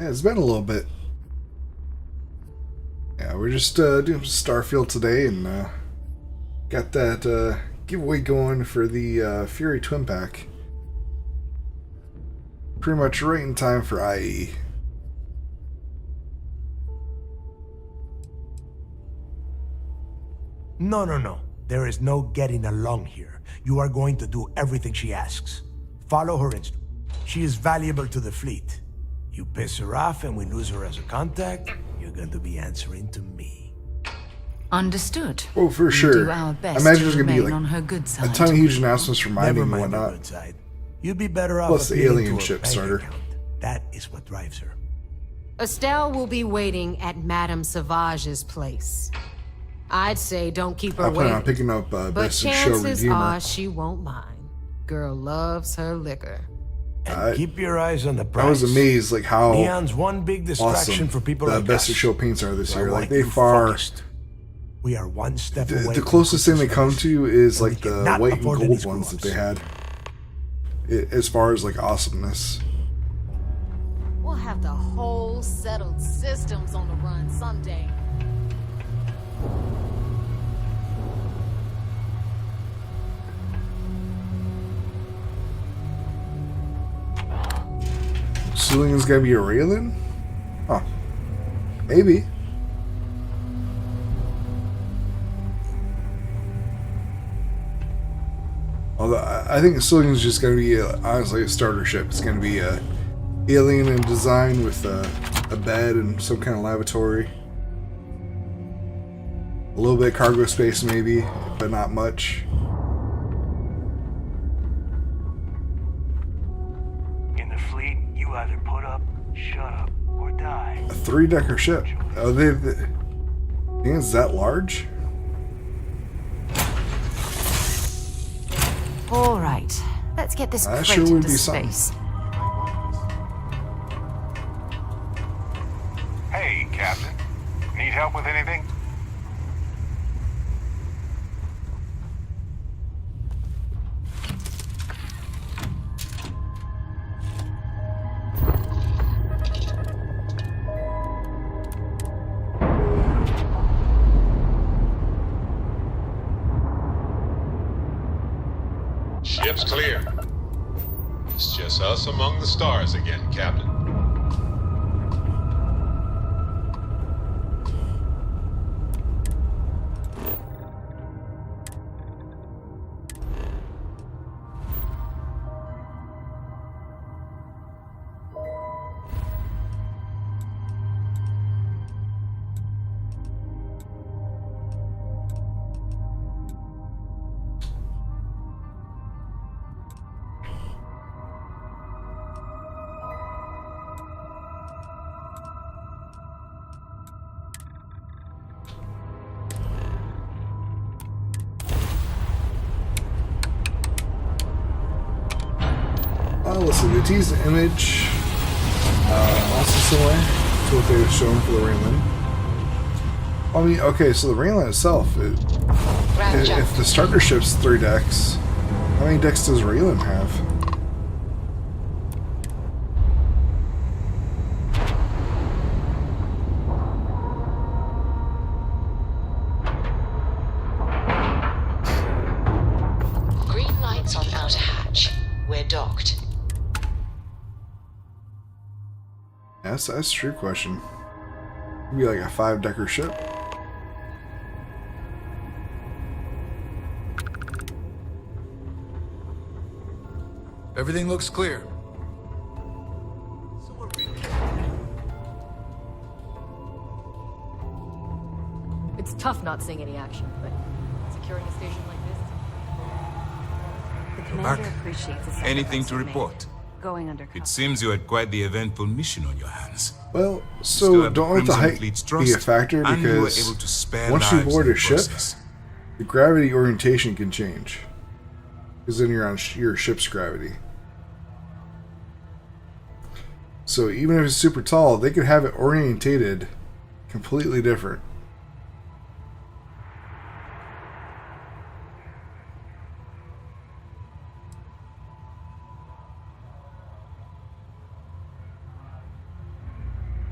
it's been a little bit. Yeah, we're just doing Starfield today, and got that giveaway going for the Fury Twin Pack. Pretty much right in time for IE. No. There is no getting along here. You are going to do everything she asks. Follow her instructions. She is valuable to the fleet. You piss her off and we lose her as a contact, you're going to be answering to me. Understood. Oh, for We sure. do our I best imagine to there's gonna be remain like on her good a side. ton of huge announcements from mining Never and mind the whatnot. good side. You'd be better off Plus the appealing alien to her ship bank starter. account. That is what drives her. Estelle will be waiting at Madame Sauvage's place. I'd say don't keep her I plan waiting. on picking up but Best in Show chances Redeemer. are she won't mind. Girl loves her liquor. Keep your eyes on the price. I was amazed like how Neon's one big distraction awesome for people the like Best us. in Show paints are this who year. are Like they you far focused. We are one step away. the from closest thing they come to is and like we the cannot white and afford gold any ones that screw-ups. they had. As far as like awesomeness. We'll have the whole settled systems on the run someday. Ceiling is gonna be a railing? Huh. Maybe. Although I think Ceiling is just gonna be honestly a starter ship. It's gonna be a alien in design with a bed and some kind of lavatory. A little bit of cargo space maybe, but not much. In the fleet, you either put up, shut up, or die. A 3-decker ship. Oh, they think it's that large? All right, let's get this That crate sure would into be something. space. Hey, Captain. Need help with anything? Ship's clear. It's just us among the stars again, Captain. Let's see, they teased the image. Also similar to what they were showing for the Raylan. I mean, okay, so the Raylan itself, if the starter ship's 3 decks, how many decks does Raylan have? Green lights on outer hatch. We're docked. That's a true question. It'd be like a 5-decker ship. Everything looks clear. It's tough not seeing any action, but securing a station like this. The Back. commander appreciates the Anything sacrifice to you made. report? Going undercover. It seems you had quite the eventful mission on your hands. Well, You still so have don't the let the Crimson height Fleet's be a trust, factor and you were because able to spare once you lives board in a the ship, process. the gravity orientation can change. Because then you're on your ship's gravity. So even if it's super tall, they could have it orientated completely different.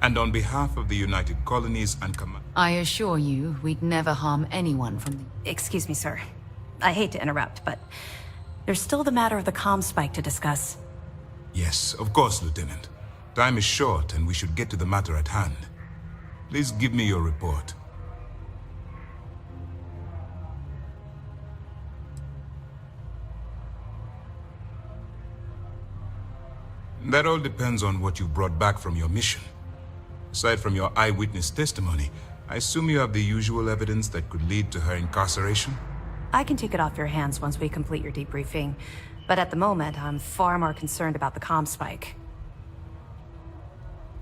And on behalf of the United Colonies and Command... I assure you, we'd never harm anyone from the... Excuse me, sir. I hate to interrupt, but there's still the matter of the comm spike to discuss. Yes, of course, Lieutenant. Time is short, and we should get to the matter at hand. Please give me your report. That all depends on what you brought back from your mission. Aside from your eyewitness testimony, I assume you have the usual evidence that could lead to her incarceration? I can take it off your hands once we complete your debriefing, but at the moment, I'm far more concerned about the comm spike.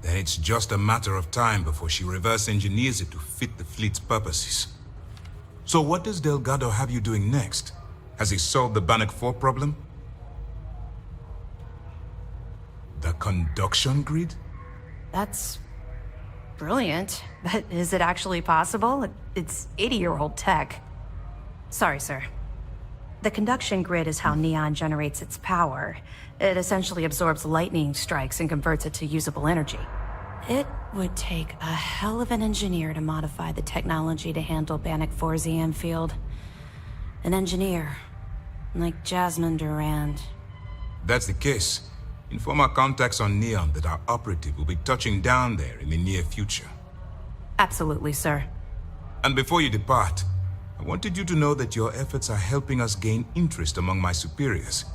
Then it's just a matter of time before she reverse engineers it to fit the fleet's purposes. So what does Delgado have you doing next? Has he solved the Bannock 4 problem? The conduction grid? That's brilliant, but is it actually possible? It's 80-year-old tech. Sorry, sir. The conduction grid is how Neon generates its power. It essentially absorbs lightning strikes and converts it to usable energy. It would take a hell of an engineer to modify the technology to handle Bannock 4's EM field. An engineer, like Jasmine Durand. That's the case. Inform our contacts on Neon that our operative will be touching down there in the near future. Absolutely, sir. And before you depart, I wanted you to know that your efforts are helping us gain interest among my superiors.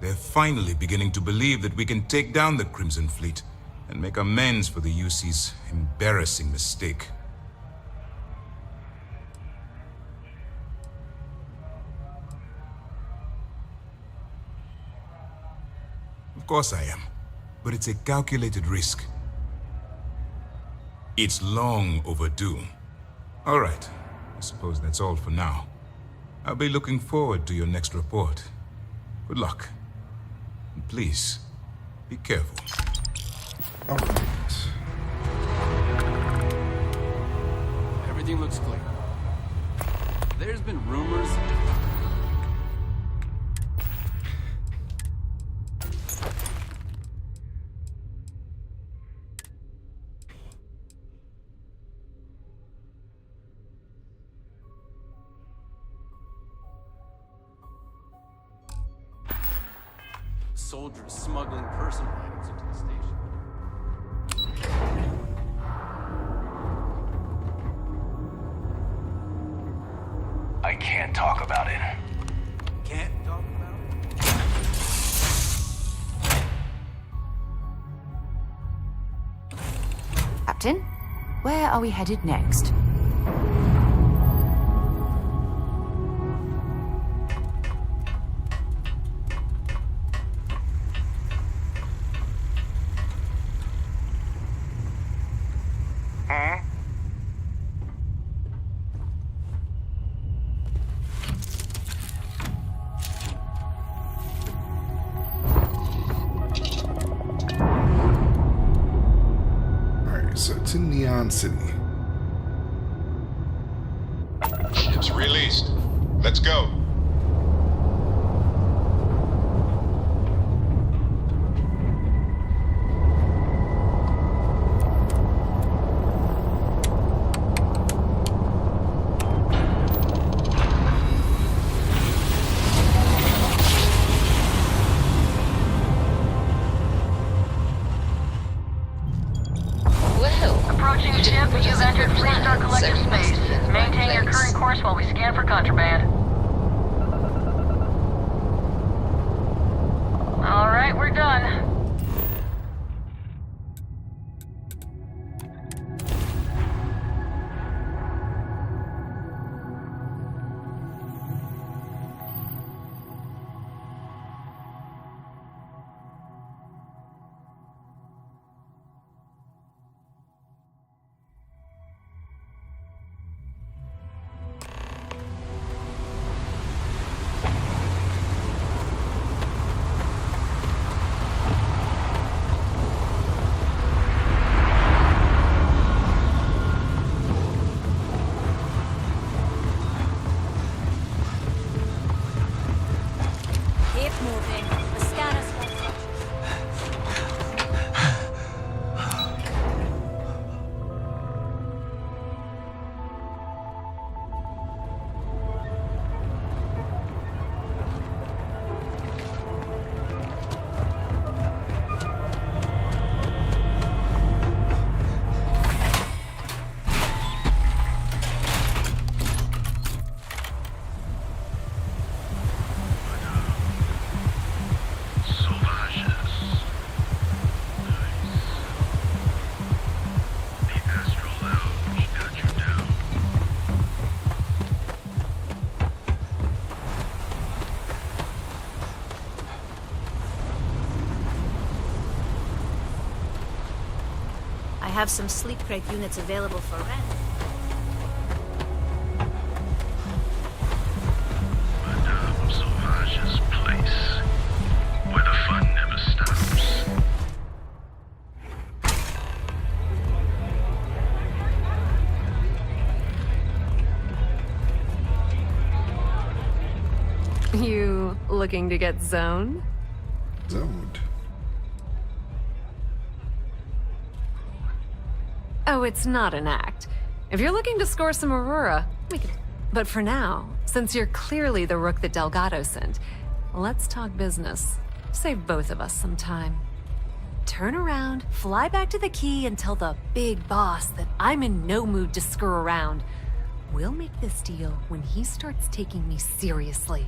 They're finally beginning to believe that we can take down the Crimson Fleet and make amends for the UC's embarrassing mistake. Of course I am. but it's a calculated risk. It's long overdue. All right, I suppose that's all for now. I'll be looking forward to your next report. Good luck. And please, be careful. All right. Everything looks clear. There's been rumors. Soldiers smuggling personal items into the station. I can't talk about it. Can't talk about it? Captain, where are we headed next? So to Neon City. Ship's released. Let's go. Approaching ship, you've entered Fleet Star Collective space. Maintain your current course while we scan for contraband. Alright, we're done. Keep moving. The scanners won't touch I have some sleep crate units available for rent. Madame Sauvage's place, where the fun never stops. You looking to get zoned? Zoned. Oh, it's not an act. If you're looking to score some Aurora, we could... But for now, since you're clearly the rook that Delgado sent, let's talk business. Save both of us some time. Turn around, fly back to the key, and tell the big boss that I'm in no mood to screw around. We'll make this deal when he starts taking me seriously.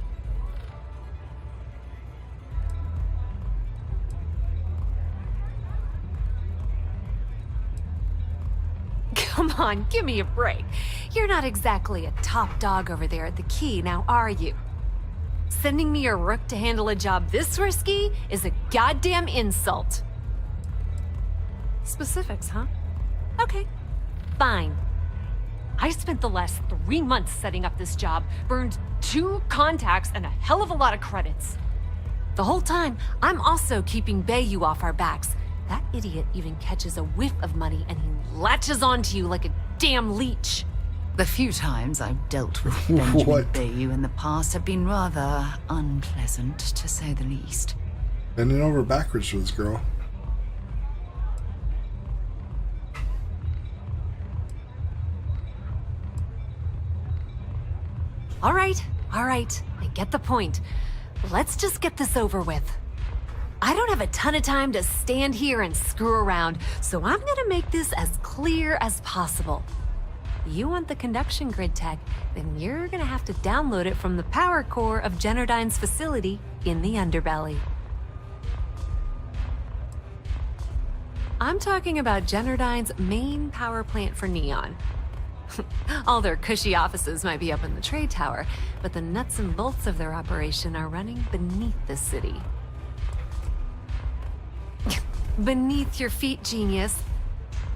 Come on, give me a break. You're not exactly a top dog over there at the key, now are you? Sending me a rook to handle a job this risky is a goddamn insult. Specifics, huh? Okay, fine. I spent the last 3 months setting up this job, burned 2 contacts and a hell of a lot of credits. The whole time, I'm also keeping Bayou off our backs. That idiot even catches a whiff of money and he latches onto you like a damn leech. The few times I've dealt with Benjamin Bayou in the past have been rather unpleasant, to say the least. Bending over backwards for this girl. All right, I get the point. Let's just get this over with. I don't have a ton of time to stand here and screw around, so I'm gonna make this as clear as possible. You want the conduction grid tech, then you're gonna have to download it from the power core of Generdyne's facility in the underbelly. I'm talking about Generdyne's main power plant for Neon. All their cushy offices might be up in the trade tower, but the nuts and bolts of their operation are running beneath the city. Beneath your feet, genius.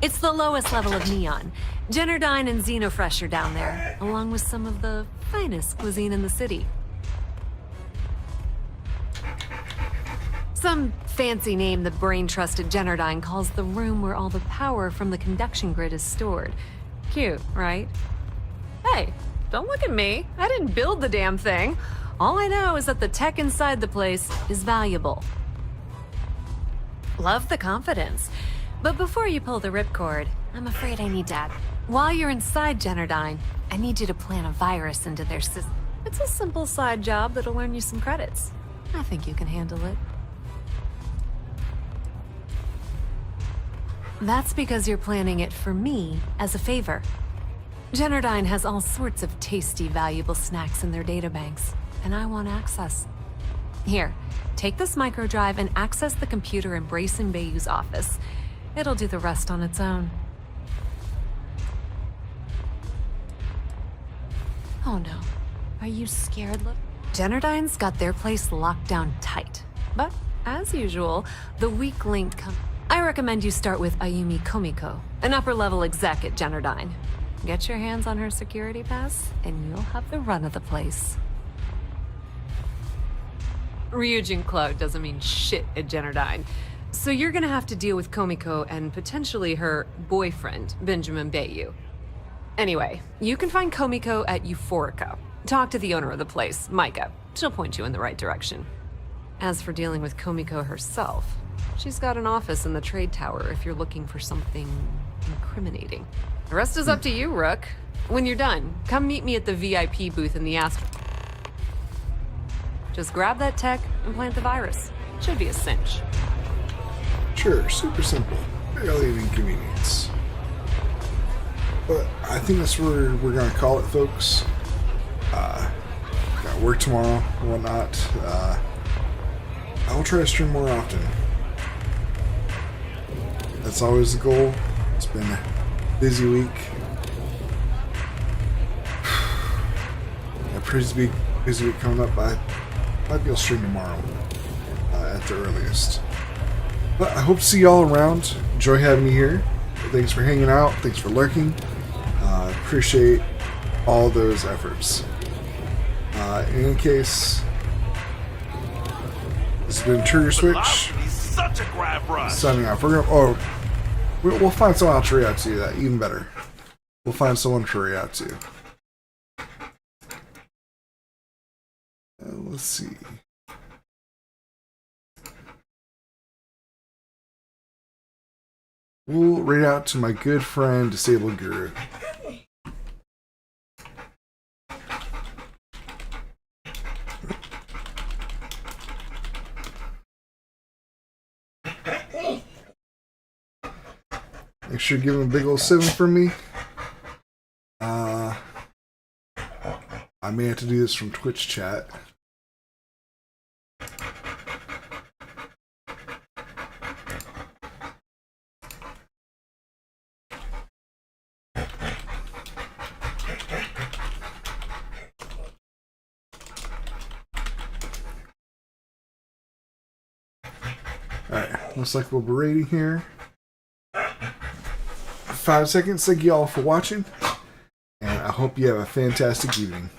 It's the lowest level of Neon. Generdyne and Xenofresh are down there, along with some of the finest cuisine in the city. Some fancy name the brain-trusted Generdyne calls the room where all the power from the conduction grid is stored. Cute, right? Hey, don't look at me. I didn't build the damn thing. All I know is that the tech inside the place is valuable. Love the confidence. But before you pull the ripcord, I'm afraid I need that. While you're inside Generdyne, I need you to plant a virus into their system. It's a simple side job that'll earn you some credits. I think you can handle it. That's because you're planning it for me as a favor. Generdyne has all sorts of tasty, valuable snacks in their databanks, and I want access. Here, take this microdrive and access the computer in Brayson Bayou's office. It'll do the rest on its own. Oh no. Are you scared, look? Generdyne's got their place locked down tight. But, as usual, the weak link comes. I recommend you start with Ayumi Komiko, an upper-level exec at Generdyne. Get your hands on her security pass, and you'll have the run of the place. Ryujin Cloud doesn't mean shit at Generdyne, so you're gonna have to deal with Komiko and potentially her boyfriend, Benjamin Bayou. Anyway, you can find Komiko at Euphorica. Talk to the owner of the place, Micah. She'll point you in the right direction. As for dealing with Komiko herself, she's got an office in the trade tower if you're looking for something incriminating. The rest is up to you, Rook. When you're done, come meet me at the VIP booth in the Astro. Just grab that tech and plant the virus. Should be a cinch. Sure, super simple. Barely an inconvenience. But I think that's where we're gonna call it, folks. Got work tomorrow and whatnot. I will try to stream more often. That's always the goal. It's been a busy week. A pretty busy week coming up. I might be able to stream tomorrow at the earliest. But I hope to see y'all around. Enjoy having you here. Thanks for hanging out. Thanks for lurking. Appreciate all those efforts. In any case, this has been Trigger Switch. Such a grab rush. Signing off. We'll find someone else to react to that. Even better. We'll find someone to react to. Let's see. We'll read out to my good friend Disabled Guru. Make sure to give him a big old 7 from me. I may have to do this from Twitch chat. Alright, looks like we'll be rating here. 5 seconds. Thank you all for watching, and I hope you have a fantastic evening.